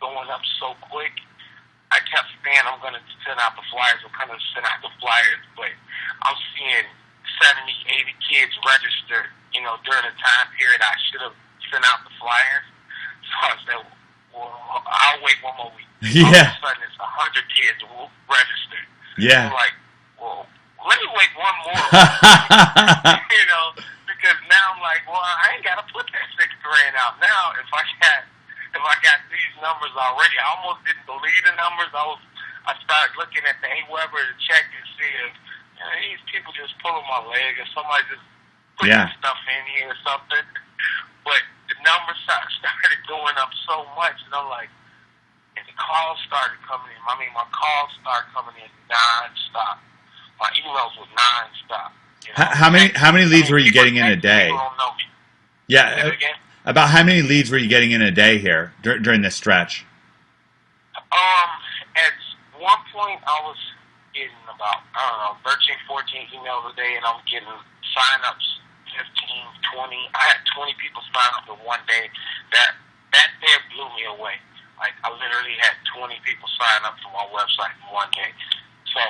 going up so quick, I kept saying I'm going to send out the flyers. I'm going to send out the flyers, but I'm seeing 70, 80 kids register, during the time period I should have sent out the flyers. So I said, well, I'll wait one more week. Yeah. All of a sudden, it's 100 kids who registered. Yeah. I'm like, well, let me wait one more. Because now I'm like, well, I ain't got to put that $6,000 out. Now, if I got these numbers already, I almost didn't believe the numbers. I started looking at the AWeber to check and see if these people just pulling my leg or somebody just putting stuff in here or something. But the numbers started going up so much, and I'm like, and the calls started coming in. I mean, my calls started coming in nonstop. My emails were nonstop. How many leads were you getting in a day? People don't know me. Yeah. About how many leads were you getting in a day here during this stretch? At one point, I was getting about, 13, 14 emails a day, and I'm getting sign-ups, 15, 20. I had 20 people sign up in one day. That there blew me away. Like, I literally had 20 people sign up for my website in one day. So,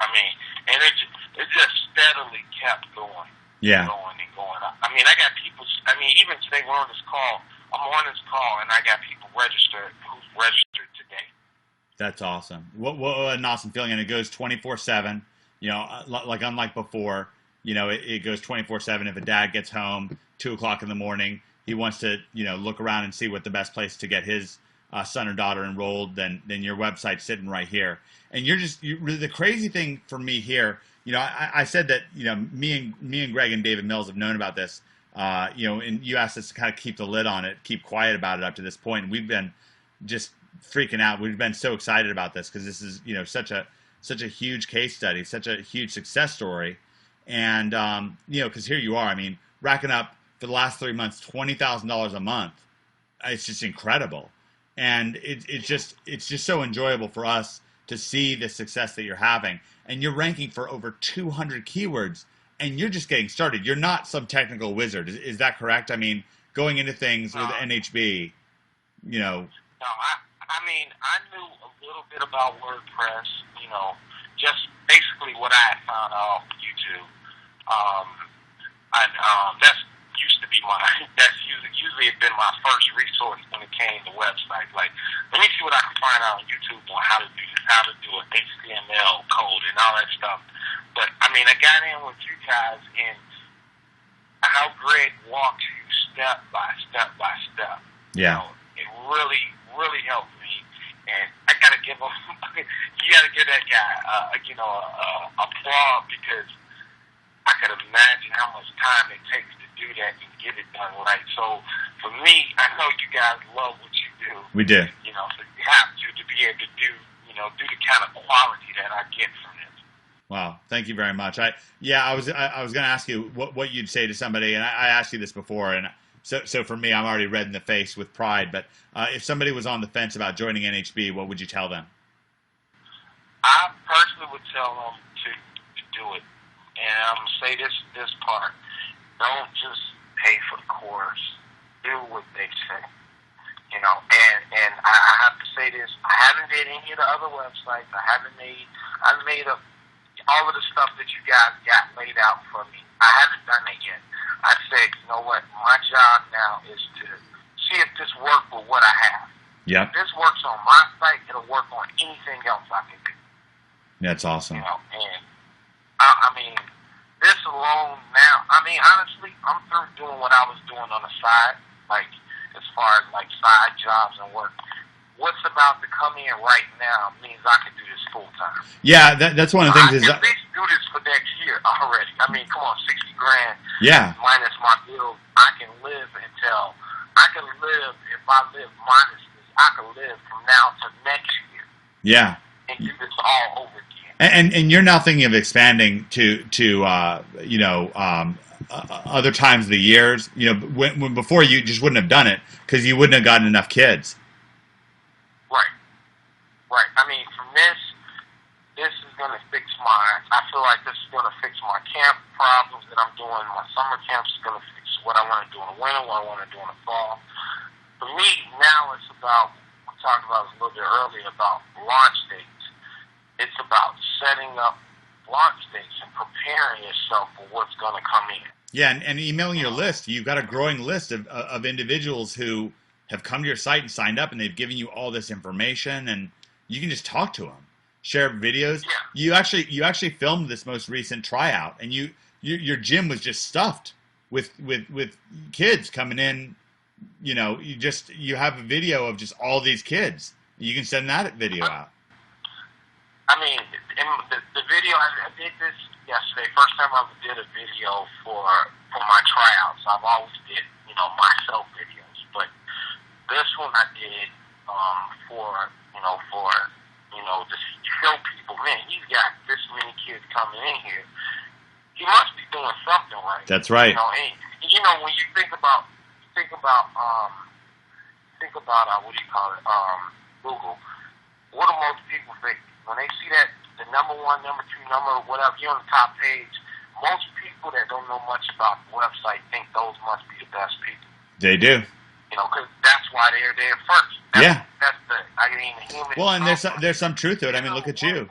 I mean, and it just steadily kept going. Yeah. Going and going. I mean, I got people, even today we're on this call, I'm on this call, and I got people who's registered today. That's awesome. What an awesome feeling. And it goes 24/7, like unlike before, it goes 24/7. If a dad gets home 2:00 in the morning, he wants to, look around and see what the best place to get his son or daughter enrolled, then your website's sitting right here. And the crazy thing for me here, I said that, me and Greg and David Mills have known about this, and you asked us to kind of keep the lid on it, keep quiet about it up to this point. And we've been just freaking out. We've been so excited about this because this is, such a huge case study, such a huge success story. And, because here you are, racking up for the last 3 months, $20,000 a month. It's just incredible. And it's just so enjoyable for us to see the success that you're having. And you're ranking for over 200 keywords, and you're just getting started. You're not some technical wizard. Is that correct? Going into things with NHB, No, I knew a little bit about WordPress, just basically what I had found off YouTube. That's usually been my first resource when it came to websites. Like, let me see what I can find out on YouTube on how to do this, how to do an HTML code and all that stuff. But I got in with you guys, and how Greg walks you step by step by step. Yeah. It really, really helped me, and I gotta give him. You gotta give that guy, applause, because I could imagine how much time it takes to do that and get it done right. So for me, I know you guys love what you do. We do. So you have to be able to do the kind of quality that I get from it. Wow, thank you very much. I was going to ask you what you'd say to somebody, and I asked you this before, and so for me, I'm already red in the face with pride. But if somebody was on the fence about joining NHB, what would you tell them? I personally would tell them to do it, and I'm gonna say this part: don't just pay for the course, do what they say. And I have to say this: I haven't did any of the other websites. I've made up all of the stuff that you guys got laid out for me. I haven't done that yet. I said, you know what? My job now is to see if this works with what I have. Yeah. If this works on my site, it'll work on anything else I can do. That's awesome. And this alone now, honestly, I'm through doing what I was doing on the side, like as far as like side jobs and work. What's about to come in right now means I can do this full time. Yeah, that's one of the things. I can at least do this for next year already. Come on, $60,000. Yeah. Minus my bills, I can live if I live minus this I could live from now to next year. Yeah. And do this all over again. And you're now thinking of expanding to other times of the years. You know, when before you just wouldn't have done it because you wouldn't have gotten enough kids. Right. I mean, from this is going to fix I feel like this is going to fix my camp problems that I'm doing. My summer camps is going to fix what I want to do in the winter, what I want to do in the fall. For me, now it's about, we talked about this a little bit earlier, about launch dates. It's about setting up launch dates and preparing yourself for what's going to come in. Yeah, and emailing your list. You've got a growing list of individuals who have come to your site and signed up, and they've given you all this information, and you can just talk to them, share videos. Yeah. You actually filmed this most recent tryout, and your gym was just stuffed with kids coming in. You know, you have a video of just all these kids. You can send that video out. I mean, the video, I did this yesterday. First time I ever did a video for my tryouts. I've always did, myself videos, but this one I did just show people, man, he's got this many kids coming in here. He must be doing something right. That's right. When you think about Google, what do most people think? When they see that, the number one, number two, whatever, you're on the top page, most people that don't know much about the website think those must be the best people. They do. Because that's why they're there first. That's the human. Well, and there's some truth to it. I mean, look at you.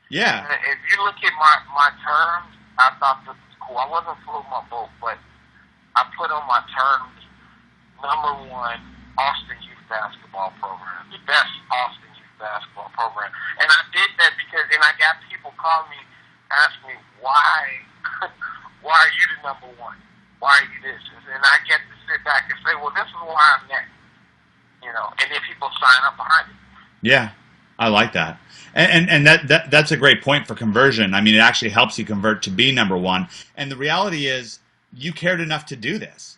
Yeah. And if you look at my terms, I thought this was cool. I wasn't floating my boat, but I put on my terms, number one, Austin Youth Basketball Program. The best Austin Youth Basketball Program. And I did that because, I got people calling me, asking me, why are you the number one? Why are you this? And I get to sit back and say, well, this is why I'm next. And then people sign up behind it. Yeah, I like that. And that's a great point for conversion. I mean, it actually helps you convert to be number one. And the reality is, you cared enough to do this.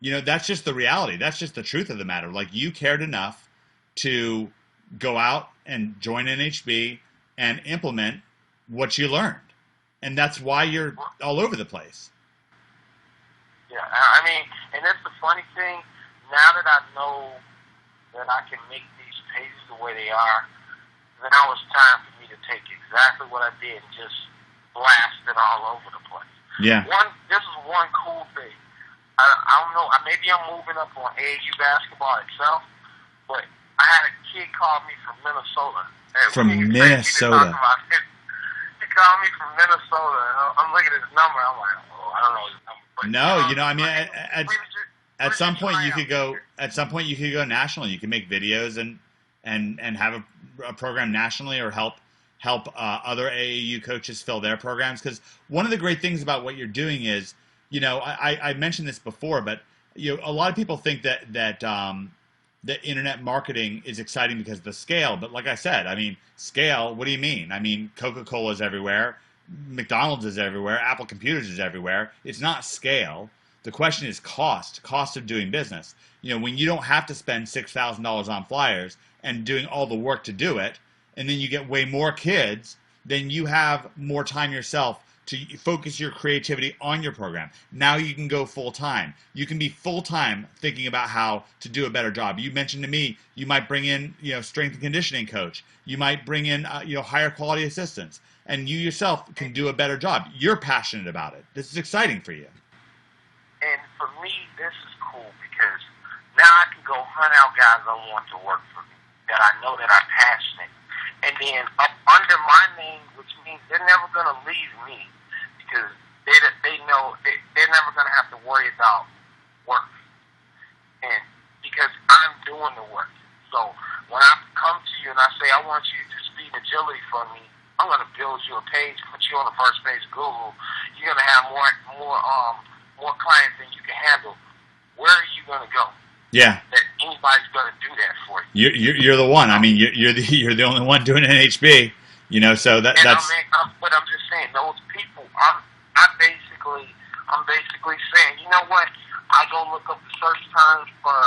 That's just the reality. That's just the truth of the matter. Like, you cared enough to go out and join NHB and implement what you learned. And that's why you're all over the place. Yeah, and that's the funny thing. Now that I know that I can make these pages the way they are, now it's time for me to take exactly what I did and just blast it all over the place. Yeah. This is one cool thing. I don't know, maybe I'm moving up on AAU basketball itself, but I had a kid call me from Minnesota. From Minnesota. He called me from Minnesota, and I'm looking at his number, I'm like, I don't know his number. But, at some point you could go. At some point you could go national. You can make videos and have a program nationally, or help other AAU coaches fill their programs. Because one of the great things about what you're doing is, I mentioned this before, but a lot of people think that internet marketing is exciting because of the scale. But like I said, scale. What do you mean? Coca-Cola is everywhere. McDonald's is everywhere. Apple Computers is everywhere. It's not scale. The question is cost of doing business. When you don't have to spend $6,000 on flyers and doing all the work to do it, and then you get way more kids, then you have more time yourself to focus your creativity on your program. Now you can go full-time. You can be full-time thinking about how to do a better job. You mentioned to me you might bring in, strength and conditioning coach. You might bring in, higher quality assistants. And you yourself can do a better job. You're passionate about it. This is exciting for you. And for me, this is cool because now I can go hunt out guys I want to work for me, that I know that are passionate. And then up under my name, which means they're never going to leave me because they know they're never going to have to worry about work. And because I'm doing the work. So when I come to you and I say, I want you to speed agility for me, I'm going to build you a page, put you on the first page of Google. You're going to have more clients than you can handle. Where are you going to go? Yeah. That anybody's going to do that for you. You're the one. You're the only one doing NHB. So that's. But I'm just saying, those people. I'm basically saying, you know what? I go look up the search terms for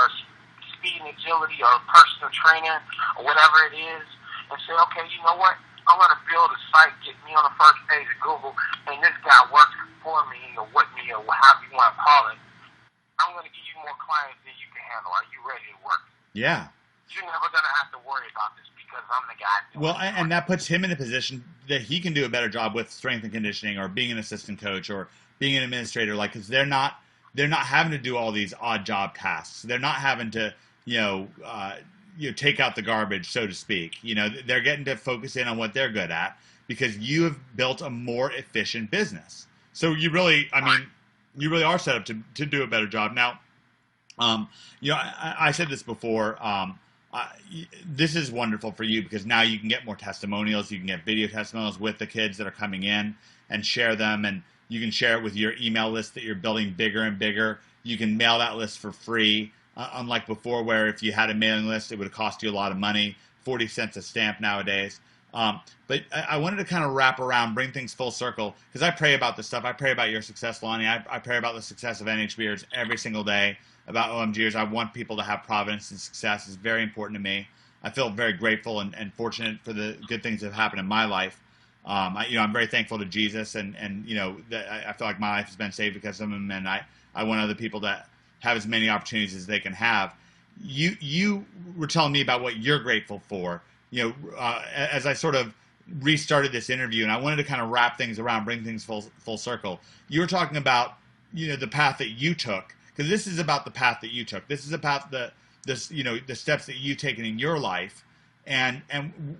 speed and agility or a personal trainer or whatever it is, and say, okay, you know what? I'm going to build a site, get me on the first page of Google, and this guy works for me or with me or however you want to call it. I'm going to give you more clients than you can handle. Are you ready to work? Yeah. You're never going to have to worry about this because I'm the guy doing Well, and that puts him in a position that he can do a better job with strength and conditioning, or being an assistant coach, or being an administrator. Like, because they're not having to do all these odd job tasks. They're not having to, take out the garbage, so to speak. They're getting to focus in on what they're good at, because you have built a more efficient business. So you really are set up to do a better job. Now, I said this before. This is wonderful for you, because now you can get more testimonials. You can get video testimonials with the kids that are coming in and share them, and you can share it with your email list that you're building bigger and bigger. You can mail that list for free, unlike before, where if you had a mailing list, it would cost you a lot of money, 40 cents a stamp nowadays. But I wanted to kind of wrap around, bring things full circle, because I pray about this stuff. I pray about your success, Lonnie. I pray about the success of NHBers every single day, about OMGers. I want people to have providence and success. It's very important to me. I feel very grateful and fortunate for the good things that have happened in my life. I'm very thankful to Jesus, and I feel like my life has been saved because of him, and I want other people to have as many opportunities as they can have. You were telling me about what you're grateful for. As I sort of restarted this interview, and I wanted to kind of wrap things around, bring things full circle. You were talking about the path that you took, because this is about the path that you took. This is about the steps that you've taken in your life, and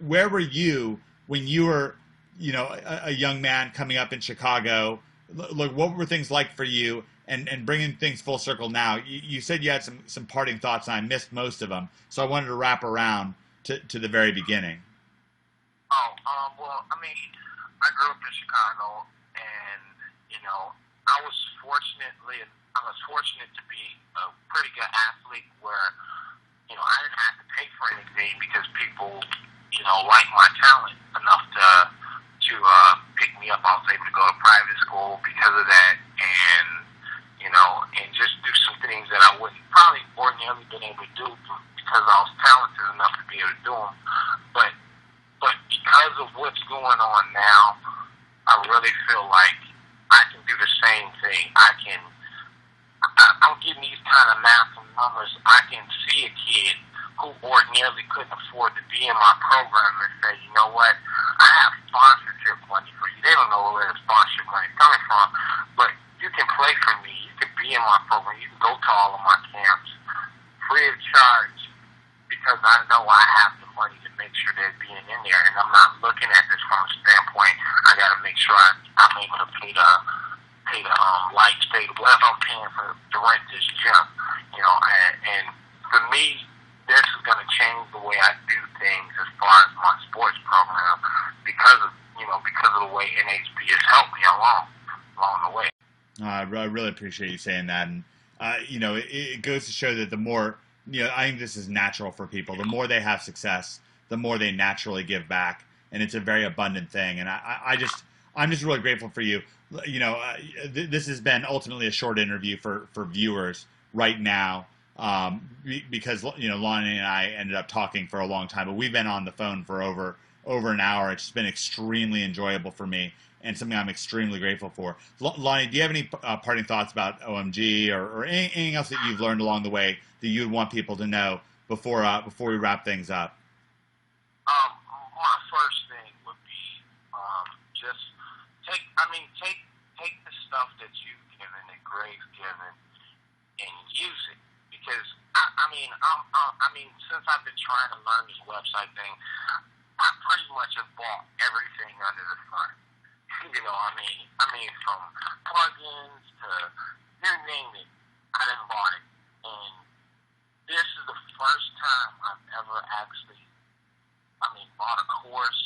where were you when you were a young man coming up in Chicago? Look, what were things like for you, and bringing things full circle now? You said you had some parting thoughts, and I missed most of them, so I wanted to wrap around to the very beginning. Well, I grew up in Chicago, and I was fortunate to be a pretty good athlete, where I didn't have to pay for anything, because people liked my talent enough to pick me up. I was able to go to private school because of that, and and just do some things that I wouldn't probably ordinarily been able to do, because I was talented enough to be able to do them. But because of what's going on now, I really feel like I can do the same thing. I'm getting these kind of massive numbers. I can see a kid who ordinarily couldn't afford to be in my program and say, you know what, I have sponsorship money for you. They don't know where the sponsorship money is coming from, but you can play for me. You can be in my program. You can go to all of my camps free of charge, because I know I have the money to make sure they're being in there, and I'm not looking at this from a standpoint, I got to make sure I'm able to pay the lights, pay whatever I'm paying to rent this gym, and for me, this is going to change the way I do things as far as my sports program, because of the way NHB has helped me along the way. I really appreciate you saying that, and it goes to show that the more, I think this is natural for people. The more they have success, the more they naturally give back, and it's a very abundant thing. And I'm just really grateful for you. This has been ultimately a short interview for viewers right now, because Lonnie and I ended up talking for a long time, but we've been on the phone for over an hour. It's been extremely enjoyable for me, and something I'm extremely grateful for. Lonnie, do you have any parting thoughts about OMG or anything else that you've learned along the way that you'd want people to know before we wrap things up? My first thing would be just take the stuff that you've given, that Greg's given, and use it. Because since I've been trying to learn this website thing, I pretty much have bought everything under the sun. From plugins to you name it, I done bought it. And this is the first time I've ever actually, bought a course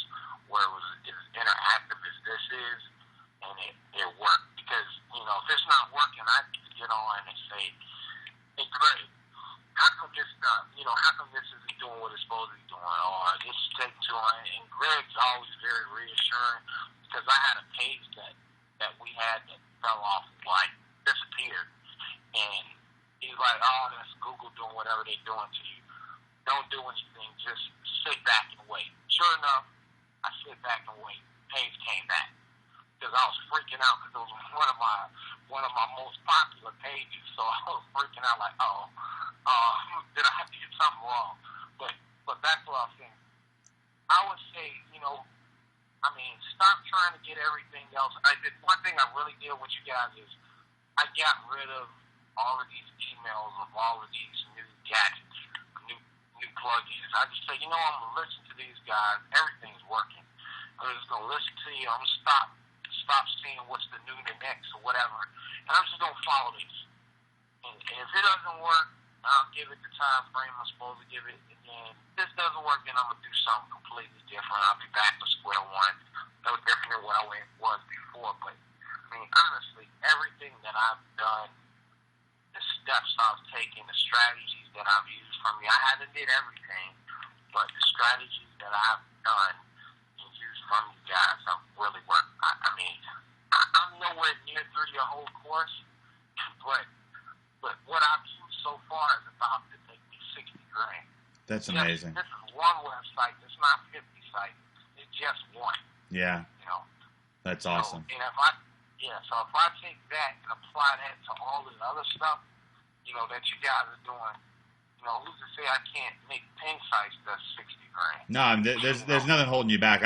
where it was as interactive as this is, and it worked. Because, if it's not working, I need to get on and say, hey, Greg, how come this isn't doing what it's supposed to be doing, or this is taking too long? And Greg's always very reassuring, because I had a page that we had that fell off, disappeared, and he's like, oh, that's Google doing whatever they're doing to you. Don't do anything. Just sit back and wait. Sure enough, I sit back and wait. Page came back because I was freaking out because it was one of my most popular pages. So I was freaking out like, did I have to get something wrong? But that's what I was saying. I would say, stop trying to get everything else. One thing I really did with you guys is I got rid of all of these emails of all of these new gadgets, new plugins. I just say, I'm going to listen to these guys. Everything's working. I'm just going to listen to you. I'm going to stop seeing what's the new the next or whatever. And I'm just going to follow this. And if it doesn't work, I'll give it the time frame I'm supposed to give it. And then if this doesn't work, then I'm going to do something completely different. I'll be back to square one. No different than what I was before. But, honestly, everything that I've done, the steps I've taken, the strategies that I've used from you, I haven't did everything, but the strategies that I've done and used from you guys have really worked. I'm nowhere near through your whole course, but what I've used so far is about to take me 60 grand. That's amazing. This is one website. It's not 50 sites. It's just one. Yeah. That's awesome. So, and so if I take that and apply that to all the other stuff, that you guys are doing, who's to say I can't make 10 sites that's 60 grand? No, there's nothing holding you back.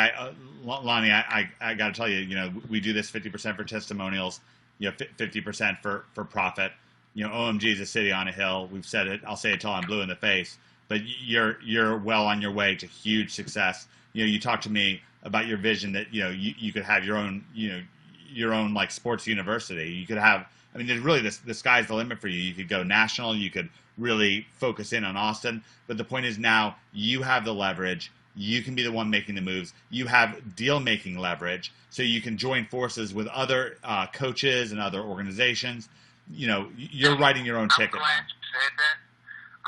Lonnie, I got to tell you, we do this 50% for testimonials, 50% for profit. OMG is a city on a hill. We've said it. I'll say it till I'm blue in the face. But you're well on your way to huge success. You talked to me about your vision that you could have your own like sports university. You could have. There's really the sky's the limit for you. You could go national. You could really focus in on Austin. But the point is now you have the leverage. You can be the one making the moves. You have deal-making leverage, so you can join forces with other coaches and other organizations. You're writing your own ticket. I'm glad you said that.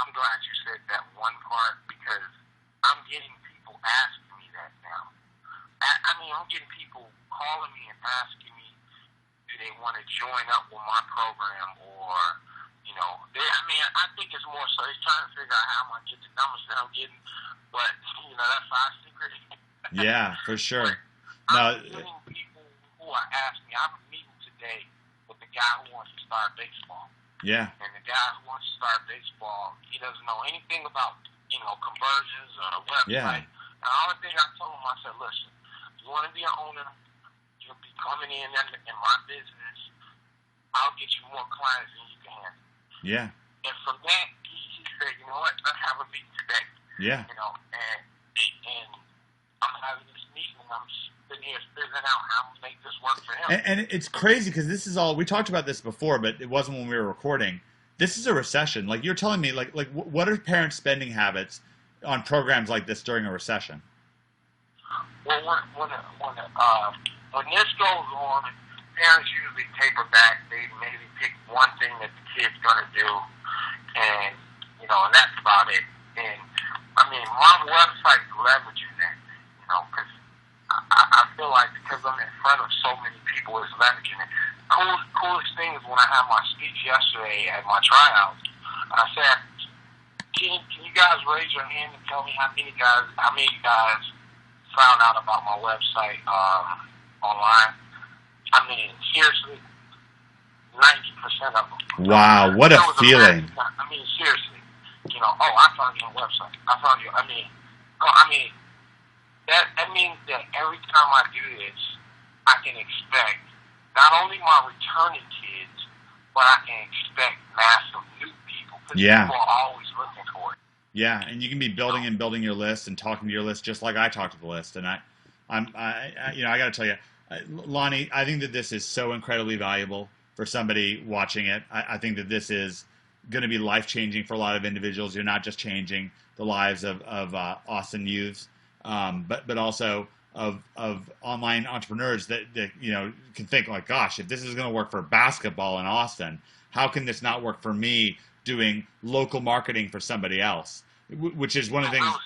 I'm glad you said that one part because I'm getting people asking me that now. I'm getting people calling me and asking me, do they want to join up with my program or, I think it's more so they're trying to figure out how I'm going to get the numbers that I'm getting, but, that's our secret. Yeah, for sure. I'm getting people who are asking me. I'm meeting today with the guy who wants to start baseball. Yeah. And the guy who wants to start baseball, he doesn't know anything about, conversions or a website. Yeah. And the only thing I told him, I said, listen, you want to be an owner, you'll be coming in my business, I'll get you more clients than you can handle. Yeah. And from that, he said, you know what, let's have a meeting today. Yeah. And I'm having this meeting, and I'm sitting here figuring out how to make this work for him. And it's crazy because this is all, we talked about this before, but it wasn't when we were recording. This is a recession. Like you're telling me, like what are parents' spending habits on programs like this during a recession? Well, when this goes on, parents usually taper back. They maybe pick one thing that the kid's going to do, and and that's about it. And my website's leveraging that, because I feel like because I'm in front of so many people, it's leveraging it. Coolest thing is when I had my speech yesterday at my tryouts, I said, can you guys raise your hand and tell me how many of you guys found out about my website online? Seriously, 90% of them. Wow, what a feeling. Seriously. I found your website. I found you. That means that every time I do this, I can expect not only my returning kids, but I can expect massive new people. Because people are always looking for it. Yeah, and you can be building your list and talking to your list just like I talk to the list. And I got to tell you, Lonnie, I think that this is so incredibly valuable for somebody watching it. I think that this is going to be life-changing for a lot of individuals. You're not just changing the lives of Austin youths, but also of online entrepreneurs that can think like, gosh, if this is going to work for basketball in Austin, how can this not work for me doing local marketing for somebody else? Which is one of the things.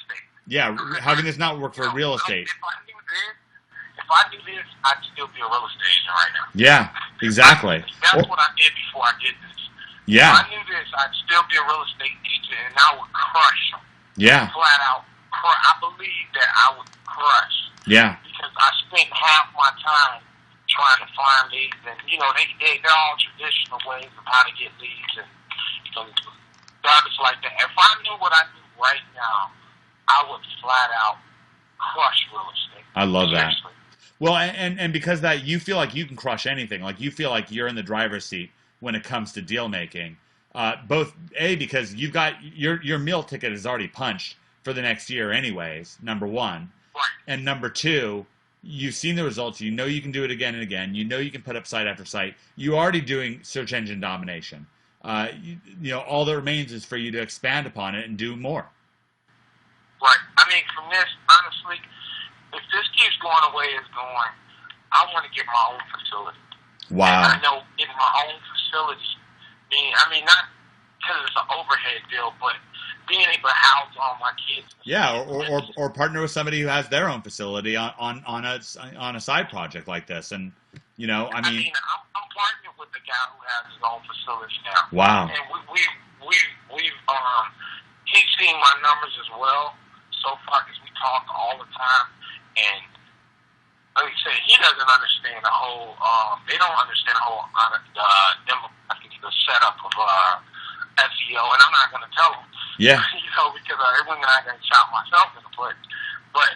Yeah, how can this not work for real estate? If I do this, I'd still be a real estate agent right now. Yeah, exactly. That's what I did before I did this. Yeah. If I knew this, I'd still be a real estate agent, and I would crush them. Yeah. Flat out. I believe that I would crush. Yeah. Because I spent half my time trying to find leads, and they're all traditional ways of how to get leads and garbage like that. If I knew what I knew right now, I would flat out crush real estate. I love that. Seriously. Well, and because that, you feel like you can crush anything. Like, you feel like you're in the driver's seat when it comes to deal making. Both because you've got your meal ticket is already punched for the next year, anyways. Number one, Right. and number two, you've seen the results. You know you can do it again and again. You know you can put up site after site. You're already doing search engine domination. All that remains is for you to expand upon it and do more. Right. I mean, from this, honestly, if this keeps going the way it's going, I want to get my own facility. Wow. And I know getting my own facility, not because it's an overhead deal, but being able to house all my kids. Yeah, or partner with somebody who has their own facility on a side project like this, and I'm partnered with the guy who has his own facility now. Wow. And we've he's seen my numbers as well so far because we talk all the time, and like I said, he doesn't understand the whole. They don't understand the whole the setup of SEO, and I'm not going to tell them. Yeah. Because everyone's not going to shot myself in the foot. But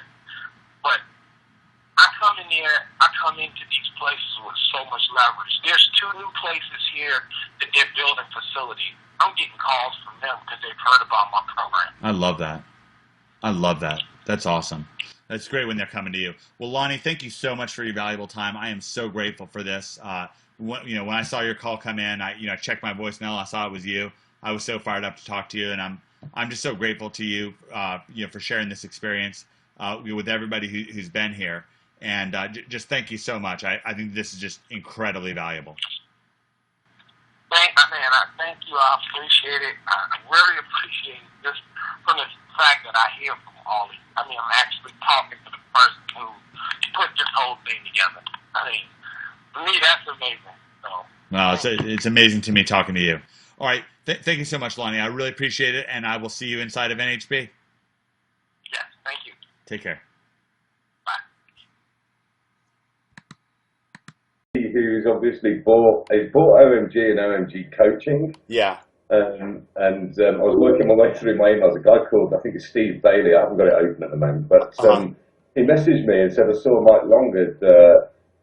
I come into these places with so much leverage. There's 2 new places here that they're building facilities. I'm getting calls from them because they've heard about my program. I love that. That's awesome. That's great when they're coming to you. Well, Lonnie, thank you so much for your valuable time. I am so grateful for this. When I saw your call come in, I checked my voicemail. I saw it was you. I was so fired up to talk to you, and I'm just so grateful to you, for sharing this experience with everybody who's been here. And just thank you so much. I think this is just incredibly valuable. I thank you. I appreciate it. I really appreciate it just from the fact that I hear from all of you. I'm actually talking to the person who put this whole thing together. For me, that's amazing. So, well, it's amazing to me talking to you. All right. Thank you so much, Lonnie. I really appreciate it, and I will see you inside of NHB. Yes, thank you. Take care. Who's obviously bought OMG and OMG coaching. Yeah. And I was working my way through my emails. A guy called, I think it's Steve Bailey. I haven't got it open at the moment, but he messaged me and said, I saw Mike Long had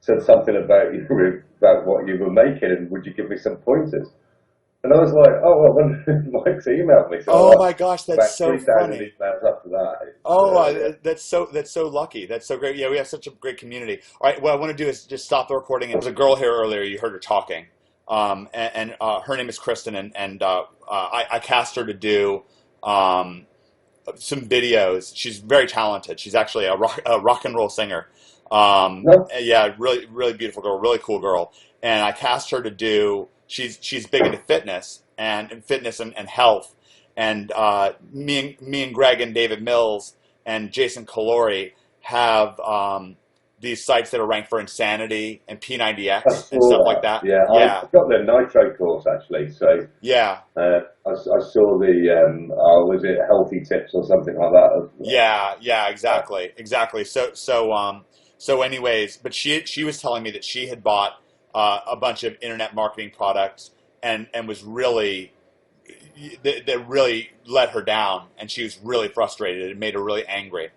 said something about you, about what you were making, and would you give me some pointers? And I was like, oh, well, Mike's emailed me. So my gosh, that's so funny. Emails after that. That's so lucky. That's so great. Yeah, we have such a great community. All right, what I want to do is just stop the recording. There was a girl here earlier. You heard her talking. And her name is Kristen, and I cast her to do some videos. She's very talented. She's actually a rock and roll singer. Yeah, really, really beautiful girl, really cool girl. And I cast her to do. She's big into fitness and health. And me and Greg and David Mills and Jason Calori have these sites that are ranked for Insanity and P90X and stuff like that. Yeah. I've got the Nitro course actually. So yeah, I saw the was it Healthy Tips or something like that? Yeah, exactly. So anyways, but she was telling me that she had bought a bunch of internet marketing products and was really that really let her down, and she was really frustrated. It made her really angry.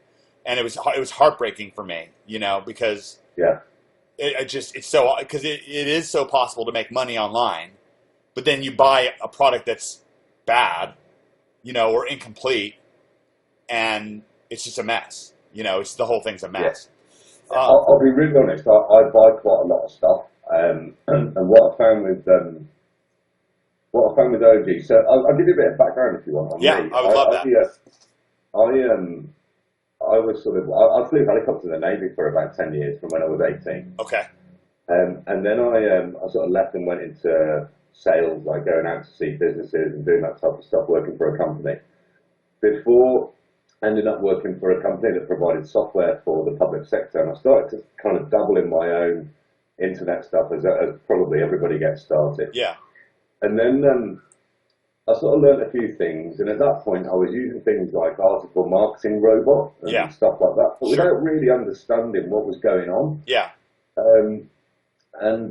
And it was heartbreaking for me, because it's so, because it is so possible to make money online, but then you buy a product that's bad, or incomplete, and it's just a mess. It's the whole thing's a mess. Yeah. I'll be really honest. I buy quite a lot of stuff, and what I found with OG. So I'll give you a bit of background if you want. Yeah, me. I would love that. I was I flew helicopter in the Navy for about 10 years from when I was 18. Okay. And then I sort of left and went into sales, like going out to see businesses and doing that type of stuff, working for a company. Before ending up working for a company that provided software for the public sector, and I started to kind of dabble in my own internet stuff as probably everybody gets started. Yeah. And then I sort of learned a few things, and at that point I was using things like article marketing robot and stuff like that, but without really understanding what was going on. Yeah. And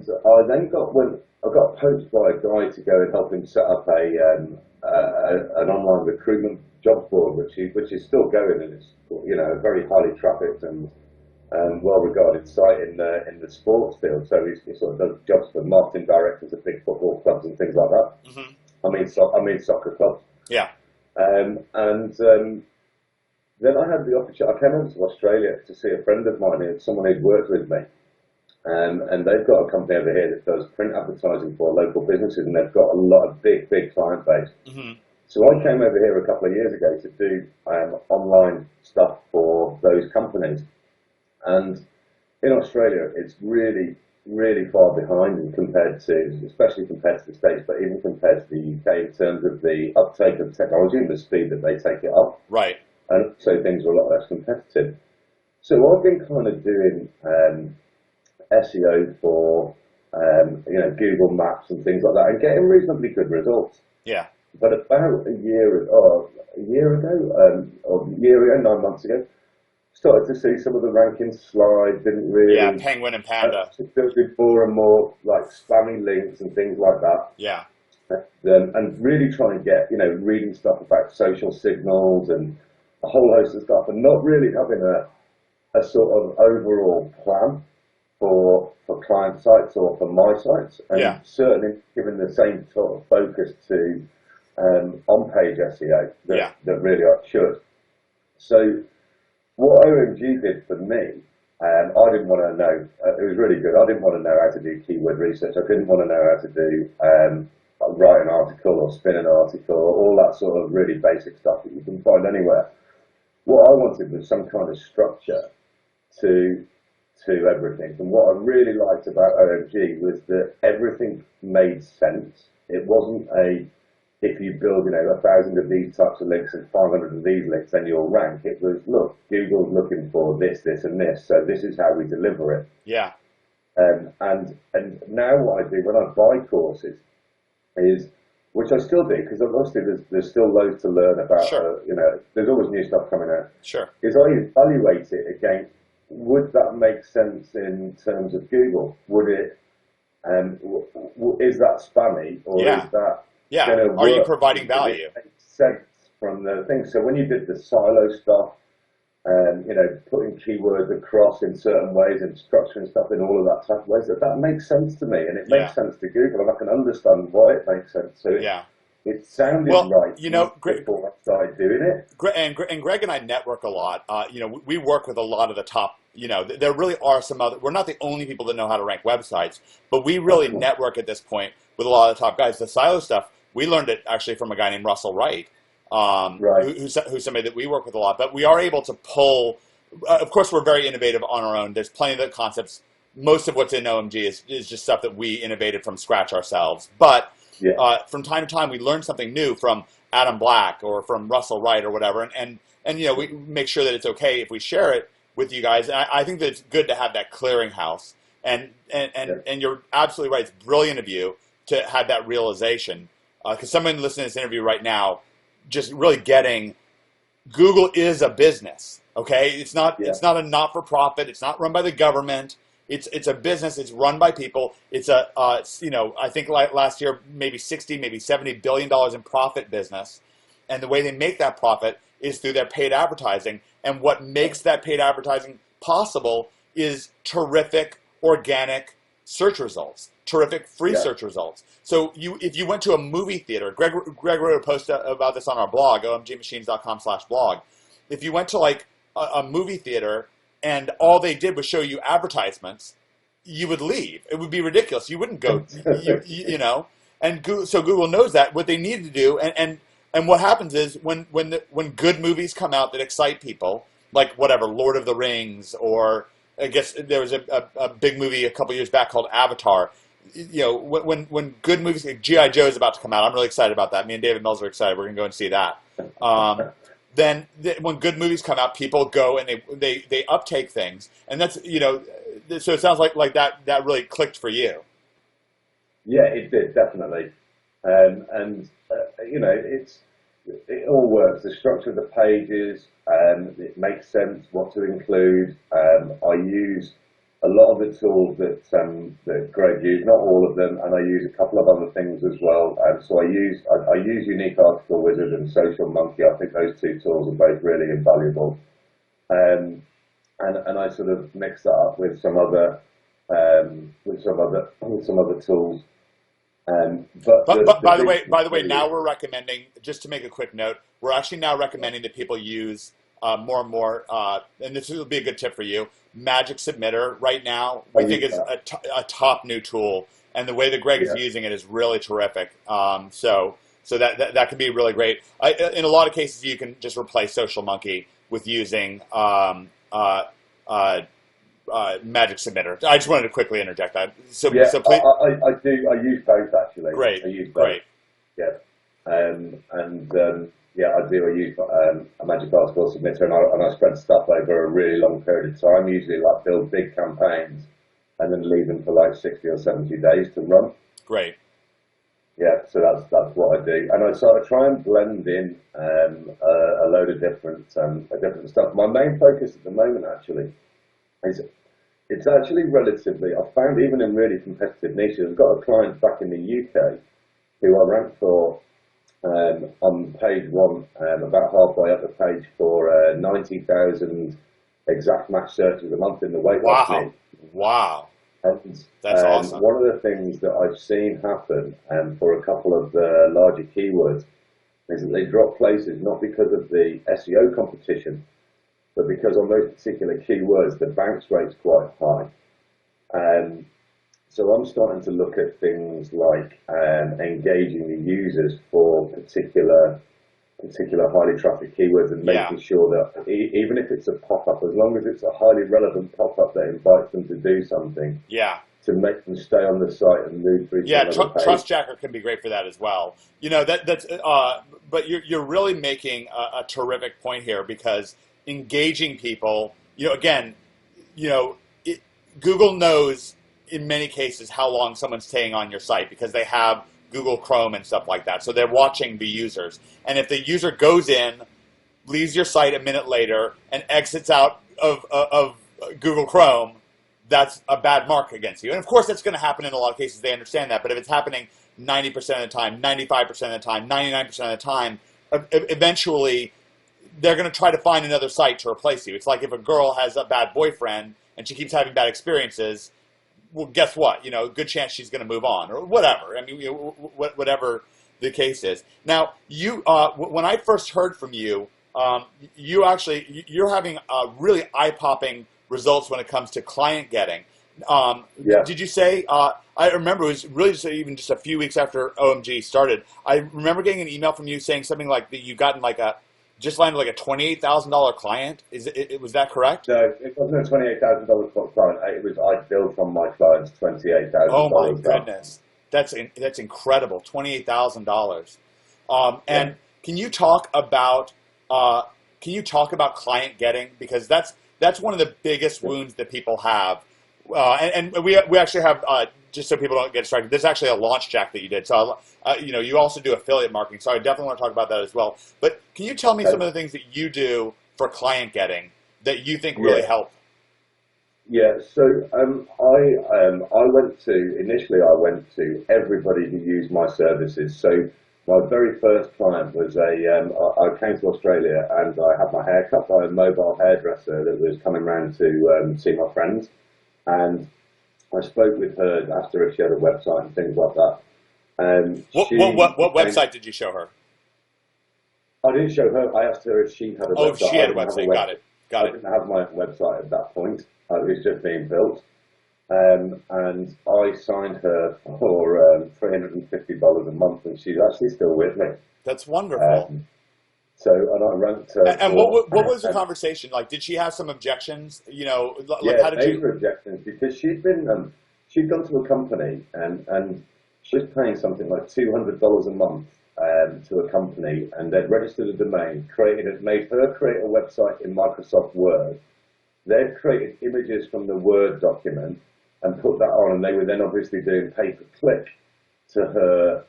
I then got poached by a guy to go and help him set up an online recruitment job board, which is still going, and it's a very highly trafficked and well-regarded site in the sports field. So he sort of does jobs for marketing directors of big football clubs and things like that. Mm-hmm. I mean soccer clubs. Yeah. And then I had the opportunity. I came over to Australia to see a friend of mine, someone who'd worked with me, and they've got a company over here that does print advertising for local businesses, and they've got a lot of big client base. Mm-hmm. So I came over here a couple of years ago to do online stuff for those companies. And in Australia, it's really, really far behind especially compared to the States, but even compared to the UK in terms of the uptake of technology and the speed that they take it up. Right. And so things are a lot less competitive. So I've been kind of doing SEO for Google Maps and things like that, and getting reasonably good results. Yeah. But about a year ago, 9 months ago, started to see some of the rankings slide, didn't really... Yeah, Penguin and Panda. There was more and more like spammy links and things like that. Yeah. And really trying to get, reading stuff about social signals and a whole host of stuff, and not really having a sort of overall plan for client sites or for my sites. And certainly giving the same sort of focus to on-page SEO that really I should. So what OMG did for me, I didn't want to know, it was really good, I didn't want to know how to do keyword research, I didn't want to know how to do write an article or spin an article, or all that sort of really basic stuff that you can find anywhere. What I wanted was some kind of structure to everything, and what I really liked about OMG was that everything made sense. It wasn't if you build 1,000 of these types of links and 500 of these links, then you'll rank. It was, look, Google's looking for this, this, and this, so this is how we deliver it. Yeah. And now what I do when I buy courses is, which I still do, because obviously there's still loads to learn about. Sure. There's always new stuff coming out. Sure. Is I evaluate it against, would that make sense in terms of Google? Would it? Is that spammy, or is that? Yeah. Are you providing value? It makes sense from the thing. So when you did the silo stuff, putting keywords across in certain ways and structuring stuff in all of that type of ways, that makes sense to me, and it makes sense to Google, and I can understand why it makes sense. So it sounded right. Before I started doing it. And Greg and I network a lot. We work with a lot of the top. There really are some other. We're not the only people that know how to rank websites, but we really network at this point with a lot of the top guys. The silo stuff, we learned it actually from a guy named Russell Wright. Who's somebody that we work with a lot, but we are able to pull. Of course, we're very innovative on our own. There's plenty of the concepts. Most of what's in OMG is just stuff that we innovated from scratch ourselves. But from time to time, we learn something new from Adam Black or from Russell Wright or whatever, and we make sure that it's okay if we share it with you guys. And I think that it's good to have that clearinghouse. And you're absolutely right. It's brilliant of you to have that realization, because someone listening to this interview right now, just really getting Google is a business. Okay, it's not a not-for-profit. It's not run by the government. It's a business. It's run by people. It's I think last year maybe $60, maybe $70 billion in profit business, and the way they make that profit is through their paid advertising. And what makes that paid advertising possible is terrific organic search results, terrific free search results. So if you went to a movie theater, Greg wrote a post about this on our blog, omgmachines.com/blog. If you went to like a movie theater and all they did was show you advertisements, you would leave. It would be ridiculous. You wouldn't go, And so Google knows that. What they need to do, and what happens is when good movies come out that excite people, like whatever, Lord of the Rings, or I guess there was a big movie a couple years back called Avatar. When good movies, like G.I. Joe is about to come out. I'm really excited about that. Me and David Mills are excited. We're going to go and see that. Then when good movies come out, people go and they uptake things, and that's so it sounds like that really clicked for you. Yeah, it did, definitely. And you know, it all works. The structure of the pages, it makes sense what to include. I use a lot of the tools that Greg used, not all of them, and I use a couple of other things as well. So I use Unique Article Wizard and Social Monkey. I think those two tools are both really invaluable. And I sort of mix that up with some other tools. But by the way, now we're recommending, just to make a quick note, we're actually now recommending that people use more and more, and this will be a good tip for you. Magic Submitter right now we think is a top new tool, and the way that Greg is using it is really terrific. So that can be really great. In a lot of cases, you can just replace Social Monkey with using Magic Submitter. I just wanted to quickly interject that. So please. I do. I use both actually. Great. I use both. Great. Yeah. I do. I use a Magic Article Submitter, and I spread stuff over a really long period of time. Usually, like build big campaigns and then leave them for like 60 or 70 days to run. Great. Yeah, so that's what I do, and I sort of try and blend in a load of different stuff. My main focus at the moment actually is it's actually relatively. I found even in really competitive niches, I've got a client back in the UK who I ranked for on page one, about halfway up the page for 90,000 exact match searches a month in the weight loss niche. Wow. And, that's awesome. One of the things that I've seen happen for a couple of the larger keywords is that they drop places not because of the SEO competition, but because on those particular keywords the bounce rate's quite high. So I'm starting to look at things like engaging the users for particular highly trafficked keywords and making sure that even if it's a pop-up, as long as it's a highly relevant pop-up that invites them to do something, to make them stay on the site and move through. Trust Jacker can be great for that as well. You know that's but you're really making a terrific point here, because engaging people, Google knows in many cases how long someone's staying on your site because they have Google Chrome and stuff like that. So they're watching the users. And if the user goes in, leaves your site a minute later, and exits out of Google Chrome, that's a bad mark against you. And of course, that's going to happen in a lot of cases. They understand that. But if it's happening 90% of the time, 95% of the time, 99% of the time, eventually they're going to try to find another site to replace you. It's like if a girl has a bad boyfriend and she keeps having bad experiences, well, guess what? Good chance she's going to move on or whatever. I mean, whatever the case is. Now, you, when I first heard from you, you're having really eye-popping results when it comes to client getting. Did you say? I remember it was really just a few weeks after OMG started. I remember getting an email from you saying something like that you gotten just landed like a $28,000 client. Was that correct? No, it wasn't a $28,000 client. It was I billed from my clients $28,000. Oh my goodness, that's incredible. $28,000. And can you talk about client getting, because that's one of the biggest wounds that people have. And we actually have, just so people don't get distracted, there's actually a launch jack that you did. So, you also do affiliate marketing. So I definitely want to talk about that as well. But can you tell me some of the things that you do for client getting that you think really help? Yeah. So initially I went to everybody who used my services. So my very first client was I came to Australia and I had my hair cut by a mobile hairdresser that was coming round to see my friends. And I spoke with her, asked her if she had a website and things like that. What website did you show her? I didn't show her. I asked her if she had a website. Oh, she had a website. Got it. I didn't have my own website at that point. It was just being built. And I signed her for $350 a month, and she's actually still with me. That's wonderful. And I ranked her. And what was the conversation like? Did she have some objections? How did you? Major objections, because she'd gone to a company and she was paying something like $200 a month to a company, and they'd registered a domain, made her create a website in Microsoft Word. They'd created images from the Word document and put that on, and they were then obviously doing pay-per-click to her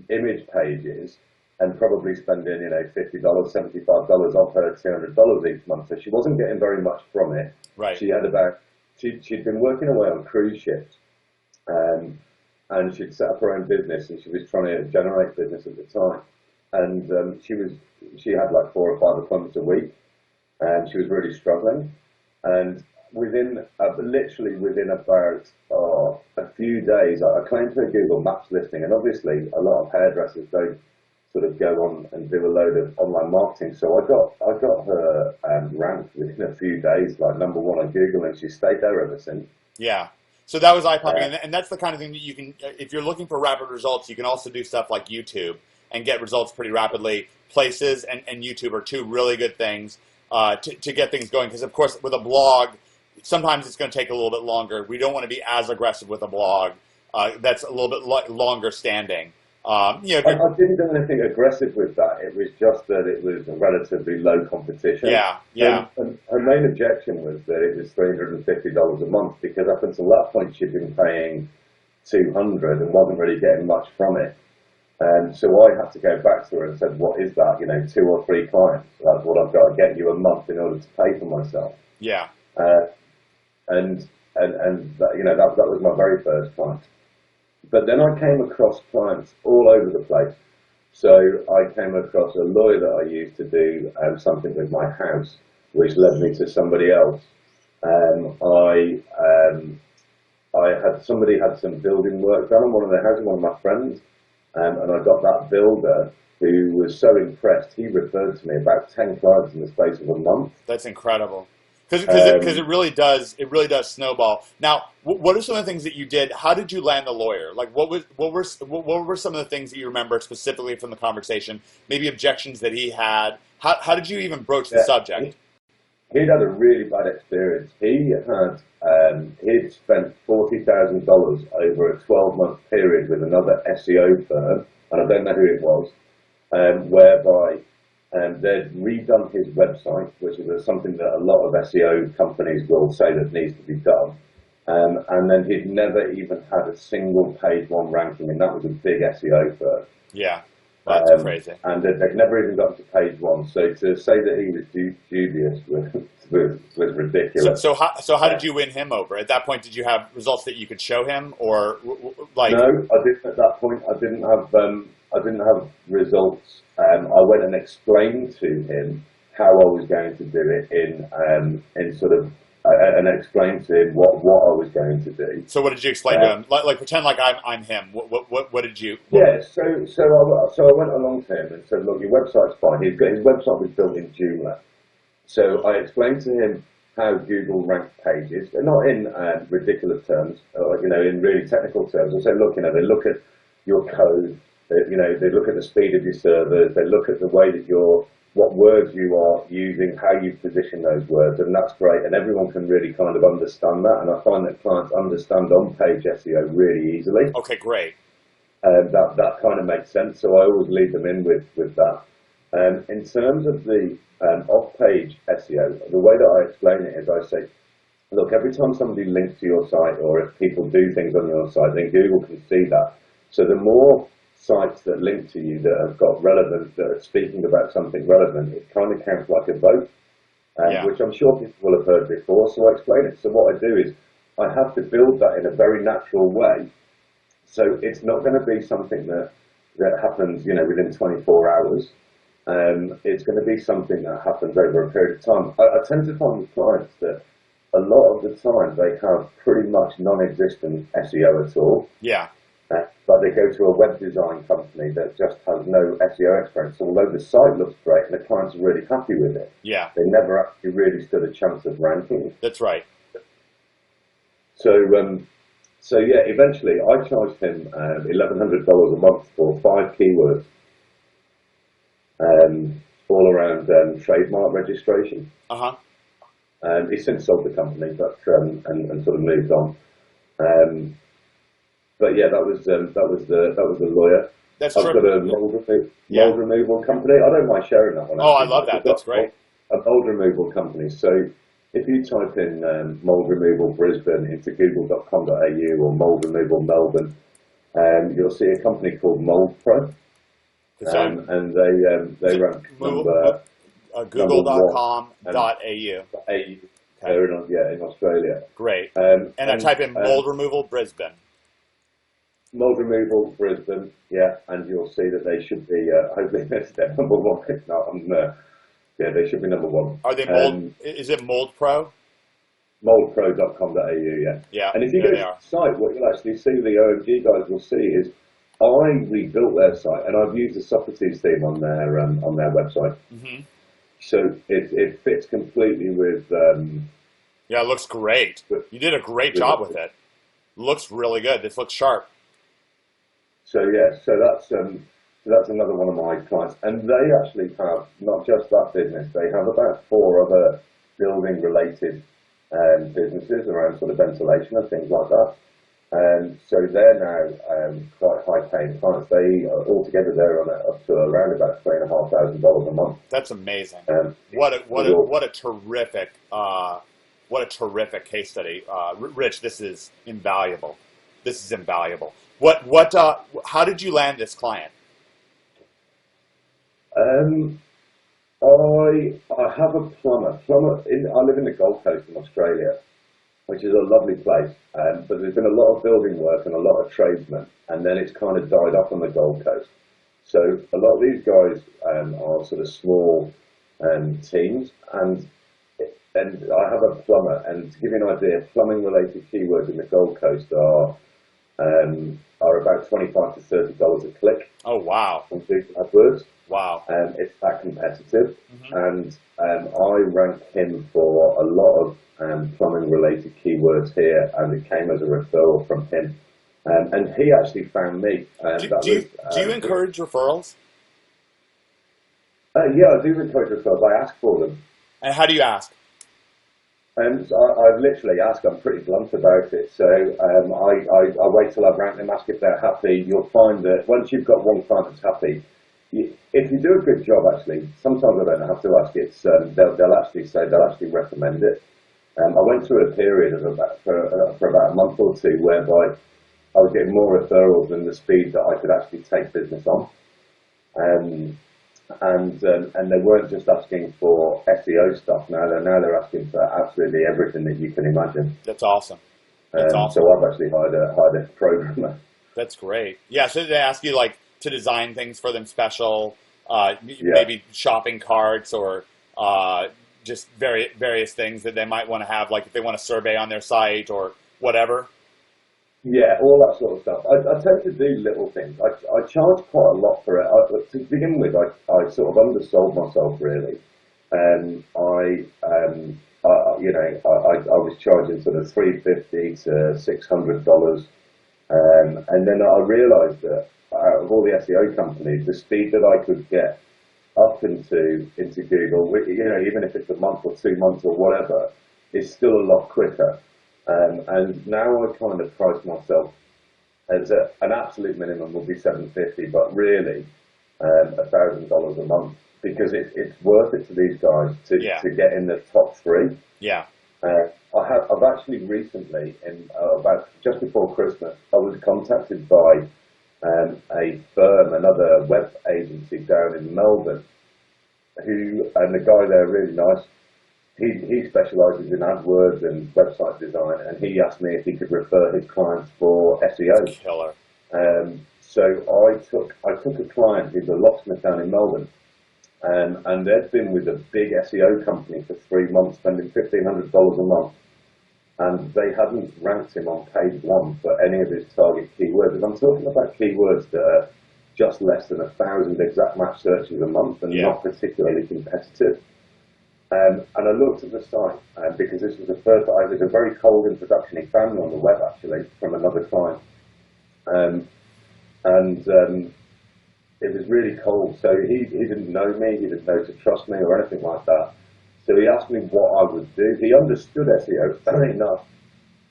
image pages and probably spending, $50, $75 off her $200 each month. So she wasn't getting very much from it. Right. She'd been working away on cruise ships, and she'd set up her own business, and she was trying to generate business at the time. And she had like 4 or 5 appointments a week, and she was really struggling. And literally within about a few days, I claimed her Google Maps listing, and obviously a lot of hairdressers don't sort of go on and do a load of online marketing. So I got her ranked within a few days, like #1 on Google, and she stayed there ever since. Yeah. So that was eye-popping, and that's the kind of thing that you can, if you're looking for rapid results, you can also do stuff like YouTube and get results pretty rapidly. Places and YouTube are 2 really good things to get things going, because of course with a blog, sometimes it's going to take a little bit longer. We don't want to be as aggressive with a blog that's a little bit longer standing. I didn't do anything aggressive with that. It was just that it was a relatively low competition. Yeah. And her main objection was that it was $350 a month, because up until that point she'd been paying $200 and wasn't really getting much from it. And so I had to go back to her and said, "What is that? 2 or 3 clients. That's what I've got to get you a month in order to pay for myself." Yeah. And that was my very first client. But then I came across clients all over the place. So I came across a lawyer that I used to do something with my house, which led me to somebody else. Somebody had some building work done on one of their houses, one of my friends, and I got that builder who was so impressed, he referred to me about 10 clients in the space of a month. That's incredible. Because it really does snowball. Now, what are some of the things that you did? How did you land the lawyer? Like, what were some of the things that you remember specifically from the conversation? Maybe objections that he had. How did you even broach the subject? He'd had a really bad experience. He'd spent $40,000 over a 12-month period with another SEO firm, and I don't know who it was, whereby. They'd redone his website, which is something that a lot of SEO companies will say that needs to be done. And then he'd never even had a single page 1 ranking, and that was a big SEO firm. Yeah, that's crazy. And they'd never even gotten to page 1. So to say that he was dubious was ridiculous. So how did you win him over? At that point, did you have results that you could show him, or like? No, I didn't. At that point, I didn't have results. I went and explained to him how I was going to do it in sort of, and explained to him what I was going to do. So what did you explain to him? Like pretend like I'm him. What did you? Yeah, so I went along to him and said, "Look, your website's fine." His website was built in Joomla. So I explained to him how Google ranked pages, and not in ridiculous terms, in really technical terms. I said, "Look, they look at your code. They look at the speed of your servers, they look at the way that what words you are using, how you position those words, and that's great, and everyone can really kind of understand that, and I find that clients understand on-page SEO really easily." Okay, great. That kind of makes sense, so I always lead them in with that. In terms of the off-page SEO, the way that I explain it is I say, look, every time somebody links to your site, or if people do things on your site, then Google can see that. So the more sites that link to you that have got relevance, that are speaking about something relevant, it kind of counts like a vote, which I'm sure people will have heard before, so I explain it. So what I do is I have to build that in a very natural way, so it's not going to be something that happens within 24 hours. It's going to be something that happens over a period of time. I tend to find with clients that a lot of the time they have pretty much non-existent SEO at all. Yeah. But they go to a web design company that just has no SEO experience. So although the site looks great and the clients are really happy with it, they never actually really stood a chance of ranking. That's right. So eventually I charged him $1,100 a month for 5 keywords, all around trademark registration. He's since sold the company, but and sort of moved on. But yeah, that was the lawyer. That's I've true. got a mold removal company. I don't mind sharing that one. Oh, I love that. That's great. A mold removal company. So if you type in mold removal Brisbane into google.com.au or mold removal Melbourne, you'll see a company called Mold Pro, and they rank number Google.com.au. They're in Australia. Great. And I type in mold removal Brisbane. Mold removal Brisbane, yeah, and you'll see that they should be hopefully they're number one. If not, yeah, they should be number one. Are they mold? Is it Mold Pro? Moldpro.com.au, yeah. Yeah. And if you go to the site, what you'll actually see, the OMG guys will see is I rebuilt their site, and I've used the Socrates theme on their website. Mm-hmm. So it fits completely with. Yeah, it looks great. You did a great job with it. Looks really good. This looks sharp. So yeah, so that's another one of my clients, and they actually have not just that business. They have about 4 other building-related businesses around sort of ventilation and things like that. So they're now quite high-paying clients. They altogether they're on up to around about $3,500 a month. That's amazing. What a terrific case study, Rich. This is invaluable. How did you land this client? I have a plumber. I live in the Gold Coast in Australia, which is a lovely place. But there's been a lot of building work and a lot of tradesmen, and then it's kind of died off on the Gold Coast. So a lot of these guys are sort of small teams, and I have a plumber. And to give you an idea, plumbing-related keywords in the Gold Coast are about $25 to $30 a click. Oh wow! On Google AdWords. Wow. It's that competitive, and I rank him for a lot of plumbing-related keywords here, and it came as a referral from him. And he actually found me. Do you encourage referrals? Yeah, I do encourage referrals. I ask for them. And how do you ask? So I literally ask. I'm pretty blunt about it. So I wait till I've ranked them, ask if they're happy. You'll find that once you've got one client that's happy, if you do a good job, actually, sometimes I don't have to ask. It's they'll actually recommend it. I went through a period of for about a month or two whereby I was getting more referrals than the speed that I could actually take business on. And they weren't just asking for SEO stuff. Now they're asking for absolutely everything that you can imagine. That's awesome. That's awesome. So I've actually hired a programmer. That's great. Yeah. So they ask you to design things for them special, maybe shopping carts or just various things that they might want to have, like if they want a survey on their site or whatever. Yeah, all that sort of stuff. I tend to do little things. I charge quite a lot for it. To begin with, I sort of undersold myself really. I was charging sort of $350 to $600, and then I realised that out of all the SEO companies, the speed that I could get up into Google, even if it's a month or 2 months or whatever, is still a lot quicker. And now I kind of price myself as an absolute minimum would be $750, but really $1,000 a month, because it's worth it to these guys to get in the top 3. Yeah. I've actually recently, about just before Christmas, I was contacted by a firm, another web agency down in Melbourne, and the guy there really nice. He specialises in AdWords and website design, and he asked me if he could refer his clients for SEO. Killer. So I took a client who's a locksmith down in Melbourne, and they'd been with a big SEO company for 3 months, spending $1,500 a month, and they hadn't ranked him on page 1 for any of his target keywords. And I'm talking about keywords that are just less than 1,000 exact match searches a month and not particularly competitive. And I looked at the site because this was the first. It was a very cold introduction. He found me on the web actually from another client, and it was really cold. So he didn't know me. He didn't know to trust me or anything like that. So he asked me what I would do. He understood SEO, fair enough.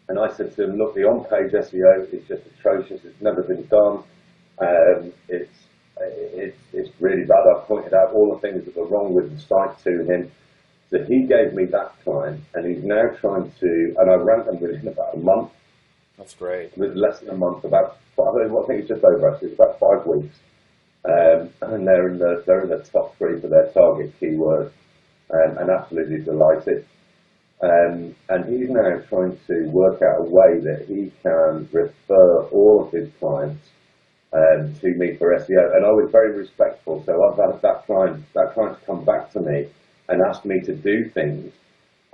And I said to him, look, the on-page SEO is just atrocious. It's never been done. It's really bad. I pointed out all the things that were wrong with the site to him. So he gave me that client, and he's now trying to, and I ranked them within about a month, That's great. It was less than a month, I think it's just over actually, it's about 5 weeks. And they're in the top 3 for their target keyword, and absolutely delighted. And he's now trying to work out a way that he can refer all of his clients to me for SEO. And I was very respectful, so I've had that client come back to me and ask me to do things.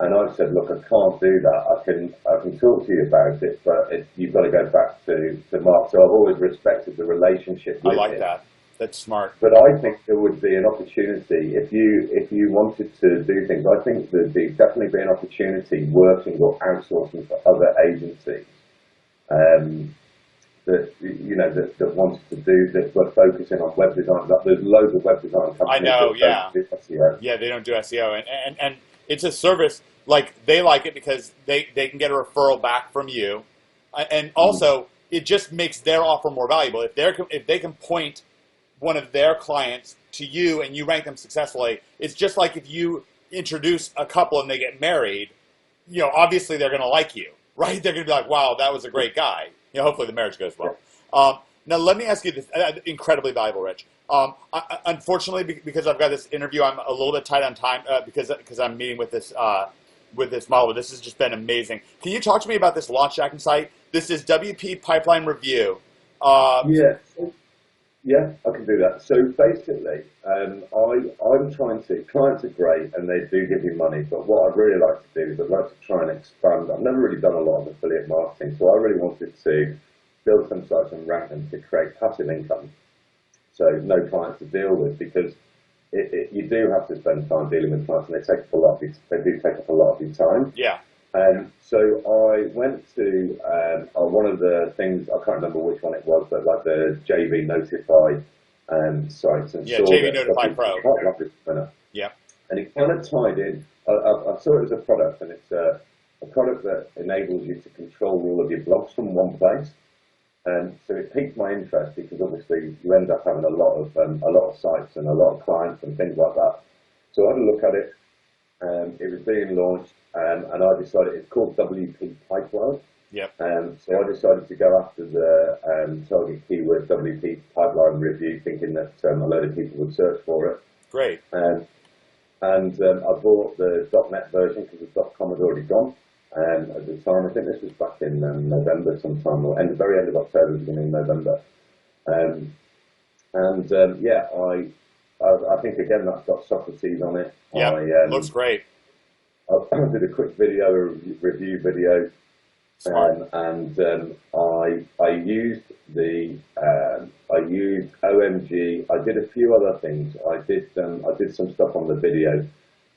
And I've said, look, I can't do that. I can talk to you about it, but you've got to go back to Mark. So I've always respected the relationship with him. I like that. That's smart. But I think there would be an opportunity if you wanted to do things. I think there'd definitely be an opportunity working or outsourcing for other agencies that wanted to do that, were focusing on web design. There's loads of web design companies. I know, that don't do SEO. Yeah, they don't do SEO, and it's a service, like, they like it because they can get a referral back from you, and also it just makes their offer more valuable. If they can point one of their clients to you and you rank them successfully, it's just like if you introduce a couple and they get married, obviously they're going to like you, right? They're going to be like, wow, that was a great guy. Hopefully the marriage goes well. Now, let me ask you this, incredibly valuable, Rich. Unfortunately, because I've got this interview, I'm a little bit tight on time because I'm meeting with this model. This has just been amazing. Can you talk to me about this launch tracking site? This is WP Pipeline Review. Yeah, I can do that. So basically, I'm trying to, clients are great and they do give you money, but what I'd really like to do is I'd like to try and expand. I've never really done a lot of affiliate marketing, so I really wanted to build some sites and rank them to create passive income. So no clients to deal with, because you do have to spend time dealing with clients, and they do take up a lot of your time. Yeah. So I went to one of the things, I can't remember which one it was, but like the JV Notify sites. And saw JV Notify Pro. Yeah. And it kind of tied in. I saw it as a product, and it's a product that enables you to control all of your blogs from one place. And so it piqued my interest, because obviously you end up having a lot of sites and a lot of clients and things like that. So I had a look at it. It was being launched, and I decided, it's called WP Pipeline. Yep. So I decided to go after the target keyword WP Pipeline Review, thinking that a load of people would search for it. Great. And I bought the .NET version because the .com had already gone. At the time, I think this was back in November sometime, or very end of October, beginning of November. I think again that's got Socrates on it. Yeah, looks great. I did a quick video, a review video, I used OMG. I did a few other things. I did some stuff on the video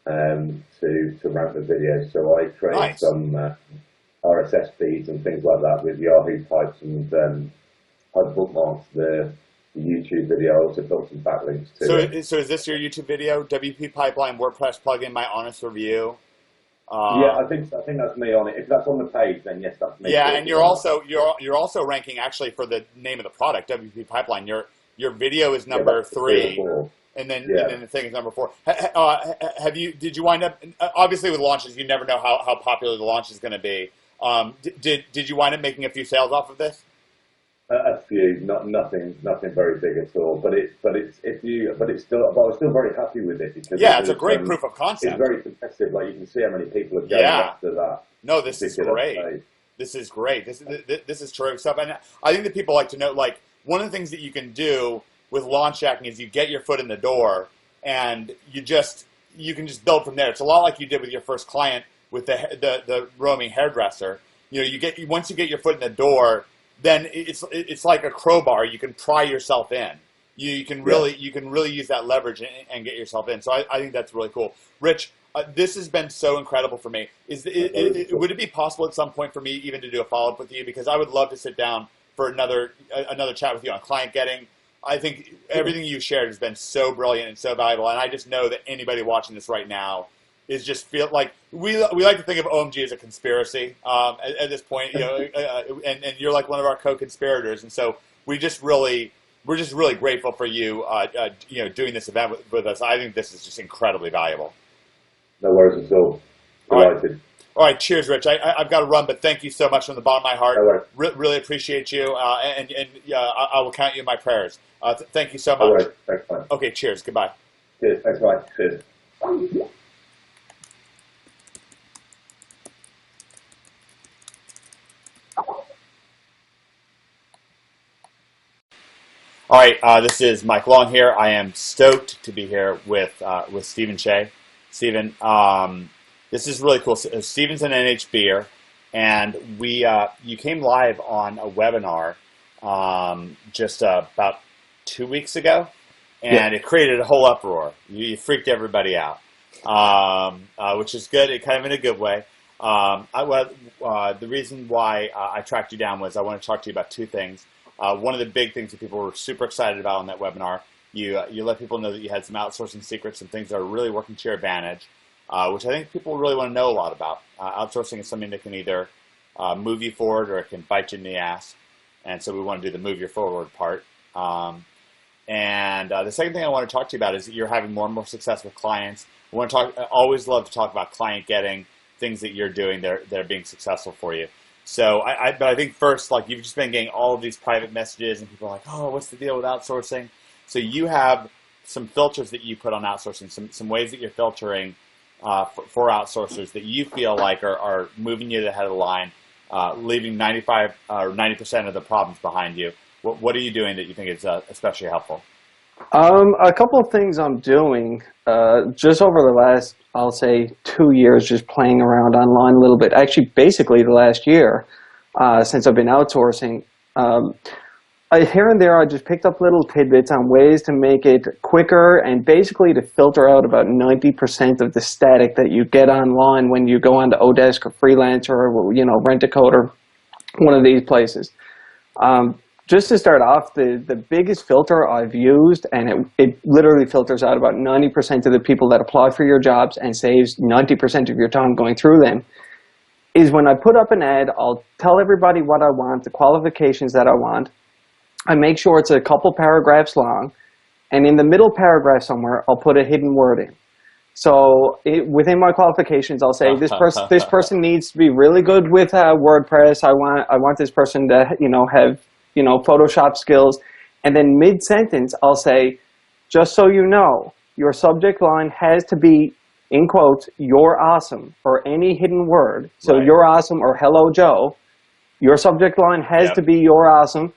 to rank the video. So I created some RSS feeds and things like that with Yahoo pipes, and I bookmarked the YouTube video. I also built some backlinks to it. So is this your YouTube video? WP Pipeline WordPress plugin, my honest review. Yeah, I think that's me on it. If that's on the page, then yes, that's me. Yeah, and you're also ranking actually for the name of the product, WP Pipeline. Your video is number 3, and then the thing is number 4. Did you wind up? Obviously, with launches, you never know how popular the launch is going to be. Did you wind up making a few sales off of this? A few, nothing very big at all. But I was still very happy with it, because it's a great proof of concept. It's very competitive. Like, you can see how many people are going after that. No, this is great. Page. This is great. This is terrific stuff. And I think that people like to know, like, one of the things that you can do with launch hacking is you get your foot in the door, and you can just build from there. It's a lot like you did with your first client with the roaming hairdresser. Once you get your foot in the door, then it's like a crowbar. You can pry yourself in. You can really use that leverage and get yourself in. So I think that's really cool. Rich, this has been so incredible for me. Would it be possible at some point for me even to do a follow-up with you? Because I would love to sit down for another chat with you on client getting. I think everything you shared has been so brilliant and so valuable, and I just know that anybody watching this right now is just feel like we like to think of OMG as a conspiracy at this point, and you're like one of our co-conspirators, and so we're just really grateful for you, doing this event with us. I think this is just incredibly valuable. No worries at all. Delighted. All right, cheers, Rich. I've got to run, but thank you so much from the bottom of my heart. All right. Really appreciate you, and I will count you in my prayers. Thank you so much. All right. Thanks, man. Okay, cheers. Goodbye. Cheers. Thanks, Mike. Cheers. All right, this is Mike Long here. I am stoked to be here with Stephen Shea. Stephen, this is really cool. Stephen's an NHBer, and you came live on a webinar just about 2 weeks ago, and it created a whole uproar. You freaked everybody out, which is good, kind of in a good way. The reason why I tracked you down was I want to talk to you about two things. One of the big things that people were super excited about on that webinar, you let people know that you had some outsourcing secrets, some things that are really working to your advantage, which I think people really want to know a lot about. Outsourcing is something that can either move you forward or it can bite you in the ass, and so we want to do the move you forward part. And the second thing I want to talk to you about is that you're having more and more success with clients. I always love to talk about client getting, things that you're doing that are being successful for you. So, but I think first, like, you've just been getting all of these private messages, and people are like, oh, what's the deal with outsourcing? So you have some filters that you put on outsourcing, some ways that you're filtering for outsourcers that you feel like are moving you to the head of the line, leaving 95 or 90% of the problems behind you. What are you doing that you think is especially helpful? A couple of things I'm doing just over the last, I'll say, 2 years, just playing around online a little bit. Actually, basically the last year since I've been outsourcing. Here and there, I just picked up little tidbits on ways to make it quicker and basically to filter out about 90% of the static that you get online when you go onto Odesk or Freelancer or, Rent-A-Code or one of these places. Just to start off, the biggest filter I've used, and it literally filters out about 90% of the people that apply for your jobs and saves 90% of your time going through them, is when I put up an ad, I'll tell everybody what I want, the qualifications that I want. I make sure it's a couple paragraphs long, and in the middle paragraph somewhere, I'll put a hidden word in. So within my qualifications, I'll say this person needs to be really good with WordPress. I want this person to have Photoshop skills. And then mid-sentence, I'll say, just so you know, your subject line has to be, in quotes, "you're awesome," or any hidden word. So right. You're awesome or hello, Joe. Your subject line has to be "you're awesome."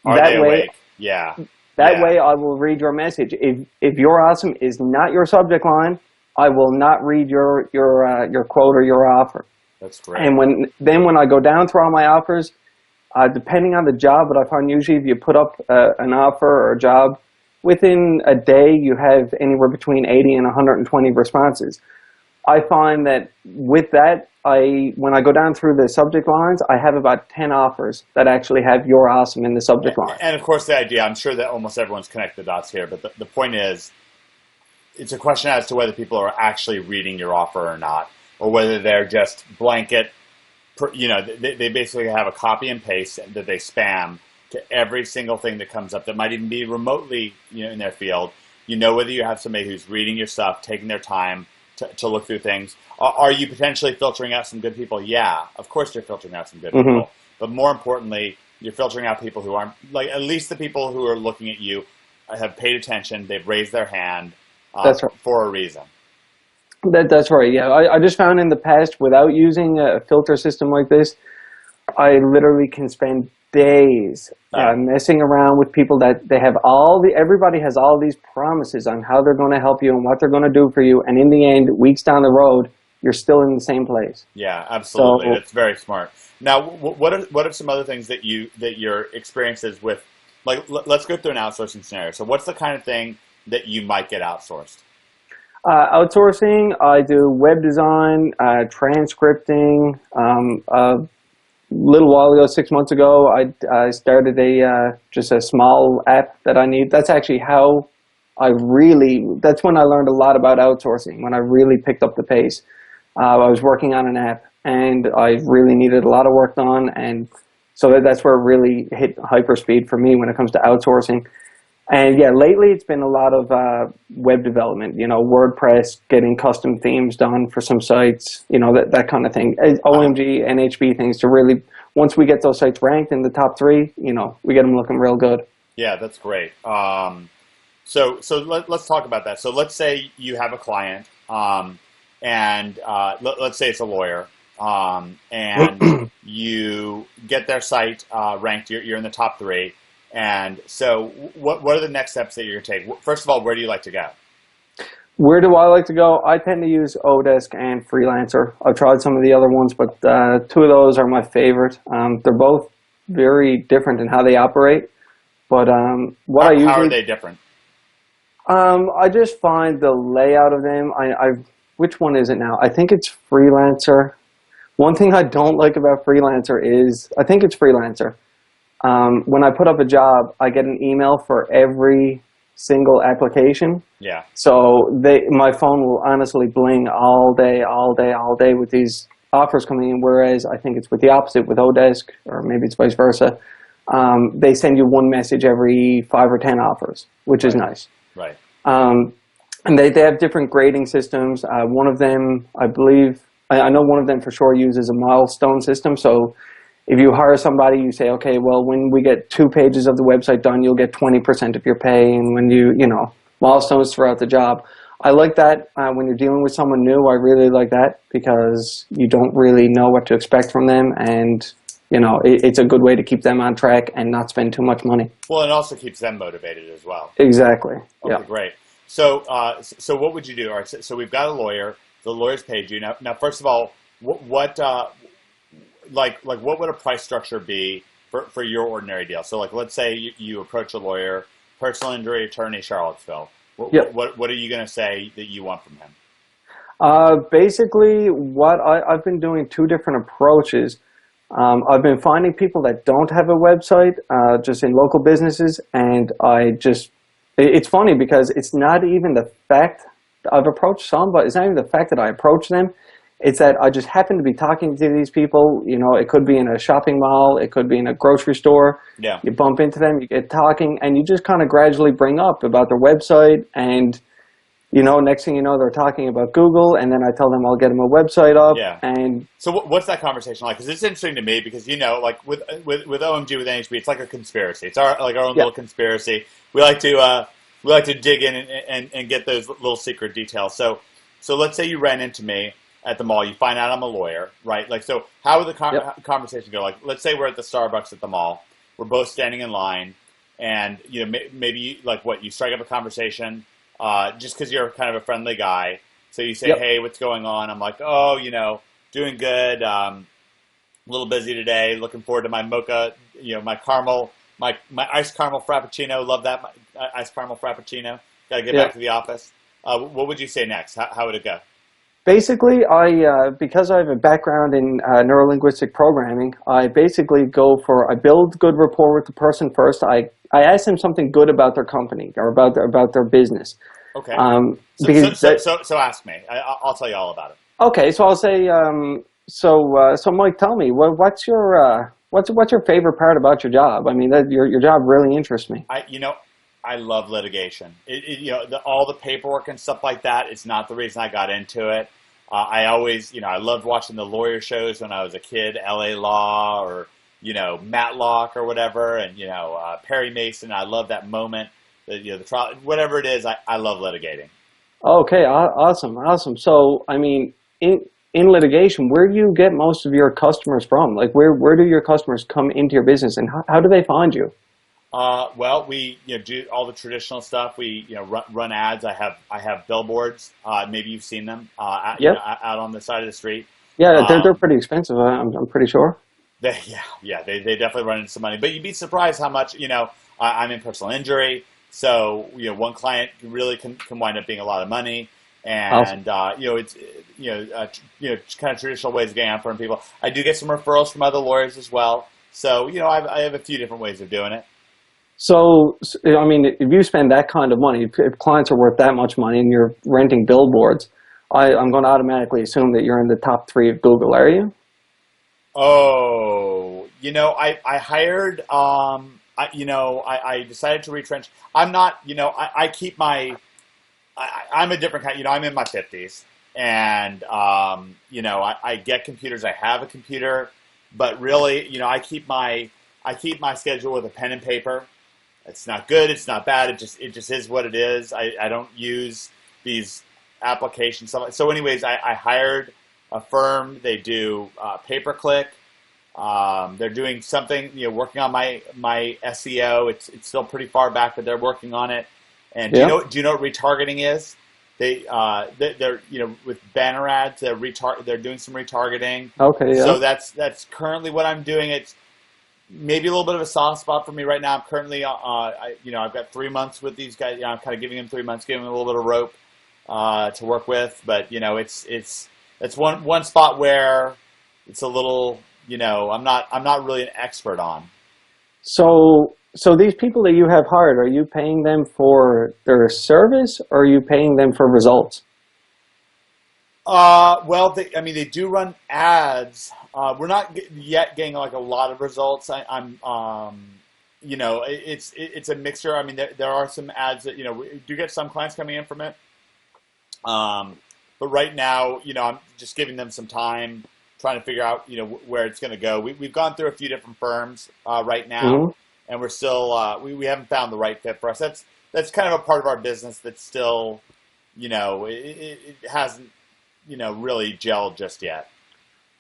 Are that they way, awake? Yeah. That way I will read your message. If "you're awesome" is not your subject line, I will not read your quote or your offer. That's great. And when I go down through all my offers, depending on the job, but I find usually if you put up an offer or a job, within a day you have anywhere between 80 and 120 responses. I find that with that, when I go down through the subject lines, I have about 10 offers that actually have "you're awesome" in the subject line. And of course the idea, I'm sure that almost everyone's connected the dots here, but the point is, it's a question as to whether people are actually reading your offer or not, or whether they're just blanket. They basically have a copy and paste that they spam to every single thing that comes up that might even be remotely in their field. Whether you have somebody who's reading your stuff, taking their time to look through things. Are you potentially filtering out some good people? Yeah, of course you're filtering out some good people. But more importantly, you're filtering out people who aren't, like, at least the people who are looking at you have paid attention, they've raised their hand That's right. for a reason. That's right, yeah. I just found in the past, without using a filter system like this, I literally can spend days messing around with people that they have everybody has all these promises on how they're going to help you and what they're going to do for you, and in the end, weeks down the road, you're still in the same place. Yeah, absolutely. That's very smart. Now, what are some other things that your experiences with, like, let's go through an outsourcing scenario. So what's the kind of thing that you might get outsourced? Outsourcing, I do web design, transcripting. A little while ago, 6 months ago, I started just a small app that I need. That's actually how that's when I learned a lot about outsourcing, when I really picked up the pace. I was working on an app, and I really needed a lot of work done, and so that's where it really hit hyperspeed for me when it comes to outsourcing. And yeah, lately it's been a lot of web development, WordPress, getting custom themes done for some sites, that kind of thing. OMG, NHB things to really, once we get those sites ranked in the top 3, we get them looking real good. Yeah, that's great. So let's talk about that. So let's say you have a client, and let's say it's a lawyer, and you get their site ranked. You're in the top 3. And so what are the next steps that you're going to take? First of all, where do you like to go? Where do I like to go? I tend to use Odesk and Freelancer. I've tried some of the other ones, but 2 of those are my favorite. They're both very different in how they operate. But how are they different? I just find the layout of them. Which one is it now? I think it's Freelancer. One thing I don't like about Freelancer is, I think it's Freelancer. When I put up a job, I get an email for every single application. Yeah. So my phone will honestly bling all day with these offers coming in, whereas I think it's with the opposite with Odesk, or maybe it's vice versa. They send you one message every 5 or 10 offers, which is nice. Right. And they have different grading systems. One of them, I believe, I know one of them for sure uses a milestone system. So if you hire somebody, you say, okay, well, when we get 2 pages of the website done, you'll get 20% of your pay. And when milestones throughout the job. I like that when you're dealing with someone new. I really like that because you don't really know what to expect from them. And, it's a good way to keep them on track and not spend too much money. Well, it also keeps them motivated as well. Exactly. Okay, great. So what would you do? All right, so we've got a lawyer. The lawyer's paid you. Now, first of all, what would a price structure be for your ordinary deal? So, let's say you approach a lawyer, personal injury attorney, Charlottesville. What are you going to say that you want from him? Basically, what I've been doing 2 different approaches. I've been finding people that don't have a website, just in local businesses, and it's funny because it's not even the fact I've approached some, but it's not even the fact that I approach them. It's that I just happen to be talking to these people. It could be in a shopping mall, it could be in a grocery store. Yeah. You bump into them, you get talking, and you just kind of gradually bring up about their website, and next thing you know, they're talking about Google, and then I tell them I'll get them a website up. Yeah. And so what's that conversation like? Because it's interesting to me because, with OMG, with NHB, it's like a conspiracy. It's our own little conspiracy. We like to dig in and get those little secret details. So let's say you ran into me at the mall. You find out I'm a lawyer, right? So how would the conversation go? Let's say we're at the Starbucks at the mall. We're both standing in line, and maybe you strike up a conversation. Just because you're kind of a friendly guy. So you say, hey, what's going on? I'm like, oh, doing good. A little busy today. Looking forward to my mocha, my caramel, my iced caramel frappuccino. Love that. My iced caramel frappuccino. Got to get back to the office. What would you say next? How would it go? Basically, because I have a background in neurolinguistic programming, I basically I build good rapport with the person first. I ask them something good about their company or about their business. Okay. So ask me. I'll tell you all about it. Okay. So I'll say, so Mike, tell me, what's your favorite part about your job? I mean, your job really interests me. I love litigation. All the paperwork and stuff like that. It's not the reason I got into it. I always, I loved watching the lawyer shows when I was a kid, LA Law or, Matlock or whatever. And, Perry Mason. I love that moment, the trial, whatever it is. I love litigating. Okay. Awesome. So, I mean, in litigation, where do you get most of your customers from? Where do your customers come into your business and how do they find you? Well, we do all the traditional stuff. We run ads. I have billboards. Maybe you've seen them out on the side of the street. Yeah, they're pretty expensive. I'm pretty sure. They definitely run into some money. But you'd be surprised how much I'm in personal injury. So one client really can wind up being a lot of money. And it's kind of traditional ways of getting out from people. I do get some referrals from other lawyers as well. So I have a few different ways of doing it. So, I mean, if you spend that kind of money, if clients are worth that much money and you're renting billboards, I'm going to automatically assume that you're in the top 3 of Google, are you? Oh, I hired I decided to retrench. I'm not, I keep my, I'm a different kind. I'm in my 50s, and I get computers. I have a computer, but really, I keep my schedule with a pen and paper. It's not good. It's not bad. It just is what it is. I don't use these applications. So anyways, I hired a firm. They do pay-per-click. They're doing something, working on my SEO. It's still pretty far back, but they're working on it. And do you know what retargeting is? They're with banner ads. They're doing some retargeting. Okay. Yeah. So that's currently what I'm doing. It's maybe a little bit of a soft spot for me right now. I'm currently I've got 3 months with these guys. I'm kind of giving them 3 months, giving them a little bit of rope to work with. But it's one spot where it's a little. I'm not really an expert on. So these people that you have hired, are you paying them for their service, or are you paying them for results? Well, they do run ads. We're not yet getting like a lot of results. It's a mixture. I mean, there are some ads that we do get some clients coming in from it. But right now, I'm just giving them some time, trying to figure out where it's going to go. We've gone through a few different firms right now, mm-hmm. and we're still we haven't found the right fit for us. That's kind of a part of our business that's still it hasn't really gelled just yet.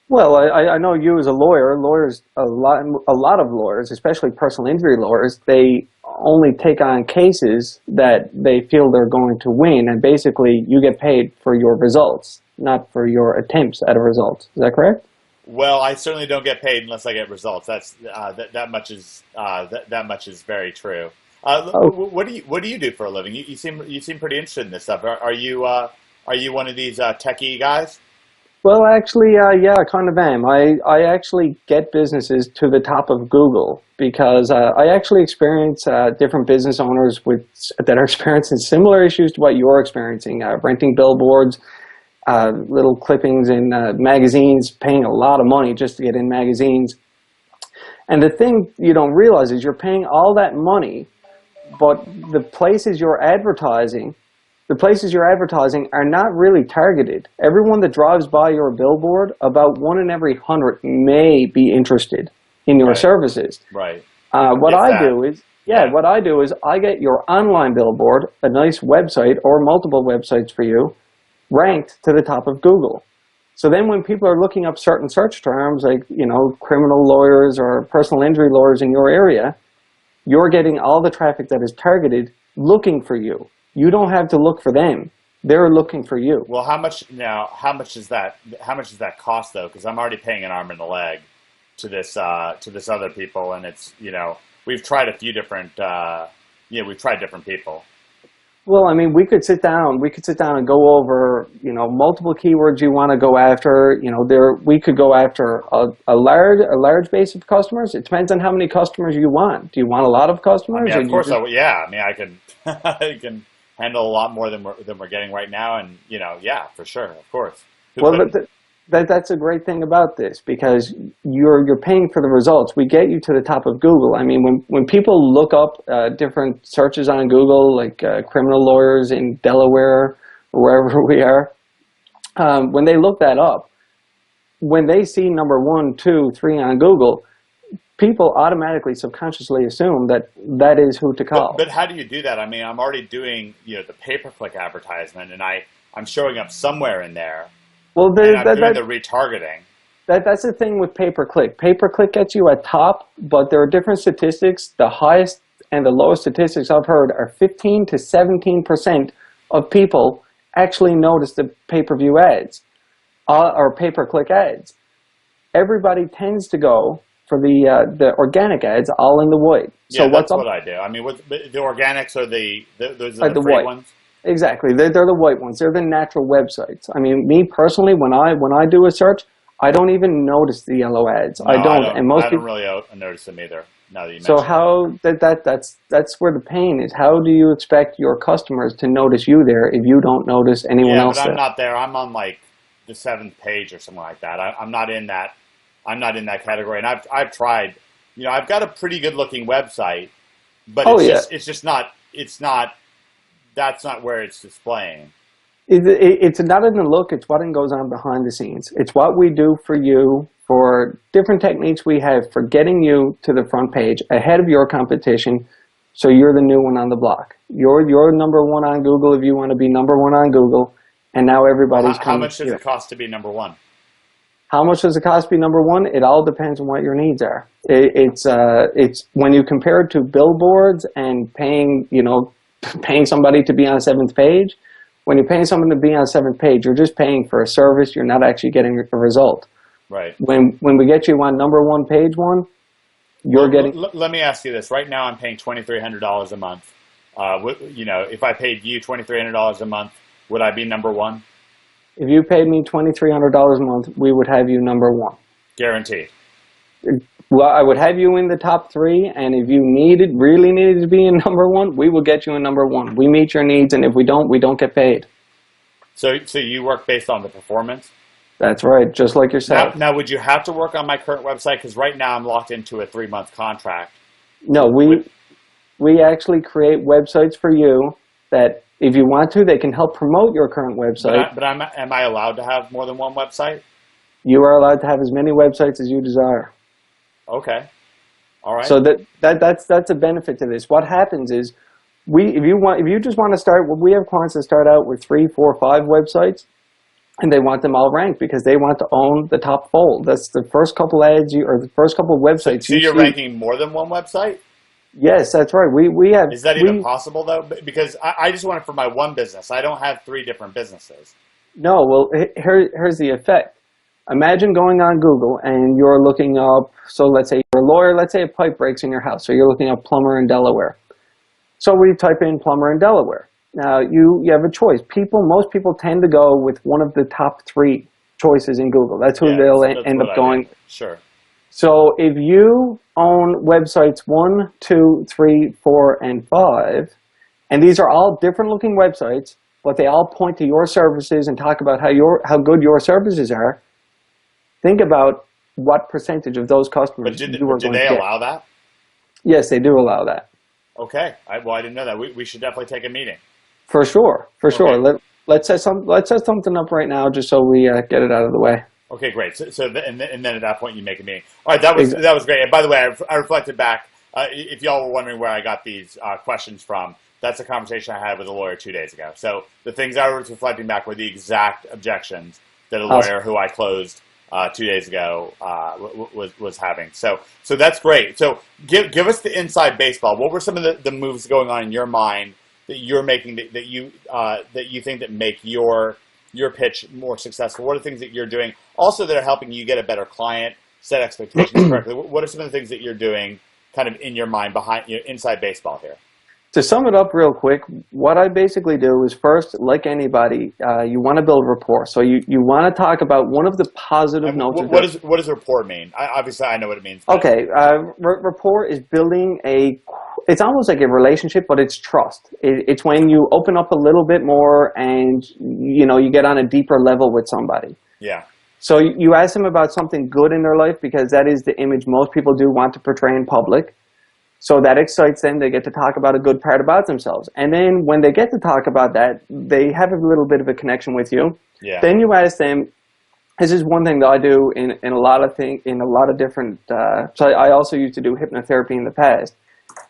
Well, I know you as a lawyer. Lawyers, a lot of lawyers, especially personal injury lawyers, they only take on cases that they feel they're going to win, and basically you get paid for your results, not for your attempts at a result. Is that correct? Well, I certainly don't get paid unless I get results. That's that much is very true. What do you do for a living? You seem pretty interested in this stuff. Are you one of these techie guys? Well, actually, yeah, I kind of am. I actually get businesses to the top of Google because I actually experience different business owners that are experiencing similar issues to what you're experiencing, renting billboards, little clippings in magazines, paying a lot of money just to get in magazines. And the thing you don't realize is you're paying all that money, but the places you're advertising are not really targeted. Everyone that drives by your billboard, about 1 in every 100 may be interested in your services. Right. What I do is I get your online billboard, a nice website or multiple websites for you, ranked to the top of Google. So then when people are looking up certain search terms like, criminal lawyers or personal injury lawyers in your area, you're getting all the traffic that is targeted looking for you. You don't have to look for them. They're looking for you. Well, how much does that cost though? Because I'm already paying an arm and a leg to this other people, and it's we've tried a few different we've tried different people. Well, I mean, we could sit down and go over multiple keywords you want to go after. We could go after a large base of customers. It depends on how many customers you want. Do you want a lot of customers? I mean, of course, I can I can handle a lot more than we're getting right now, and yeah, for sure, of course. That's a great thing about this because you're paying for the results. We get you to the top of Google. I mean, when people look up different searches on Google, like criminal lawyers in Delaware or wherever we are, when they look that up, when they see number 1, 2, 3 on Google, people automatically subconsciously assume that is who to call. But how do you do that? I mean, I'm already doing the pay-per-click advertisement, and I'm showing up somewhere in there. Well, and I'm doing the retargeting. That's the thing with pay-per-click. Pay-per-click gets you at top, but there are different statistics. The highest and the lowest statistics I've heard are 15 to 17% of people actually notice the pay-per-view ads or pay-per-click ads. Everybody tends to go for the organic ads, all in the white. So that's what I do. I mean, the organics are those are the free white ones. Exactly, they're the white ones. They're the natural websites. I mean, me personally, when I do a search, I don't even notice the yellow ads. No, I don't. And most people don't really notice them either. Now that you mention. So how that's where the pain is. How do you expect your customers to notice you there if you don't notice anyone else? Yeah, but I'm not there. I'm on like the 7th page or something like that. I'm not in that. I'm not in that category. And I've tried I've got a pretty good looking website, but that's not where it's displaying. It's not in the look, it's what goes on behind the scenes. It's what we do for you, for different techniques we have for getting you to the front page ahead of your competition, so you're the new one on the block. You're number one on Google if you want to be number one on Google, and now everybody's coming. How much does it cost to be number one? How much does it cost to be number one? It all depends on what your needs are. It's when you compare it to billboards and paying somebody to be on a 7th page. When you're paying someone to be on a 7th page, you're just paying for a service. You're not actually getting a result. Right. When we get you on number one, page one, you're getting. Let me ask you this. Right now, I'm paying $2,300 a month. If I paid you $2,300 a month, would I be number one? If you paid me $2,300 a month, we would have you number one. Guaranteed. Well, I would have you in the top 3, and if you really needed to be in number one, we will get you in number one. We meet your needs, and if we don't get paid. So you work based on the performance? That's right, just like yourself. Now, would you have to work on my current website? Because right now I'm locked into a 3-month contract. No, we actually create websites for you that, if you want to, they can help promote your current website. But am I allowed to have more than one website? You are allowed to have as many websites as you desire. Okay. All right. So that's a benefit to this. What happens is, if you just want to start, we have clients that start out with 3, 4, 5 websites, and they want them all ranked because they want to own the top fold. That's the first couple ads or the first couple of websites. So you're ranking more than one website? Yes, that's right. We have. Is that even possible though? Because I just want it for my one business. I don't have 3 different businesses. No. Well, here's the effect. Imagine going on Google and you're looking up, so let's say you're a lawyer, let's say a pipe breaks in your house, so you're looking up plumber in Delaware. So we type in plumber in Delaware. Now you have a choice. Most people tend to go with one of the top 3 choices in Google. That's who they'll end up going. Sure. So if you own websites 1, 2, 3, 4, and 5, and these are all different looking websites, but they all point to your services and talk about how good your services are, think about what percentage of those customers do they allow that? Yes, they do allow that. Okay. I didn't know that. We should definitely take a meeting. For sure. Let's set something up right now just so we get it out of the way. Okay, great. So then at that point you make a meeting. All right, that was great. And by the way, I reflected back. If y'all were wondering where I got these questions from, that's a conversation I had with a lawyer 2 days ago. So the things I was reflecting back were the exact objections that a lawyer who I closed 2 days ago was having. So that's great. So give us the inside baseball. What were some of the moves going on in your mind that you're making that you think that make your pitch more successful? What are the things that you're doing also that are helping you get a better client, set expectations correctly? What are some of the things that you're doing kind of in your mind behind inside baseball here? To sum it up real quick, what I basically do is first, like anybody, you want to build rapport. So you want to talk about one of the positive notes. What does rapport mean? Obviously, I know what it means. Okay, rapport is building it's almost like a relationship, but it's trust. It's when you open up a little bit more and, you get on a deeper level with somebody. Yeah. So you ask them about something good in their life because that is the image most people do want to portray in public. So that excites them. They get to talk about a good part about themselves. And then when they get to talk about that, they have a little bit of a connection with you. Yeah. Then you ask them, this is one thing that I do in a lot of different, so I also used to do hypnotherapy in the past.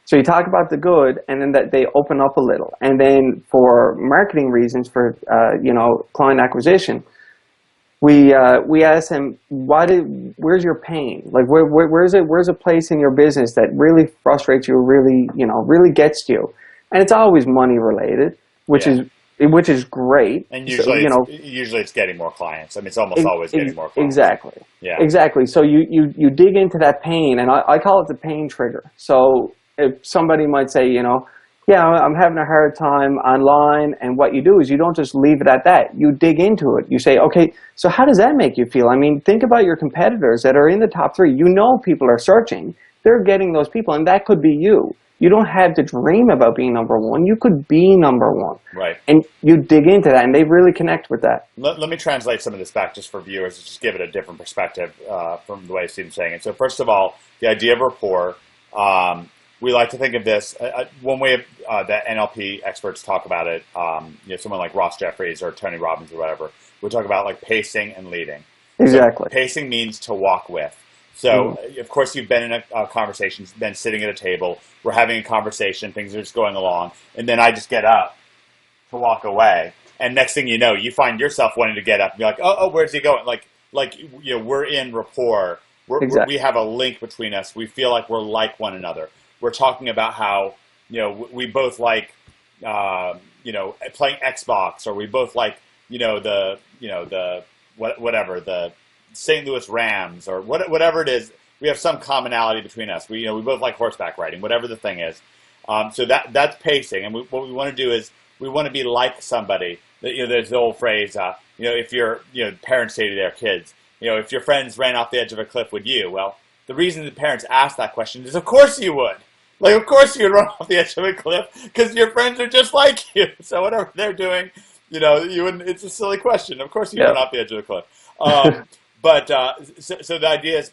So you talk about the good, and then that they open up a little. And then for marketing reasons, for client acquisition, we ask them, where's your pain? Like where's a place in your business that really frustrates you, really gets to you? And it's always money related, which is great. And usually, usually it's getting more clients. I mean, it's almost always getting more clients. Exactly. Yeah. Exactly. So you dig into that pain, and I call it the pain trigger. So if somebody might say, I'm having a hard time online, and what you do is you don't just leave it at that. You dig into it. You say, okay, so how does that make you feel? I mean, think about your competitors that are in the top 3. People are searching. They're getting those people, and that could be you. You don't have to dream about being number one. You could be number one. Right. And you dig into that, and they really connect with that. Let me translate some of this back just for viewers, just give it a different perspective from the way Steven's saying it. So first of all, the idea of rapport. We like to think of this one way that NLP experts talk about it. Someone like Ross Jeffries or Tony Robbins or whatever. We talk about like pacing and leading. Exactly. So pacing means to walk with. So, of course, you've been in a conversation, been sitting at a table. We're having a conversation. Things are just going along. And then I just get up to walk away. And next thing you know, you find yourself wanting to get up and be like, oh, where's he going? We're in rapport. We have a link between us. We feel like we're like one another. We're talking about how, we both like, playing Xbox, or we both like, the St. Louis Rams, or whatever it is. We have some commonality between us. We both like horseback riding, whatever the thing is. So that's pacing. And what we want to do is we want to be like somebody. There's the old phrase, if parents say to their kids, if your friends ran off the edge of a cliff, would you? Well, the reason the parents ask that question is, of course you would. Like, of course you'd run off the edge of a cliff because your friends are just like you. So whatever they're doing, you wouldn't. It's a silly question. Of course you'd run off the edge of a cliff. So the idea is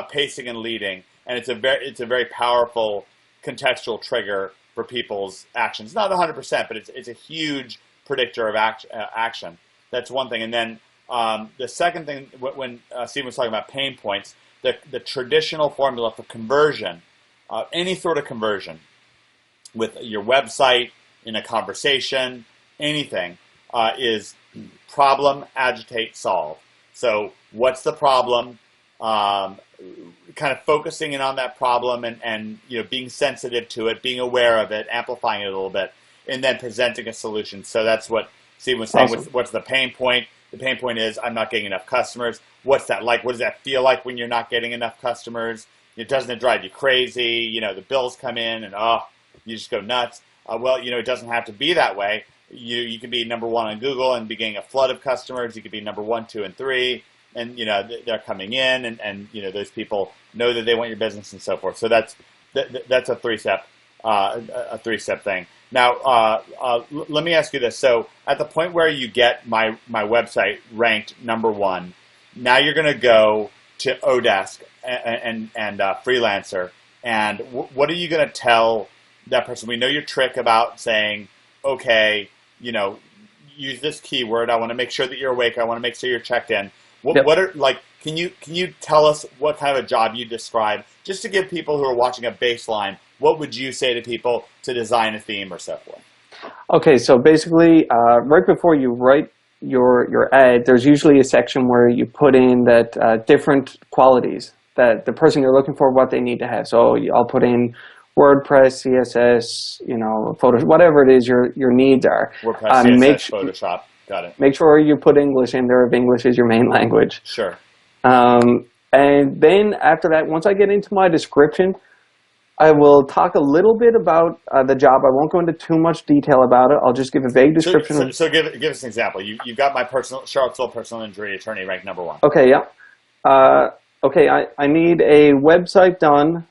pacing and leading, and it's a very powerful contextual trigger for people's actions. Not 100%, but it's a huge predictor of action. That's one thing. And then the second thing, when Stephen was talking about pain points, the traditional formula for conversion, any sort of conversion, with your website, in a conversation, anything, is problem, agitate, solve. So what's the problem? Kind of focusing in on that problem and being sensitive to it, being aware of it, amplifying it a little bit, and then presenting a solution. So that's what Steve was saying. Awesome. What's the pain point? The pain point is I'm not getting enough customers. What's that like? What does that feel like when you're not getting enough customers? Doesn't it drive you crazy? The bills come in and you just go nuts. It doesn't have to be that way. You can be number one on Google and be getting a flood of customers. You could be number 1, 2, and 3, and they're coming in, and those people know that they want your business and so forth. So that's a three-step thing. Now, let me ask you this. So at the point where you get my website ranked number 1, now you're going to go to Odesk and Freelancer, and what are you going to tell that person? We know your trick about saying, okay, use this keyword. I want to make sure that you're awake. I want to make sure you're checked in. What are Can you tell us what kind of a job you describe, just to give people who are watching a baseline? What would you say to people to design a theme or so forth? Okay, so basically, right before you write your ad, there's usually a section where you put in that different qualities that the person you're looking for, what they need to have. So I'll put in WordPress, CSS, Photoshop, whatever it is your needs are. WordPress, CSS, Photoshop. Got it. Make sure you put English in there if English is your main language. Sure. And then after that, once I get into my description, I will talk a little bit about the job. I won't go into too much detail about it. I'll just give a vague description. So give us an example. You've got my Charlottesville personal injury attorney ranked number 1. Okay, yeah. Okay, I need a website done.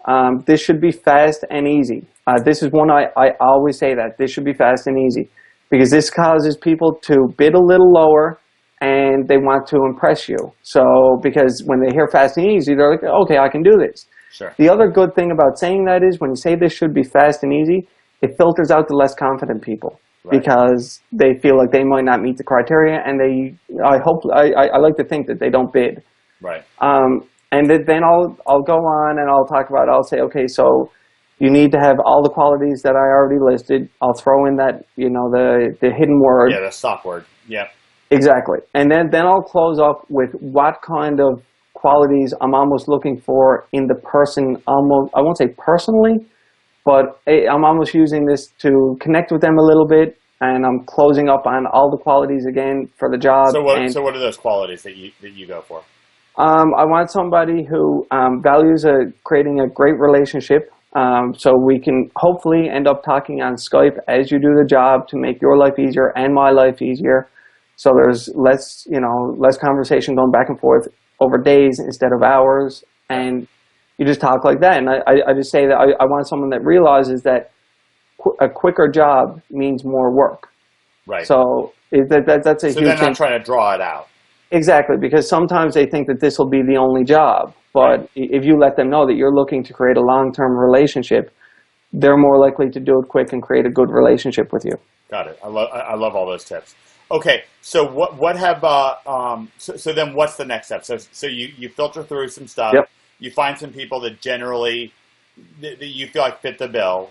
This should be fast and easy. This is one I always say that. This should be fast and easy, because this causes people to bid a little lower and they want to impress you. So because when they hear fast and easy, they're like, okay, I can do this. Sure. The other good thing about saying that is when you say this should be fast and easy, it filters out the less confident people. Right. Because they feel like they might not meet the criteria, and I like to think that they don't bid. Right. And then I'll go on and I'll say, okay, so you need to have all the qualities that I already listed. I'll throw in that, the hidden word. Yeah, the stop word. Yeah. Exactly. And then I'll close up with what kind of qualities I'm almost looking for in the person, I won't say personally, but I'm almost using this to connect with them a little bit, and I'm closing up on all the qualities again for the job. So what are those qualities that you go for? I want somebody who values creating a great relationship, so we can hopefully end up talking on Skype as you do the job to make your life easier and my life easier. So there's less conversation going back and forth over days instead of hours, and you just talk like that. And I just say that I want someone that realizes that a quicker job means more work. Right. So that's a huge thing. So they're not trying to draw it out. Exactly, because sometimes they think that this will be the only job. But if you let them know that you're looking to create a long-term relationship, they're more likely to do it quick and create a good relationship with you. Got it. I love all those tips. Okay, so what have so then what's the next step? So you filter through some stuff. Yep. You find some people that generally that you feel like fit the bill.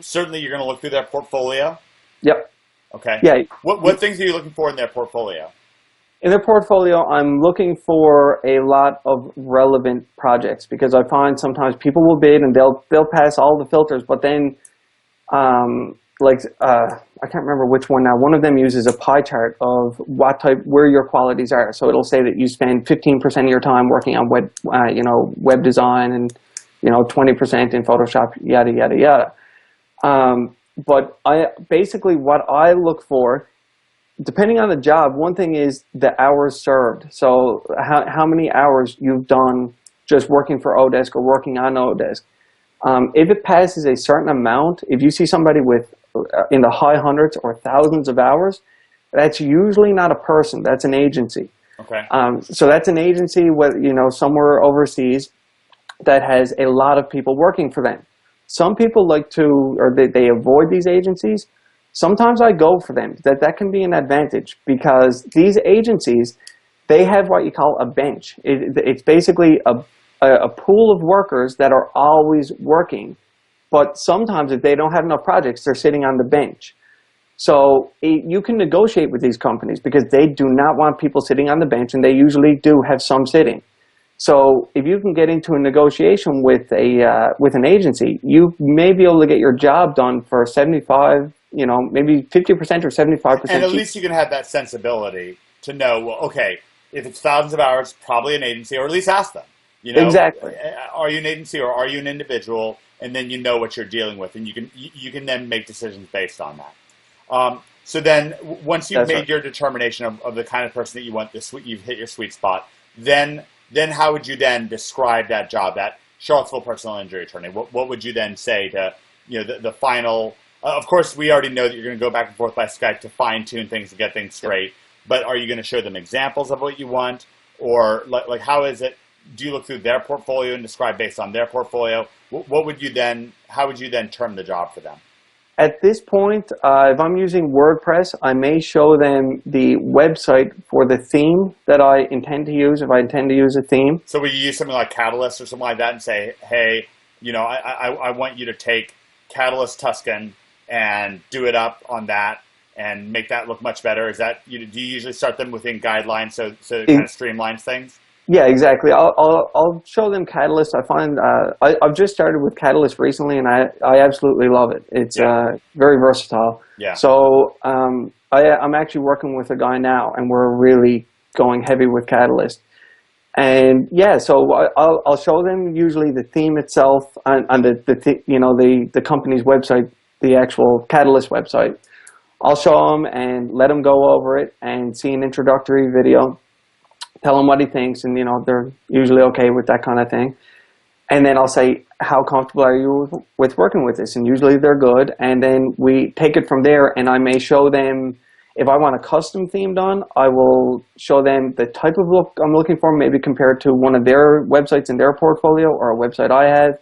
Certainly, you're going to look through their portfolio. Yep. Okay. Yeah. What things are you looking for in their portfolio? In their portfolio, I'm looking for a lot of relevant projects because I find sometimes people will bid and they'll pass all the filters, but then I can't remember which one now. One of them uses a pie chart of where your qualities are. So it'll say that you spend 15% of your time working on web design and 20% in Photoshop, yada yada yada. But what I look for, depending on the job, one thing is the hours served. So how many hours you've done just working for Odesk or working on Odesk. If it passes a certain amount, if you see somebody with in the high hundreds or thousands of hours, that's usually not a person. That's an agency. Okay. So that's an agency somewhere overseas that has a lot of people working for them. Some people they avoid these agencies. Sometimes I go for them. That can be an advantage because these agencies, they have what you call a bench. It's basically a pool of workers that are always working. But sometimes if they don't have enough projects, they're sitting on the bench. So you can negotiate with these companies because they do not want people sitting on the bench, and they usually do have some sitting. So if you can get into a negotiation with an agency, you may be able to get your job done for 75, maybe 50% or 75%. And at least you can have that sensibility to know, well, okay, if it's thousands of hours, probably an agency, or at least ask them. Exactly. Are you an agency or are you an individual? And then you know what you're dealing with, and you can then make decisions based on that. So then, once you've made your determination of the kind of person that you want, you've hit your sweet spot. Then how would you then describe that job, that Charlottesville personal injury attorney? What would you then say to the final? Of course, we already know that you're going to go back and forth by Skype to fine tune things to get things straight. But are you going to show them examples of what you want, or like how is it? Do you look through their portfolio and describe based on their portfolio? How would you then term the job for them? At this point, if I'm using WordPress, I may show them the website for the theme that I intend to use, if I intend to use a theme. So will you use something like Catalyst or something like that and say, hey, I want you to take Catalyst Tuscan and do it up on that and make that look much better? Is that, do you usually start them within guidelines so it kind of streamlines things? Yeah, exactly. I'll show them Catalyst. I find I've just started with Catalyst recently, and I absolutely love it. It's very versatile. Yeah. So I'm actually working with a guy now, and we're really going heavy with Catalyst. And yeah, so I'll show them usually the theme itself on the company's website, the actual Catalyst website. I'll show them and let them go over it and see an introductory video. Tell him what he thinks, and they're usually okay with that kind of thing. And then I'll say, how comfortable are you with working with this? And usually they're good. And then we take it from there, and I may show them, if I want a custom theme done, I will show them the type of look I'm looking for, maybe compared to one of their websites in their portfolio or a website I have.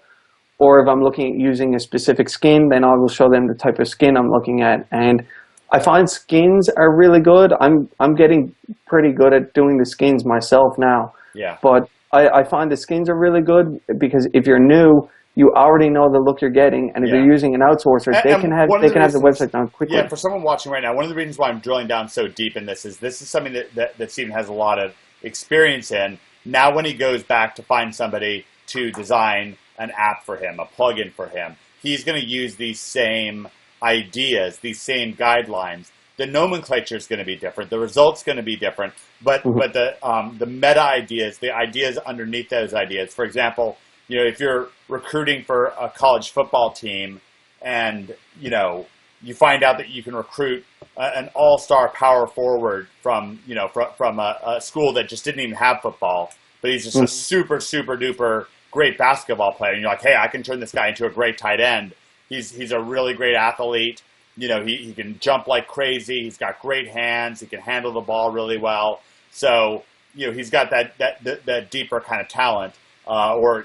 Or if I'm looking at using a specific skin, then I will show them the type of skin I'm looking at. And I find skins are really good. I'm getting pretty good at doing the skins myself now. Yeah. But I find the skins are really good because if you're new, you already know the look you're getting, and if you're using an outsourcer, they can have the website done quickly. Yeah, for someone watching right now, one of the reasons why I'm drilling down so deep in this is something that Stephen has a lot of experience in. Now when he goes back to find somebody to design an app for him, a plugin for him, he's going to use these same ideas, these same guidelines. The nomenclature is going to be different. The result's going to be different. But the meta ideas, the ideas underneath those ideas. For example, if you're recruiting for a college football team, and you find out that you can recruit an all-star power forward from a school that just didn't even have football, but he's just a super duper great basketball player, and you're like, hey, I can turn this guy into a great tight end. He's a really great athlete. He can jump like crazy. He's got great hands. He can handle the ball really well. So, he's got that deeper kind of talent. or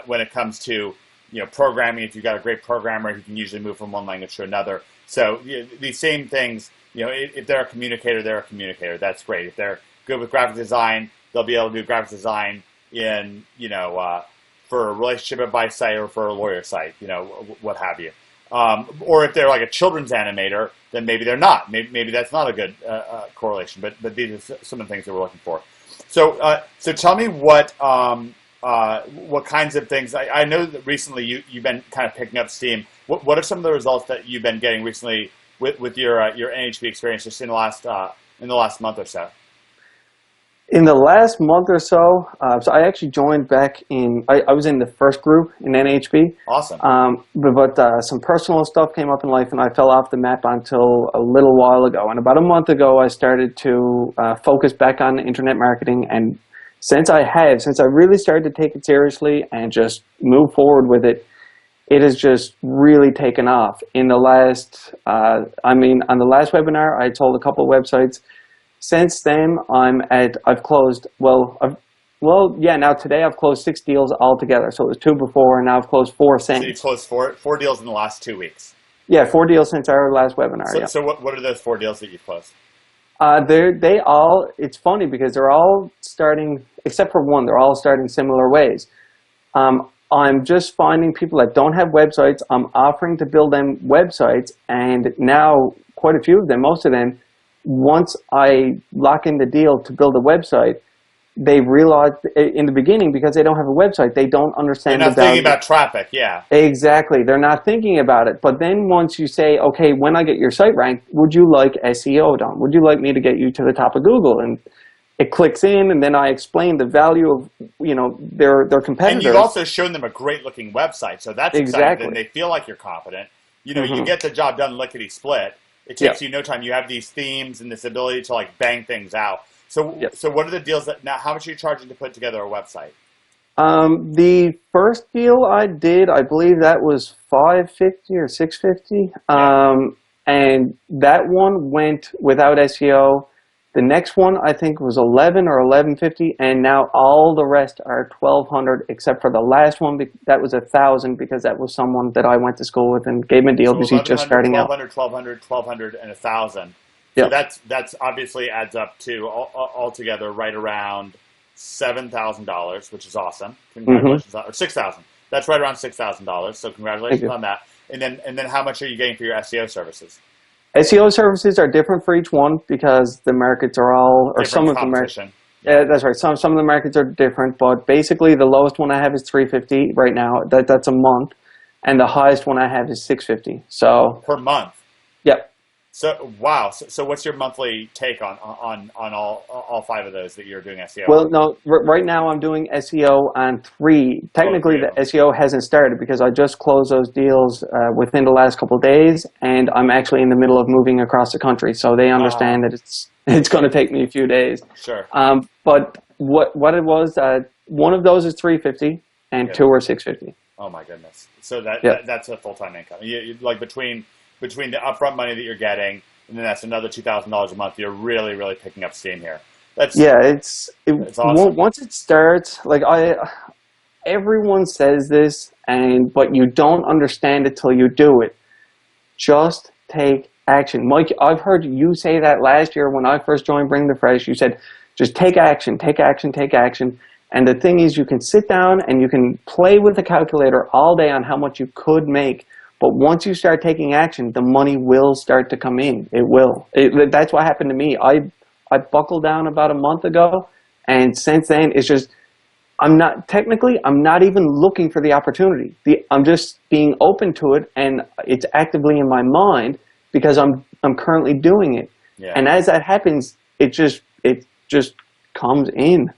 when it comes to programming. If you've got a great programmer, he can usually move from one language to another. So these same things, if they're a communicator, they're a communicator. That's great. If they're good with graphic design, they'll be able to do graphic design in for a relationship advice site or for a lawyer site, what have you. Or if they're like a children's animator, then maybe they're not. Maybe that's not a good correlation. But these are some of the things that we're looking for. So tell me what kinds of things. I know that recently you've been kind of picking up steam. What are some of the results that you've been getting recently with your NHB experience just in the last month or so? In the last month or so, so I actually joined back in, I was in the first group in NHB. Awesome. But some personal stuff came up in life and I fell off the map until a little while ago. And about a month ago, I started to focus back on internet marketing. And since I really started to take it seriously and just move forward with it, it has just really taken off. In the last, on the last webinar, I told a couple of websites. Since then, I've closed, now today I've closed 6 deals altogether. So it was 2 before, and now I've closed 4 since. So you closed four deals in the last 2 weeks? Yeah, 4 deals since our last webinar. So what are those 4 deals that you've closed? It's funny because they're all starting, except for one, they're all starting similar ways. I'm just finding people that don't have websites. I'm offering to build them websites, and now quite a few of them, most of them, once I lock in the deal to build a website, they realize in the beginning, because they don't have a website, they don't understand the value. They're not thinking about traffic, yeah. Exactly. They're not thinking about it. But then once you say, okay, when I get your site ranked, would you like SEO done? Would you like me to get you to the top of Google? And it clicks in, and then I explain the value of their competitors. And you've also shown them a great-looking website, so that's exactly. exciting. Then they feel like you're competent. You get the job done lickety-split. It takes you no time. You have these themes and this ability to like bang things out. So what are the deals now? How much are you charging to put together a website? The first deal I did, I believe that was $550 or $650. And that one went without SEO. The next one I think was $11 or $1150, and now all the rest are $1,200, except for the last one that was $1,000 because that was someone that I went to school with and gave him a deal because he's just starting out. $1,200, and $1,000. Yep. So that's obviously adds up to altogether right around $7,000, which is awesome. Congratulations, or $6,000. That's right around $6,000. So congratulations on that. And then how much are you getting for your SEO services? SEO services are different for each one because the markets are all, or some of the markets. Yeah, that's right. Some of the markets are different, but basically the lowest one I have is $350 right now. That's a month, and the highest one I have is $650. So per month. Yep. So wow. So what's your monthly take on all 5 of those that you're doing SEO? Well, no. Right now I'm doing SEO on 3. Technically, the SEO hasn't started because I just closed those deals within the last couple of days, and I'm actually in the middle of moving across the country, so they understand that it's going to take me a few days. Sure. But what it was, one of those is $350, and 2 are $650. Oh my goodness. So that's a full-time income. You like between the upfront money that you're getting, and then that's another $2,000 a month, you're really, really picking up steam here. It's awesome. Once it starts, everyone says this, but you don't understand it till you do it. Just take action. Mike, I've heard you say that last year when I first joined Bring the Fresh. You said, just take action, take action, take action. And the thing is, you can sit down and you can play with the calculator all day on how much you could make. But once you start taking action, the money will start to come in. It will. That's what happened to me. I buckled down about a month ago, and since then, it's just, I'm not even looking for the opportunity. I'm just being open to it, and it's actively in my mind because I'm currently doing it. Yeah. And as that happens, it just comes in.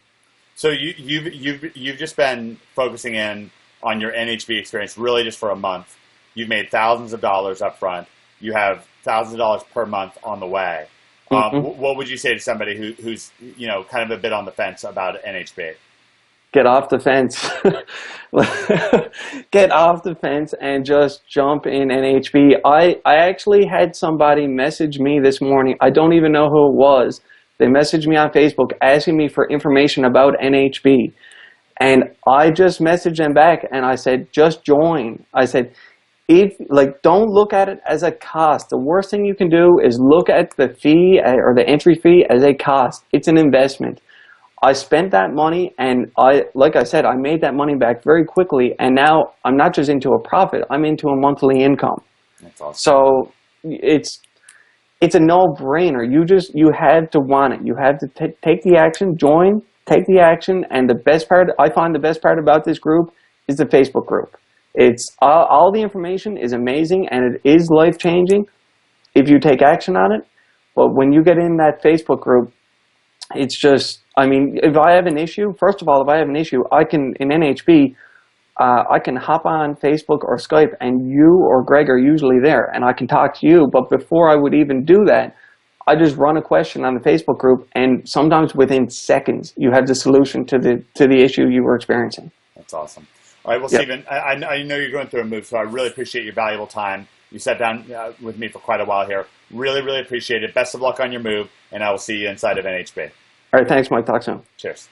So you've just been focusing in on your NHB experience really just for a month. You've made thousands of dollars up front. You have thousands of dollars per month on the way. What would you say to somebody who's kind of a bit on the fence about NHB? Get off the fence. Get off the fence and just jump in NHB. I actually had somebody message me this morning. I don't even know who it was. They messaged me on Facebook asking me for information about NHB. And I just messaged them back and I said, just join. I said, don't look at it as a cost. The worst thing you can do is look at the fee or the entry fee as a cost. It's an investment. I spent that money, and like I said, I made that money back very quickly, and now I'm not just into a profit, I'm into a monthly income. That's awesome. So it's a no-brainer. You have to want it. You have to take the action, join, take the action, and I find the best part about this group is the Facebook group. It's all the information is amazing, and it is life-changing if you take action on it. But when you get in that Facebook group, it's just, I mean, if I have an issue, first of all, if I have an issue, I can, in NHB, I can hop on Facebook or Skype, and you or Greg are usually there, and I can talk to you. But before I would even do that, I just run a question on the Facebook group, and sometimes within seconds, you have the solution to the issue you were experiencing. That's awesome. All right, well, yep. Stephen, I know you're going through a move, so I really appreciate your valuable time. You sat down with me for quite a while here. Really, really appreciate it. Best of luck on your move, and I will see you inside of NHB. All right, thanks, Mike. Talk soon. Cheers.